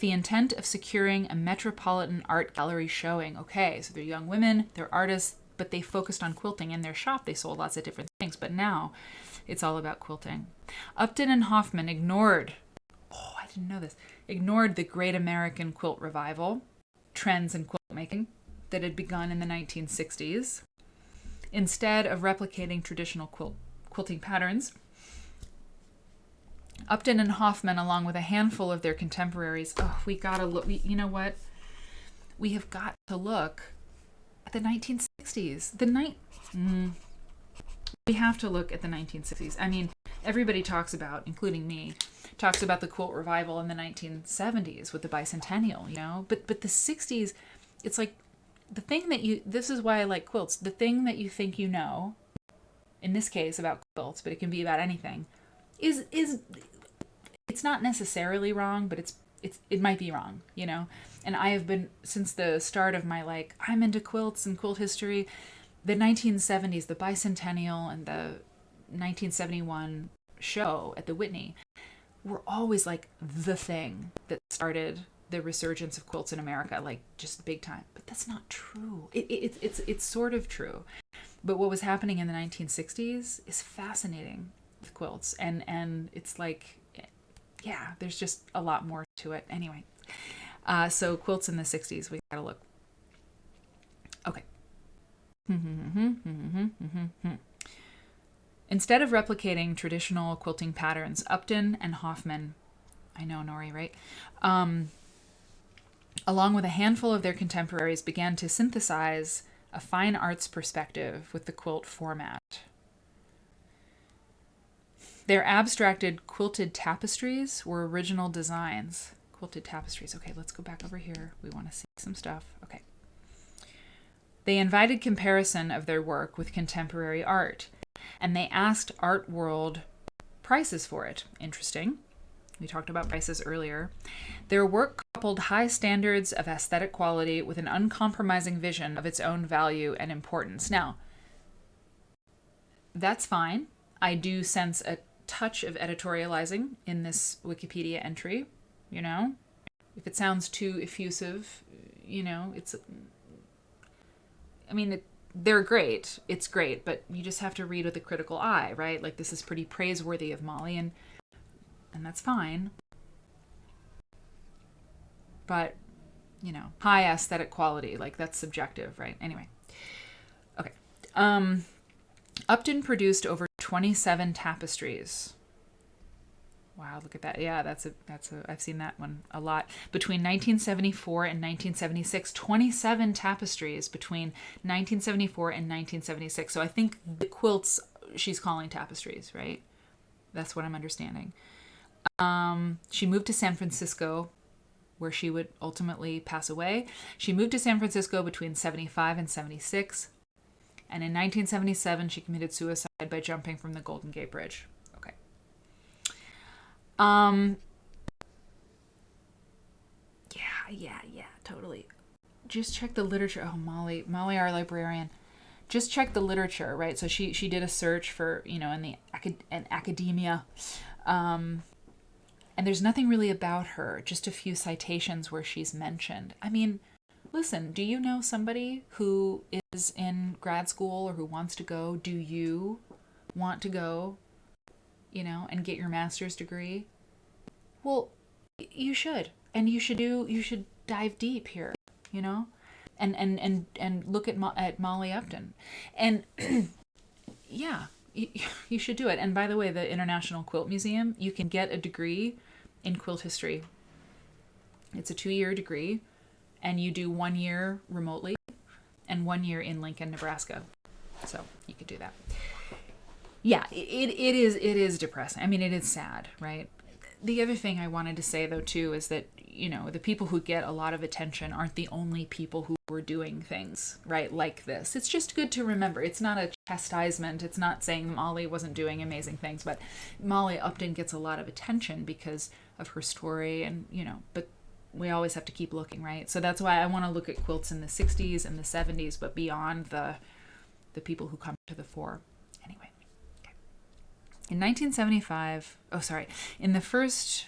the intent of securing a metropolitan art gallery showing. Okay, so they're young women, they're artists, but they focused on quilting. In their shop, they sold lots of different things, but now it's all about quilting. Upton and Hoffman ignored the Great American Quilt Revival, trends in quilt making that had begun in the 1960s. Instead of replicating traditional quilting patterns, Upton and Hoffman, along with a handful of their contemporaries, we gotta look. You know what? We have got to look at the 1960s. We have to look at the 1960s. I mean, everybody talks about, including me, talks about the quilt revival in the 1970s with the bicentennial, But the 60s, it's like the thing that this is why I like quilts. The thing that you think you know, in this case about quilts, but it can be about anything, is it's not necessarily wrong, but it might be wrong, And I have been, since the start of my I'm into quilts and quilt history, the 1970s, the bicentennial and the 1971 show at the Whitney were always the thing that started the resurgence of quilts in America, just big time. But that's not true. It's sort of true. But what was happening in the 1960s is fascinating with quilts. And it's there's just a lot more to it. Anyway, so quilts in the 60s, we gotta look. Okay. Instead of replicating traditional quilting patterns, Upton and Hoffman, I know, Nori, right? Along with a handful of their contemporaries, began to synthesize a fine arts perspective with the quilt format. Their abstracted quilted tapestries were original designs. Quilted tapestries. Okay, let's go back over here. We want to see some stuff. Okay. They invited comparison of their work with contemporary art, and they asked Art World prices for it. Interesting. We talked about prices earlier. Their work coupled high standards of aesthetic quality with an uncompromising vision of its own value and importance. Now, that's fine. I do sense a touch of editorializing in this Wikipedia entry, If it sounds too effusive, they're great. It's great, but you just have to read with a critical eye, right? This is pretty praiseworthy of Molly, and that's fine. But, high aesthetic quality, that's subjective, right? Anyway. Okay. Upton produced over 27 tapestries. Wow, look at that. Yeah, that's I've seen that one a lot. Between 1974 and 1976, 27 tapestries between 1974 and 1976. So I think the quilts she's calling tapestries, right? That's what I'm understanding. She moved to San Francisco, where she would ultimately pass away. She moved to San Francisco between 75 and 76. And in 1977, she committed suicide by jumping from the Golden Gate Bridge. Okay. Yeah, totally. Just check the literature. Oh, Molly, our librarian. Just check the literature, right? So she did a search for, in academia. And there's nothing really about her, just a few citations where she's mentioned. Listen, do you know somebody who is in grad school or who wants to go? Do you want to go, and get your master's degree? Well, you should. And you should dive deep here. you know? And look at Molly Upton. And yeah, you should do it. And by the way, the International Quilt Museum, you can get a degree in quilt history. It's a 2-year degree, and you do 1 year remotely and 1 year in Lincoln, Nebraska. So you could do that. Yeah, it is depressing. I mean, it is sad, right? The other thing I wanted to say, though, too, is that, you know, the people who get a lot of attention aren't the only people who were doing things, right, like this. It's just good to remember. It's not a chastisement. It's not saying Molly wasn't doing amazing things, but Molly Upton gets a lot of attention because of her story, and, you know, but we always have to keep looking, right? So that's why I want to look at quilts in the 60s and the 70s, but beyond the people who come to the fore. Anyway. Okay. In 1975, in the first...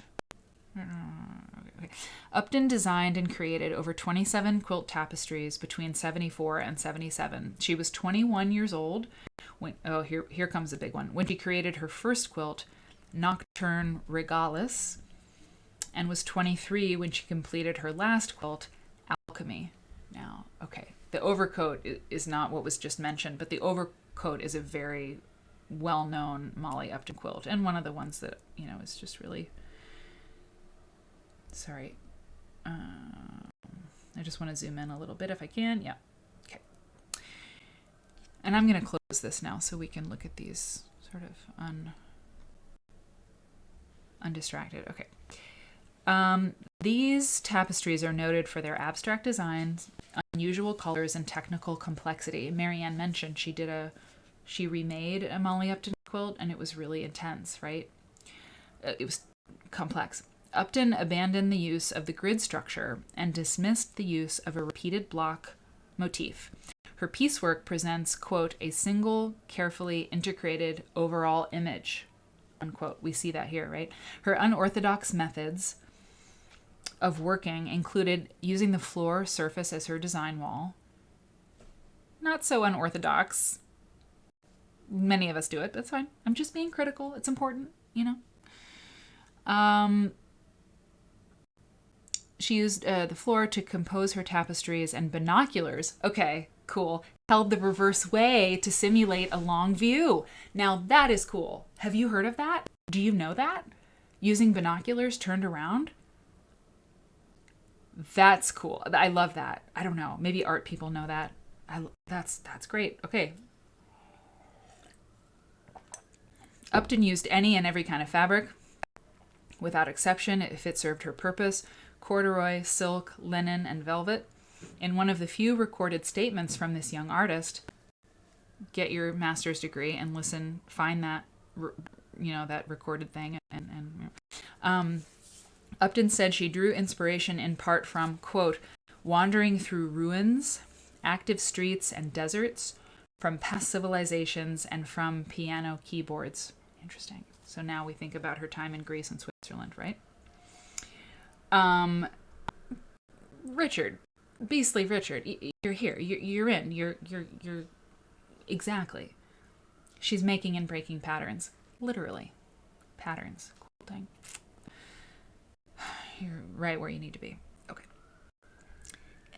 Okay. Upton designed and created over 27 quilt tapestries between 74 and 77. She was 21 years old when, here comes a big one, when she created her first quilt, Nocturne Regalis, and was 23 when she completed her last quilt, Alchemy. Now, okay, the overcoat is not what was just mentioned, but the overcoat is a very well-known Molly Upton quilt, and one of the ones that, you know, is just really... Sorry. I just want to zoom in a little bit if I can. Yeah. Okay. And I'm going to close this now so we can look at these sort of undistracted. Okay. These tapestries are noted for their abstract designs, unusual colors, and technical complexity. Marianne mentioned she remade a Molly Upton quilt, and it was really intense, right? It was complex. Upton abandoned the use of the grid structure and dismissed the use of a repeated block motif. Her piecework presents, quote, a single, carefully integrated overall image, unquote. We see that here, right? Her unorthodox methods of working included using the floor surface as her design wall. Not so unorthodox. Many of us do it, but that's fine. I'm just being critical. It's important, you know? She used the floor to compose her tapestries, and binoculars, okay, cool, held the reverse way to simulate a long view. Now that is cool. Have you heard of that? Do you know that? Using binoculars turned around? That's cool. I love that. I don't know. Maybe art people know that. That's great. Okay. Upton used any and every kind of fabric, without exception, if it served her purpose. Corduroy, silk, linen, and velvet. In one of the few recorded statements from this young artist, get your master's degree and listen, find that, you know, that recorded thing. Upton said she drew inspiration in part from, quote, wandering through ruins, active streets, and deserts, from past civilizations, and from piano keyboards. Interesting. So now we think about her time in Greece and Switzerland, right? Richard, beastly Richard, you're here. You're in. You're exactly. She's making and breaking patterns, literally, patterns. Quilting. You're right where you need to be. Okay.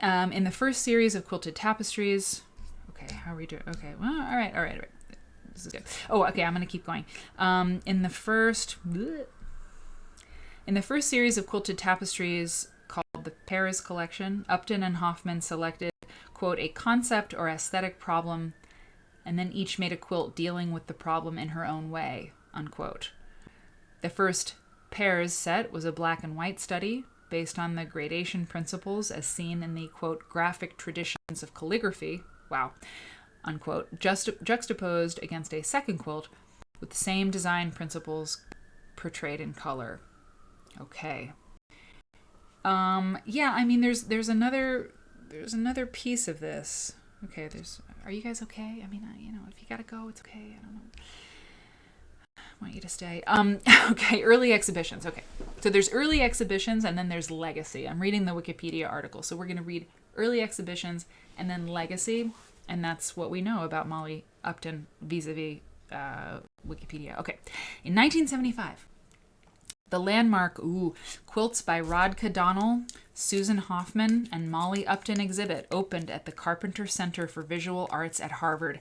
In the first series of quilted tapestries. Okay, how are we doing? Okay. Well, all right. This is good. Oh, okay. I'm gonna keep going. In the first series of quilted tapestries called the Paris Collection, Upton and Hoffman selected, quote, a concept or aesthetic problem, and then each made a quilt dealing with the problem in her own way, unquote. The first Paris set was a black and white study based on the gradation principles as seen in the, quote, graphic traditions of calligraphy, wow, unquote, juxtaposed against a second quilt with the same design principles portrayed in color. Okay. Yeah, I mean, there's another piece of this. Okay, are you guys okay? I mean, you know, if you gotta go, it's okay. I don't know. I want you to stay. Okay, early exhibitions. Okay, so there's early exhibitions and then there's legacy. I'm reading the Wikipedia article, so we're gonna read early exhibitions and then legacy, and that's what we know about Molly Upton vis-a-vis Wikipedia. Okay, in 1975. The landmark, Quilts by Rod Cadonnell, Susan Hoffman, and Molly Upton exhibit opened at the Carpenter Center for Visual Arts at Harvard.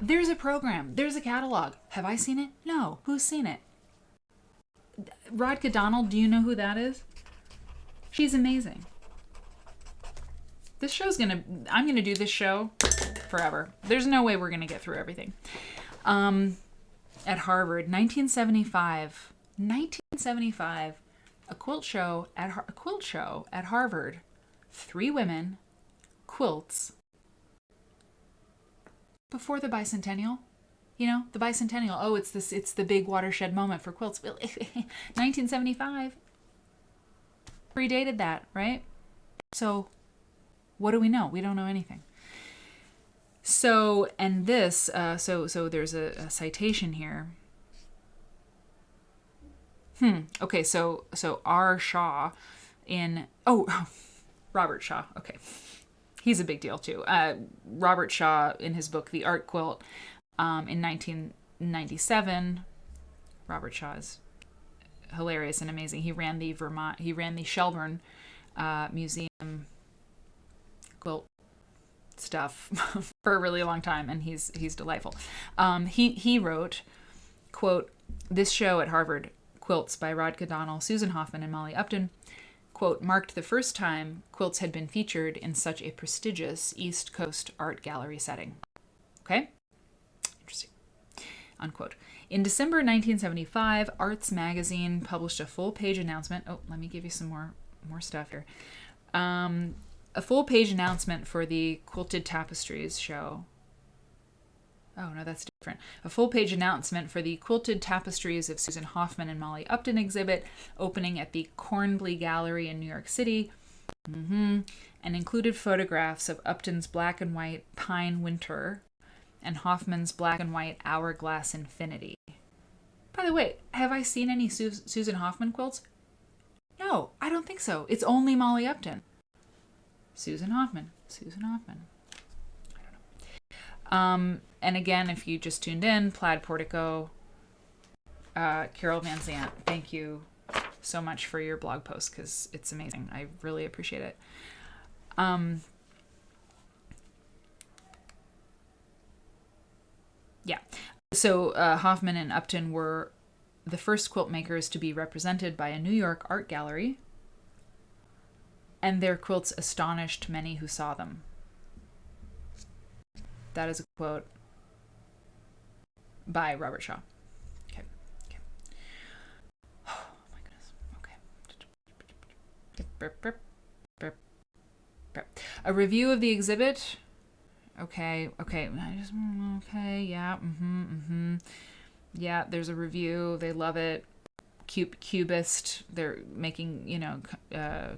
There's a program. There's a catalog. Have I seen it? No. Who's seen it? Rod Cadonnell, do you know who that is? She's amazing. I'm gonna do this show forever. There's no way we're gonna get through everything. At Harvard, 1975, a quilt show at Harvard. 3 women, quilts. Before the bicentennial, the bicentennial. Oh, it's the big watershed moment for quilts. 1975 predated that, right? So, what do we know? We don't know anything. So, and this, so there's a citation here. Okay, so R. Shaw Robert Shaw, okay. He's a big deal too. Robert Shaw, in his book, The Art Quilt, in 1997, Robert Shaw is hilarious and amazing. He ran the Shelburne Museum quilt stuff for a really long time, and he's delightful. He wrote, quote, "This show at Harvard, Quilts by Rod Cadonnell, Susan Hoffman, and Molly Upton," quote, "marked the first time quilts had been featured in such a prestigious East Coast art gallery setting." Okay? Interesting. Unquote. In December 1975, Arts Magazine published a full-page announcement. Oh, let me give you some more stuff here. A full-page announcement for the Quilted Tapestries show. Oh, no, that's different. A full-page announcement for the Quilted Tapestries of Susan Hoffman and Molly Upton exhibit opening at the Cornbly Gallery in New York City, and included photographs of Upton's black and white Pine Winter and Hoffman's black and white Hourglass Infinity. By the way, have I seen any Susan Hoffman quilts? No, I don't think so. It's only Molly Upton. Susan Hoffman. I don't know. And again, if you just tuned in, Plaid Portico, Carol Van Zant, thank you so much for your blog post, because it's amazing. I really appreciate it. Yeah. So Hoffman and Upton were the first quilt makers to be represented by a New York art gallery, and their quilts astonished many who saw them. That is a quote by Robert Shaw. Okay. Oh my goodness. Okay. A review of the exhibit. Okay. Yeah. Yeah, there's a review. They love it. Cubist. They're making,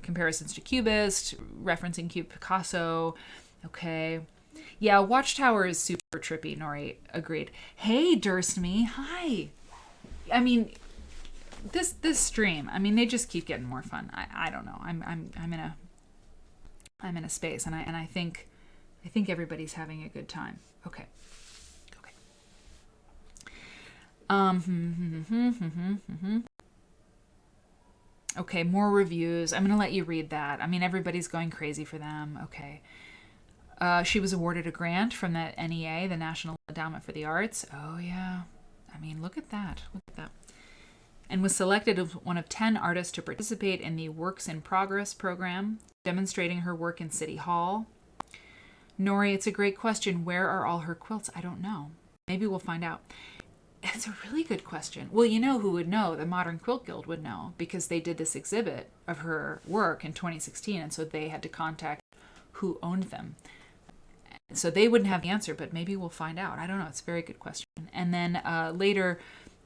comparisons to Cubist, referencing Picasso. Okay. Yeah, Watchtower is super trippy, Nori agreed. Hey, Durstme, hi. I mean, this stream, they just keep getting more fun. I don't know. I'm in a space, and I think everybody's having a good time. Okay. Okay, more reviews. I'm gonna let you read that. Everybody's going crazy for them. Okay. She was awarded a grant from the NEA, the National Endowment for the Arts. Oh, yeah. Look at that. And was selected as one of 10 artists to participate in the Works in Progress program, demonstrating her work in City Hall. Nori, it's a great question. Where are all her quilts? I don't know. Maybe we'll find out. It's a really good question. Well, you know who would know? The Modern Quilt Guild would know, because they did this exhibit of her work in 2016, and so they had to contact who owned them. So they wouldn't have the answer, but maybe we'll find out. I don't know. It's a very good question. And then later,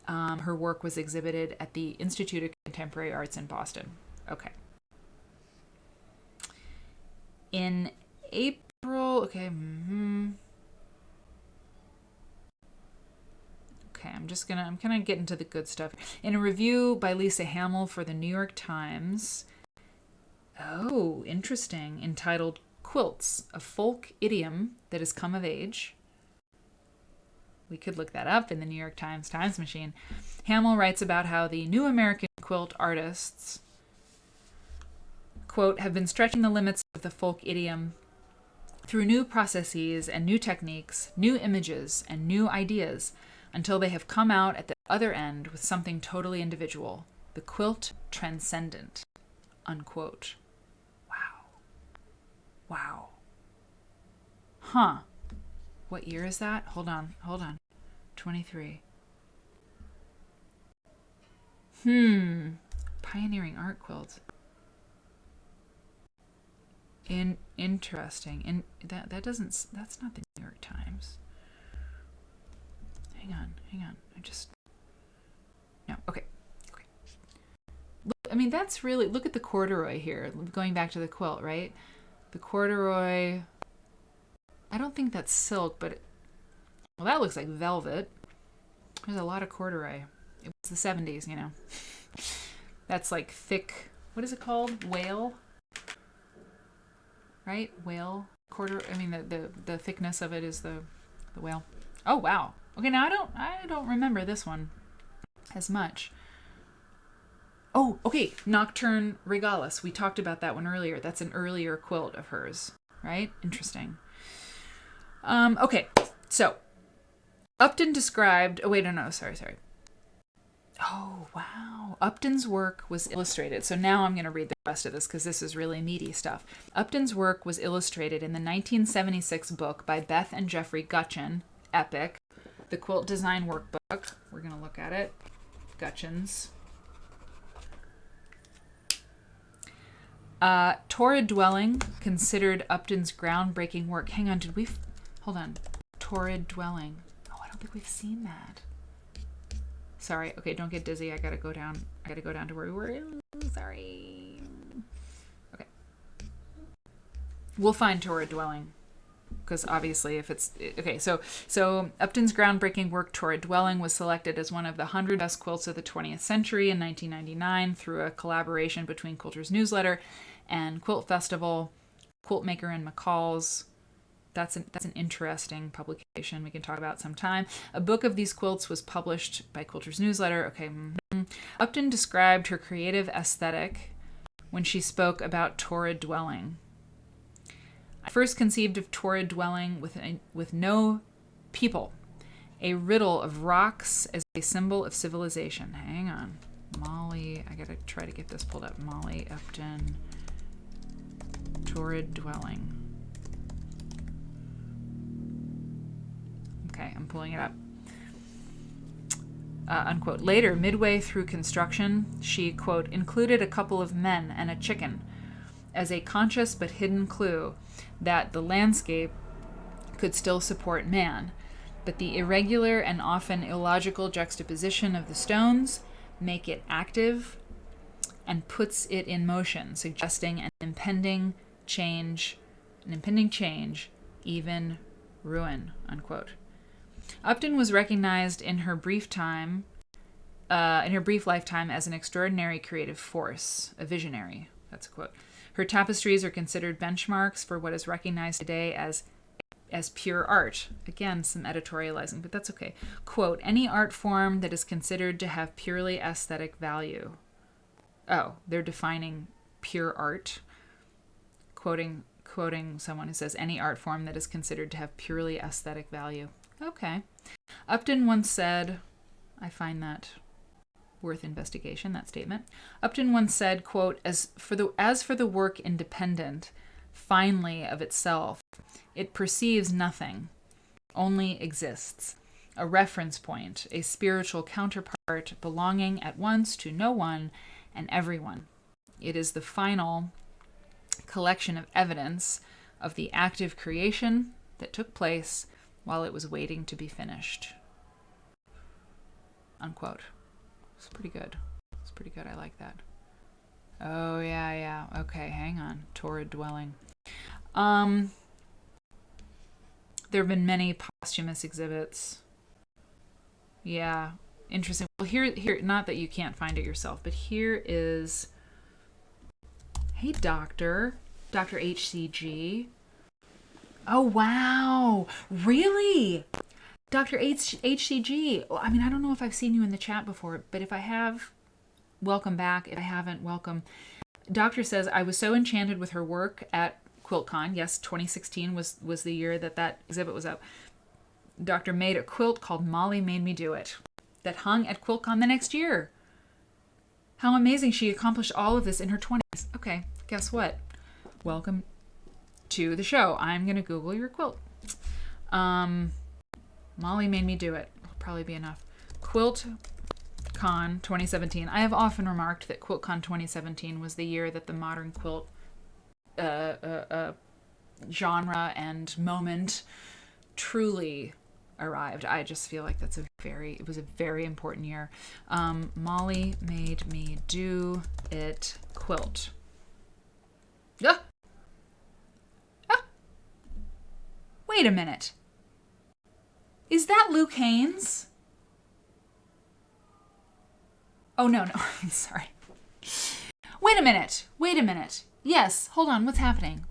her work was exhibited at the Institute of Contemporary Arts in Boston. Okay. In April, okay. Okay, I'm gonna get into the good stuff. In a review by Lisa Hamill for the New York Times. Oh, interesting. Entitled Quilts, a folk idiom that has come of age. We could look that up in the New York Times Times Machine. Hamill writes about how the new American quilt artists, quote, have been stretching the limits of the folk idiom through new processes and new techniques, new images and new ideas, until they have come out at the other end with something totally individual, the quilt transcendent, unquote. Wow. Wow. Huh. What year is that? Hold on. 23. Pioneering art quilts. Interesting. That's not the New York Times. Hang on. No, okay. Look, I mean, that's really, look at the corduroy here. Going back to the quilt, right? The corduroy, I don't think that's silk, but, well, that looks like velvet. There's a lot of corduroy. It was the 70s, you know. That's like thick, what is it called? Whale? Right? Whale? I mean, the thickness of it is the whale. Oh, wow. Okay, now I don't remember this one as much. Oh, okay. Nocturne Regalis. We talked about that one earlier. That's an earlier quilt of hers, right? Interesting. Okay, so Upton described... Oh, wait, no, sorry. Oh, wow. Upton's work was illustrated. So now I'm going to read the rest of this because this is really meaty stuff. Upton's work was illustrated in the 1976 book by Beth and Jeffrey Gutchin, Epic, the Quilt Design Workbook. We're going to look at it. Gutchin's. Torrid Dwelling, considered Upton's groundbreaking work. Hang on, hold on. Torrid Dwelling. Oh, I don't think we've seen that. Sorry. Okay, don't get dizzy. I gotta go down to where we were. Sorry. Okay. We'll find Torrid Dwelling. Because obviously if it's... Okay, so Upton's groundbreaking work, Torrid Dwelling, was selected as one of the 100 best quilts of the 20th century in 1999 through a collaboration between Quilters Newsletter and Quilt Festival, Quiltmaker and McCall's. That's an interesting publication we can talk about sometime. A book of these quilts was published by Quilters Newsletter. Okay. Upton described her creative aesthetic when she spoke about Torrid Dwelling. I first conceived of Torrid Dwelling with no people, a riddle of rocks as a symbol of civilization. Hang on. Molly, I gotta try to get this pulled up. Molly Upton, Torrid Dwelling. Okay, I'm pulling it up. Unquote. Later, midway through construction, she, quote, included a couple of men and a chicken as a conscious but hidden clue that the landscape could still support man, but the irregular and often illogical juxtaposition of the stones make it active and puts it in motion, suggesting an impending change, even ruin, unquote. Upton was recognized in her brief lifetime as an extraordinary creative force, a visionary. That's a quote. Her tapestries are considered benchmarks for what is recognized today as pure art. Again, some editorializing, but that's okay. Quote, any art form that is considered to have purely aesthetic value. Oh, they're defining pure art. Quoting someone who says any art form that is considered to have purely aesthetic value. Okay. Upton once said, I find that worth investigation, that statement. Upton once said, quote, as for the work independent, finally of itself, it perceives nothing, only exists, a reference point, a spiritual counterpart belonging at once to no one and everyone. It is the final collection of evidence of the active creation that took place while it was waiting to be finished. Unquote. It's pretty good. I like that. Oh, yeah. Okay, hang on. Torrid Dwelling. There have been many posthumous exhibits. Yeah, interesting. Well, here, not that you can't find it yourself, but here is... Hey, Dr. HCG. Oh, wow. Really? Dr. HCG. Well, I mean, I don't know if I've seen you in the chat before, but if I have, welcome back. If I haven't, welcome. Doctor says, I was so enchanted with her work at QuiltCon. Yes, 2016 was the year that exhibit was up. Doctor made a quilt called Molly Made Me Do It that hung at QuiltCon the next year. How amazing she accomplished all of this in her 20s. Okay, guess what? Welcome to the show. I'm going to Google your quilt. Molly Made Me Do It. Will probably be enough. QuiltCon 2017. I have often remarked that QuiltCon 2017 was the year that the modern quilt genre and moment truly arrived. I just feel like it was a very important year. Molly Made Me Do It quilt. Ah! Ah! Wait a minute. Is that Luke Haynes? Oh, no. I'm sorry. Wait a minute. Yes, hold on. What's happening?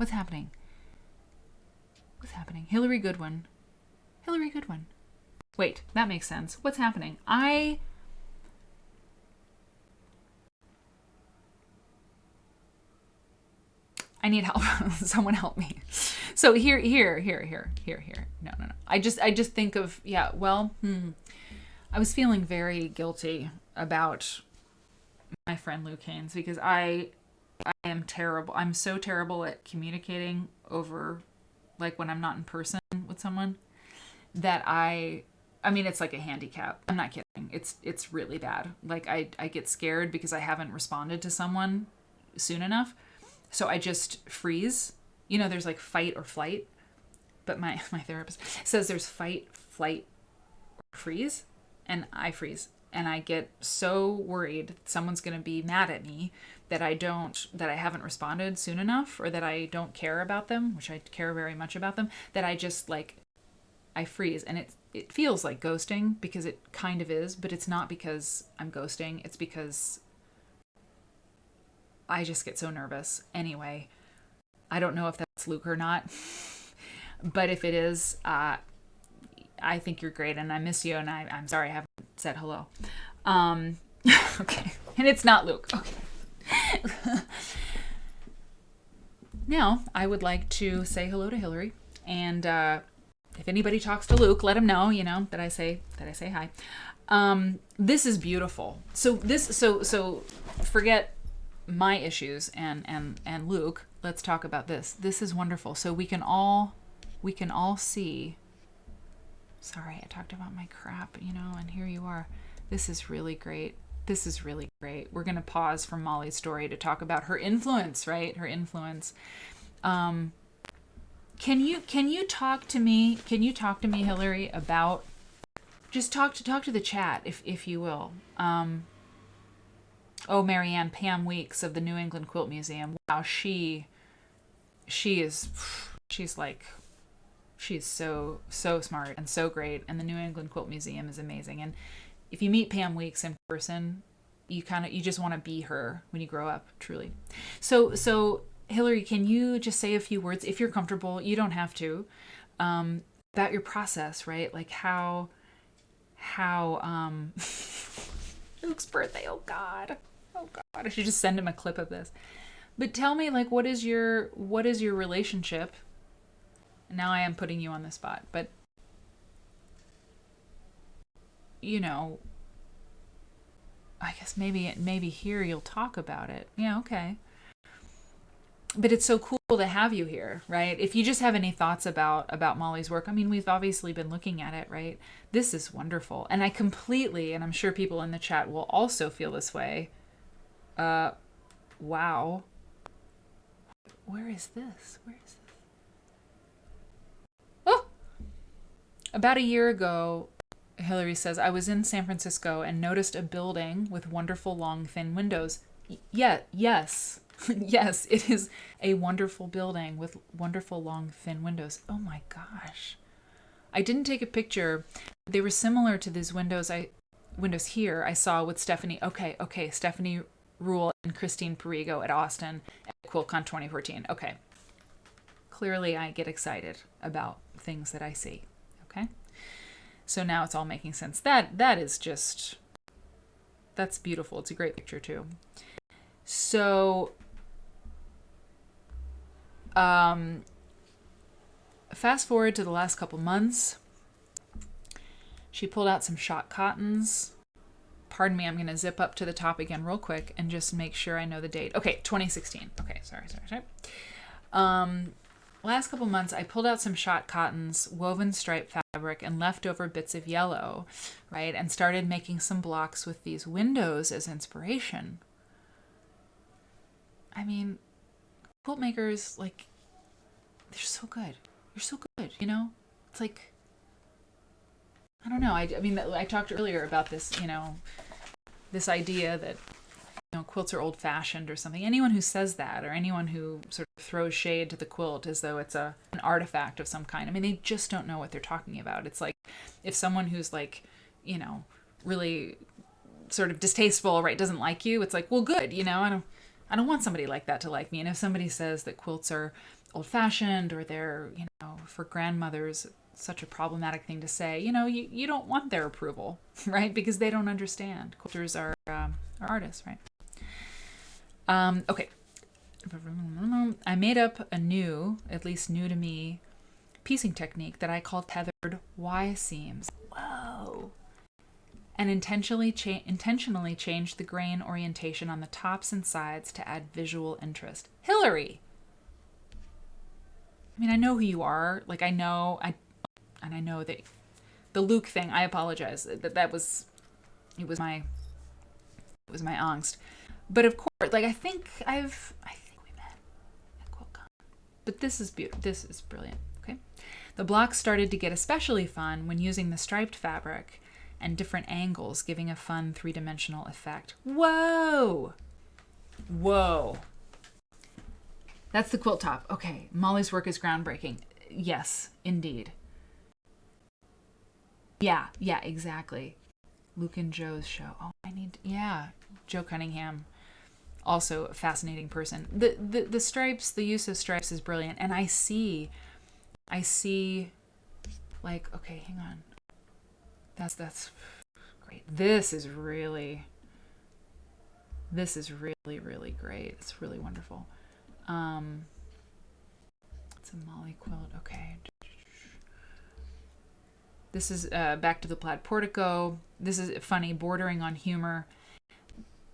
Hillary Goodwin. Wait, that makes sense. What's happening? I need help. Someone help me. So here. No. I just think of, I was feeling very guilty about my friend Luke Haynes because I am terrible. I'm so terrible at communicating over, like, when I'm not in person with someone that I mean, it's like a handicap. I'm not kidding. It's really bad. Like, I get scared because I haven't responded to someone soon enough. So I just freeze. You know, there's like fight or flight. But my therapist says there's fight, flight, or freeze. And I freeze. And I get so worried someone's going to be mad at me that I haven't responded soon enough, or that I don't care about them, which I care very much about them, that I just, like, I freeze. And it feels like ghosting, because it kind of is, but it's not because I'm ghosting. It's because I just get so nervous. Anyway, I don't know if that's Luke or not, but if it is, I think you're great, and I miss you, and I'm sorry I haven't said hello. Okay, and it's not Luke. Okay. Now, I would like to say hello to Hillary, and if anybody talks to Luke, let him know, that I say hi. This is beautiful. So forget my issues and Luke. Let's talk about this. This is wonderful. So we can all see. Sorry, I talked about my crap, and here you are. This is really great. We're going to pause from Molly's story to talk about her influence, right? Her influence. Can you talk to me, Hillary, about, just talk to the chat, if you will. Marianne, Pam Weeks of the New England Quilt Museum. Wow, she's so smart and so great, and the New England Quilt Museum is amazing. And if you meet Pam Weeks in person, you just want to be her when you grow up, truly. So Hillary, can you just say a few words, if you're comfortable? You don't have to, about your process, right? Like how Luke's birthday. Oh God, I should just send him a clip of this. But tell me, like, what is your relationship? Now I am putting you on the spot, but I guess maybe here you'll talk about it. Yeah, okay. But it's so cool to have you here, right? If you just have any thoughts about Molly's work, I mean, we've obviously been looking at it, right? This is wonderful. And I completely, and I'm sure people in the chat will also feel this way. Wow. Where is this? Oh! About a year ago, Hillary says, I was in San Francisco and noticed a building with wonderful long, thin windows. Yes. Yes, it is a wonderful building with wonderful long, thin windows. Oh my gosh. I didn't take a picture. They were similar to these windows here I saw with Stephanie. Okay, Stephanie Rule and Christine Perigo at Austin at QuiltCon 2014. Okay. Clearly I get excited about things that I see. Okay. So now it's all making sense. That is just, that's beautiful. It's a great picture too. So, fast forward to the last couple months. She pulled out some shot cottons. Pardon me, I'm going to zip up to the top again real quick and just make sure I know the date. Okay, 2016. Okay, sorry. Last couple months, I pulled out some shot cottons, woven striped fabric, and leftover bits of yellow, right? And started making some blocks with these windows as inspiration. I mean, quilt makers, like, they're so good. You're so good, you know? It's like, I don't know. I mean, I talked earlier about this, you know, this idea that, you know, quilts are old-fashioned or something. Anyone who says that, or anyone who sort of throws shade to the quilt as though it's an artifact of some kind, I mean, they just don't know what they're talking about. It's like if someone who's like, you know, really sort of distasteful, right, doesn't like you, it's like, well, good, you know, I don't want somebody like that to like me. And if somebody says that quilts are old-fashioned or they're, you know, for grandmothers, such a problematic thing to say, you know, you don't want their approval, right? Because they don't understand. Quilters are artists, right? Okay. I made up a new, at least new to me, piecing technique that I call tethered Y seams. Whoa. And intentionally changed the grain orientation on the tops and sides to add visual interest. Hillary! I mean, I know who you are. Like, I know that the Luke thing, I apologize. It was my angst. But of course, like, I think we met at QuiltCon. But this is beautiful. This is brilliant. Okay. The blocks started to get especially fun when using the striped fabric and different angles, giving a fun 3-dimensional effect. Whoa! That's the quilt top. Okay. Molly's work is groundbreaking. Yes, indeed. Yeah, exactly. Luke and Joe's show. Oh, Joe Cunningham, also a fascinating person. The stripes, the use of stripes is brilliant. And I see like, okay, hang on. That's great. This is really, really great. It's really wonderful. It's a Molly quilt. Okay. This is back to the plaid portico. This is funny, bordering on humor.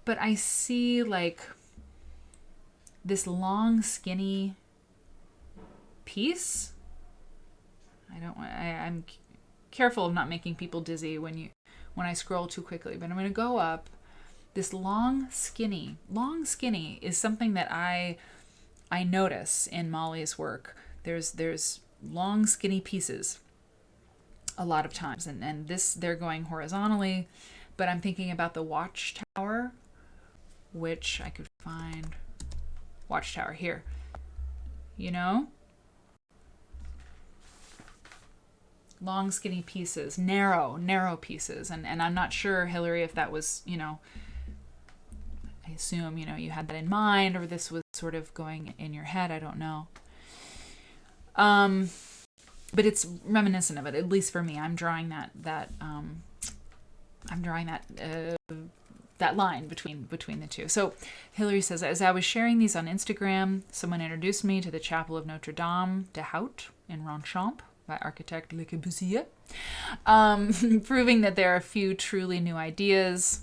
But I see like this long, skinny piece. I'm careful of not making people dizzy when I scroll too quickly, but I'm going to go up. This long, skinny is something that I notice in Molly's work. There's long, skinny pieces a lot of times, and this, they're going horizontally, but I'm thinking about the Watchtower, which I could find. Watchtower here, you know, long skinny pieces, narrow pieces, and I'm not sure, Hillary, if that was, you know, I assume, you know, you had that in mind, or this was sort of going in your head. I don't know. But it's reminiscent of it, at least for me. I'm drawing that line between the two. So Hillary says, as I was sharing these on Instagram, someone introduced me to the Chapel of Notre Dame de Haut in Ronchamp by architect Le Corbusier, proving that there are a few truly new ideas.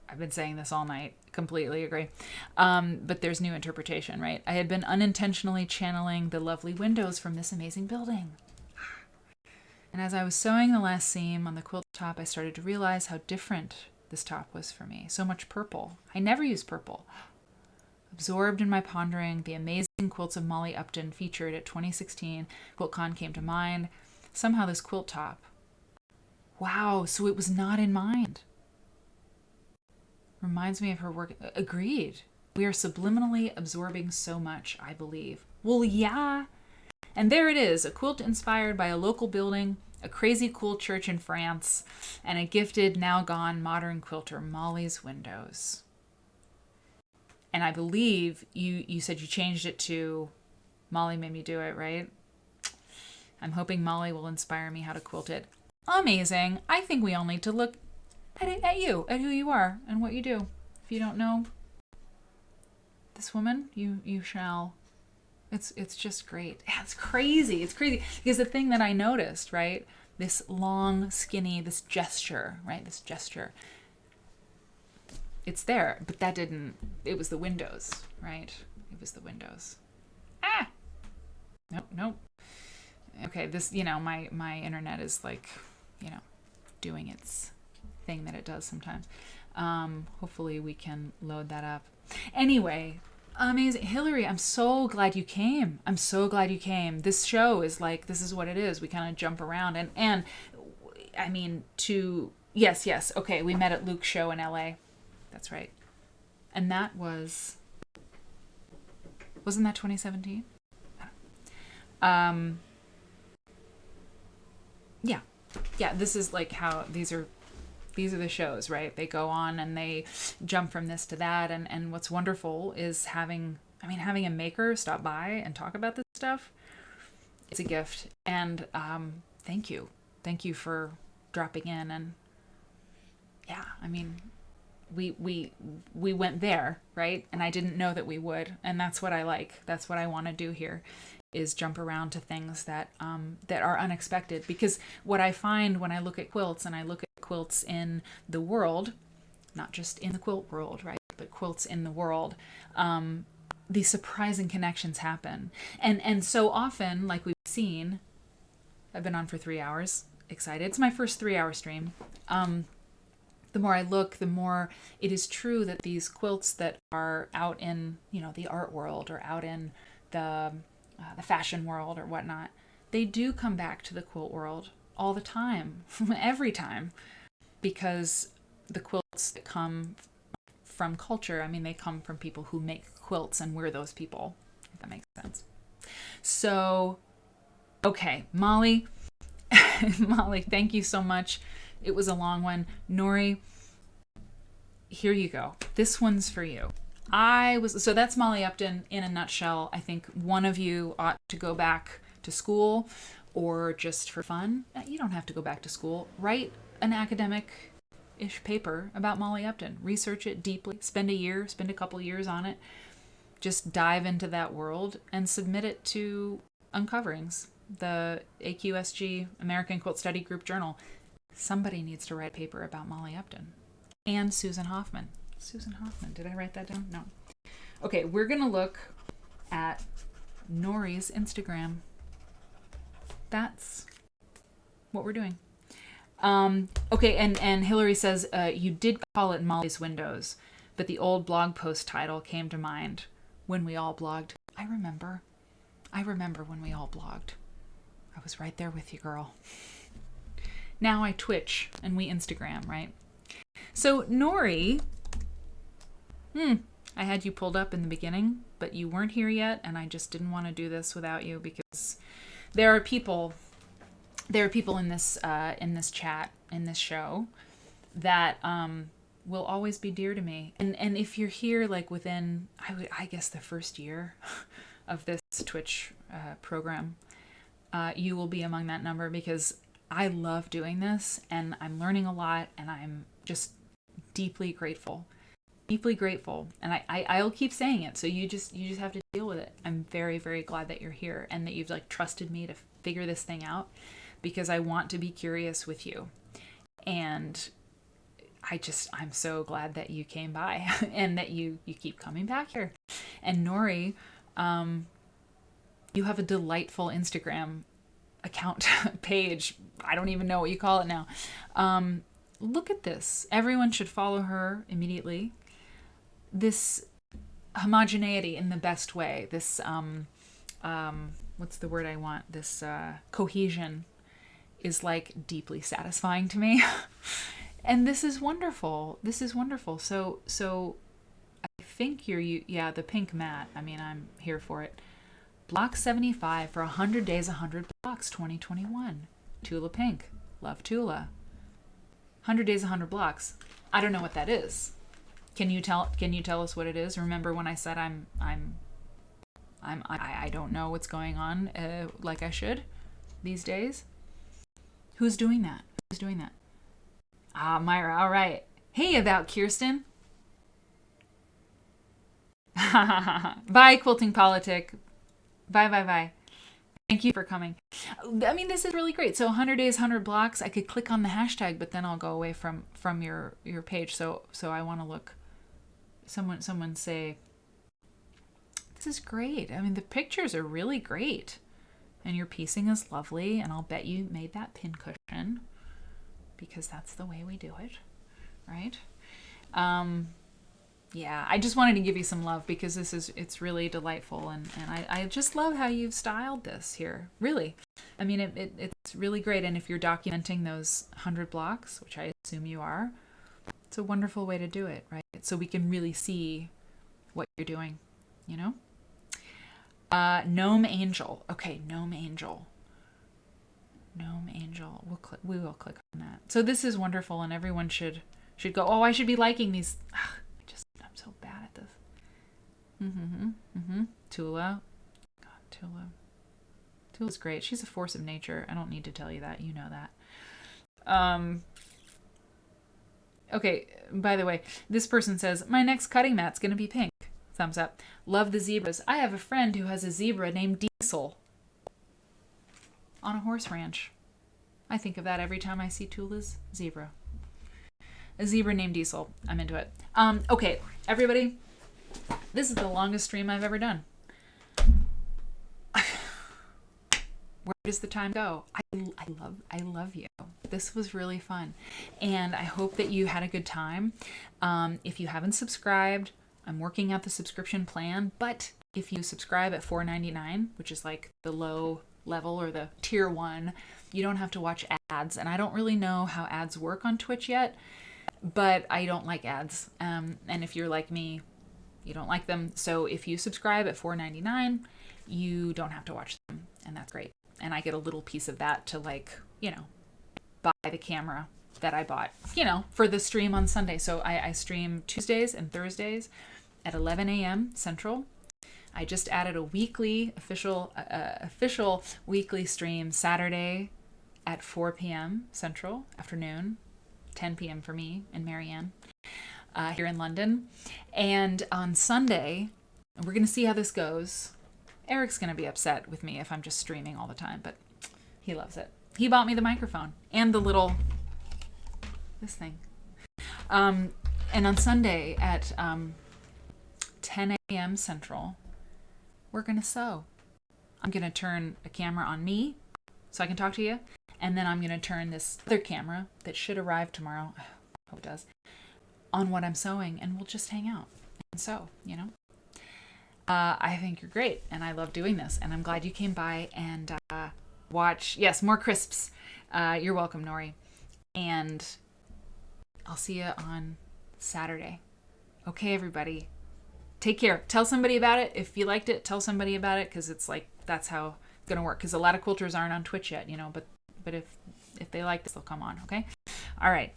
I've been saying this all night. Completely agree. But there's new interpretation, right? I had been unintentionally channeling the lovely windows from this amazing building. And as I was sewing the last seam on the quilt top, I started to realize how different this top was for me. So much purple. I never use purple. Absorbed in my pondering, the amazing quilts of Molly Upton featured at 2016 QuiltCon came to mind. Somehow this quilt top. Wow, so it was not in mind. Reminds me of her work. Agreed. We are subliminally absorbing so much, I believe. Well, yeah. And there it is, a quilt inspired by a local building, a crazy cool church in France, and a gifted, now gone modern quilter, Molly's Windows. And I believe you said you changed it to Molly Made Me Do It, right? I'm hoping Molly will inspire me how to quilt it. amazing. I think we all need to look at you, at who you are and what you do. If you don't know this woman, you shall. It's just great. Yeah, it's crazy. It's crazy. Because the thing that I noticed, right? This long, skinny, this gesture, right? This gesture. It's there, but that didn't, it was the windows, right? It was the windows. Ah! Nope. Okay, this, my internet is like, doing its thing that it does sometimes. Hopefully we can load that up. Anyway, amazing. Hillary, I'm so glad you came. This show is like, this is what it is. We kind of jump around and I mean, yes. Okay, we met at Luke's show in LA. That's right. And that wasn't that 2017? Yeah, this is like how these are the shows, right? They go on and they jump from this to that. And what's wonderful is having a maker stop by and talk about this stuff. It's a gift. And thank you for dropping in. And yeah, I mean, we went there, right? And I didn't know that we would. And that's what I like. That's what I want to do here, is jump around to things that are unexpected. Because what I find when I look at quilts, and I look at quilts in the world, not just in the quilt world, right? But quilts in the world, these surprising connections happen. And so often, like we've seen, I've been on for 3 hours, excited. It's my first 3-hour stream. The more I look, the more it is true that these quilts that are out in, the art world or out in the fashion world or whatnot, they do come back to the quilt world all the time, every time, because the quilts that come from culture, they come from people who make quilts, and we're those people, if that makes sense. So, okay, Molly, thank you so much. It was a long one. Nori, here you go. This one's for you. So that's Molly Upton in a nutshell. I think one of you ought to go back to school, or just for fun. You don't have to go back to school. Write an academic-ish paper about Molly Upton. Research it deeply. Spend a couple years on it. Just dive into that world and submit it to Uncoverings, the AQSG, American Quilt Study Group Journal. Somebody needs to write a paper about Molly Upton. And Susan Hoffman. Did I write that down? No. Okay, we're going to look at Nori's Instagram. That's what we're doing. Okay, and Hillary says, you did call it Molly's Windows, but the old blog post title came to mind when we all blogged. I remember when we all blogged. I was right there with you, girl. Now I Twitch and we Instagram, right? So Nori, I had you pulled up in the beginning, but you weren't here yet, and I just didn't want to do this without you, because there are people in this chat, in this show, that will always be dear to me. And if you're here, like within, I guess the first year of this Twitch program, you will be among that number, because I love doing this, and I'm learning a lot, and I'm just deeply grateful. And I'll keep saying it, so you just have to deal with it. I'm very, very glad that you're here, and that you've trusted me to figure this thing out, because I want to be curious with you. And I'm so glad that you came by and that you keep coming back here. And Nori, you have a delightful Instagram account page. I don't even know what you call it now. Look at this. Everyone should follow her immediately. This homogeneity in the best way. This, what's the word I want? This cohesion is deeply satisfying to me. And this is wonderful. So I think the pink mat. I'm here for it. Block 75 for 100 days, 100 blocks, 2021. Tula Pink. Love Tula. 100 days, 100 blocks. I don't know what that is. Can you tell us what it is? Remember when I said I don't know what's going on like I should these days? Who's doing that? Who's doing that? Ah, Myra. All right. Hey, about Kirsten. Bye, Quilting Politic. Bye. Thank you for coming. I mean, this is really great. So 100 days, 100 blocks. I could click on the hashtag, but then I'll go away from your page. So I want to look. Someone say, this is great. I mean, the pictures are really great. And your piecing is lovely. And I'll bet you made that pin cushion because that's the way we do it. Right? Yeah, I just wanted to give you some love because it's really delightful. And I just love how you've styled this here. Really. I mean, it's really great. And if you're documenting those 100 blocks, which I assume you are, it's a wonderful way to do it, right? So we can really see what you're doing, you know? Gnome Angel. Okay, Gnome Angel. We will click on that. So this is wonderful, and everyone should go, oh, I should be liking these. I'm so bad at this. Tula. God, Tula's great. She's a force of nature. I don't need to tell you that. You know that. Okay, by the way, this person says, my next cutting mat's going to be pink. Thumbs up. Love the zebras. I have a friend who has a zebra named Diesel on a horse ranch. I think of that every time I see Tula's zebra. A zebra named Diesel. I'm into it. Okay, everybody. This is the longest stream I've ever done. Where does the time go? I love you. This was really fun. And I hope that you had a good time. If you haven't subscribed, I'm working out the subscription plan, but if you subscribe at $4.99, which is like the low level or the tier 1, you don't have to watch ads. And I don't really know how ads work on Twitch yet, but I don't like ads. And if you're like me, you don't like them. So if you subscribe at $4.99, you don't have to watch them. And that's great. And I get a little piece of that to, like, you know, buy the camera that I bought, you know, for the stream on Sunday. So I stream Tuesdays and Thursdays at 11 a.m. Central. I just added a weekly official weekly stream Saturday at 4 p.m. Central afternoon, 10 p.m. for me and Marianne here in London. And on Sunday, we're going to see how this goes. Eric's going to be upset with me if I'm just streaming all the time, but he loves it. He bought me the microphone and the little, this thing. And on Sunday at 10 a.m. Central, we're going to sew. I'm going to turn a camera on me so I can talk to you. And then I'm going to turn this other camera that should arrive tomorrow, I hope it does, on what I'm sewing. And we'll just hang out and sew, you know. I think you're great. And I love doing this. And I'm glad you came by and watch. Yes, more crisps. You're welcome, Nori. And I'll see you on Saturday. Okay, everybody. Take care. Tell somebody about it. If you liked it, tell somebody about it, because it's like, that's how it's going to work. Because a lot of quilters aren't on Twitch yet, you know, but if they like this, they'll come on, okay? All right.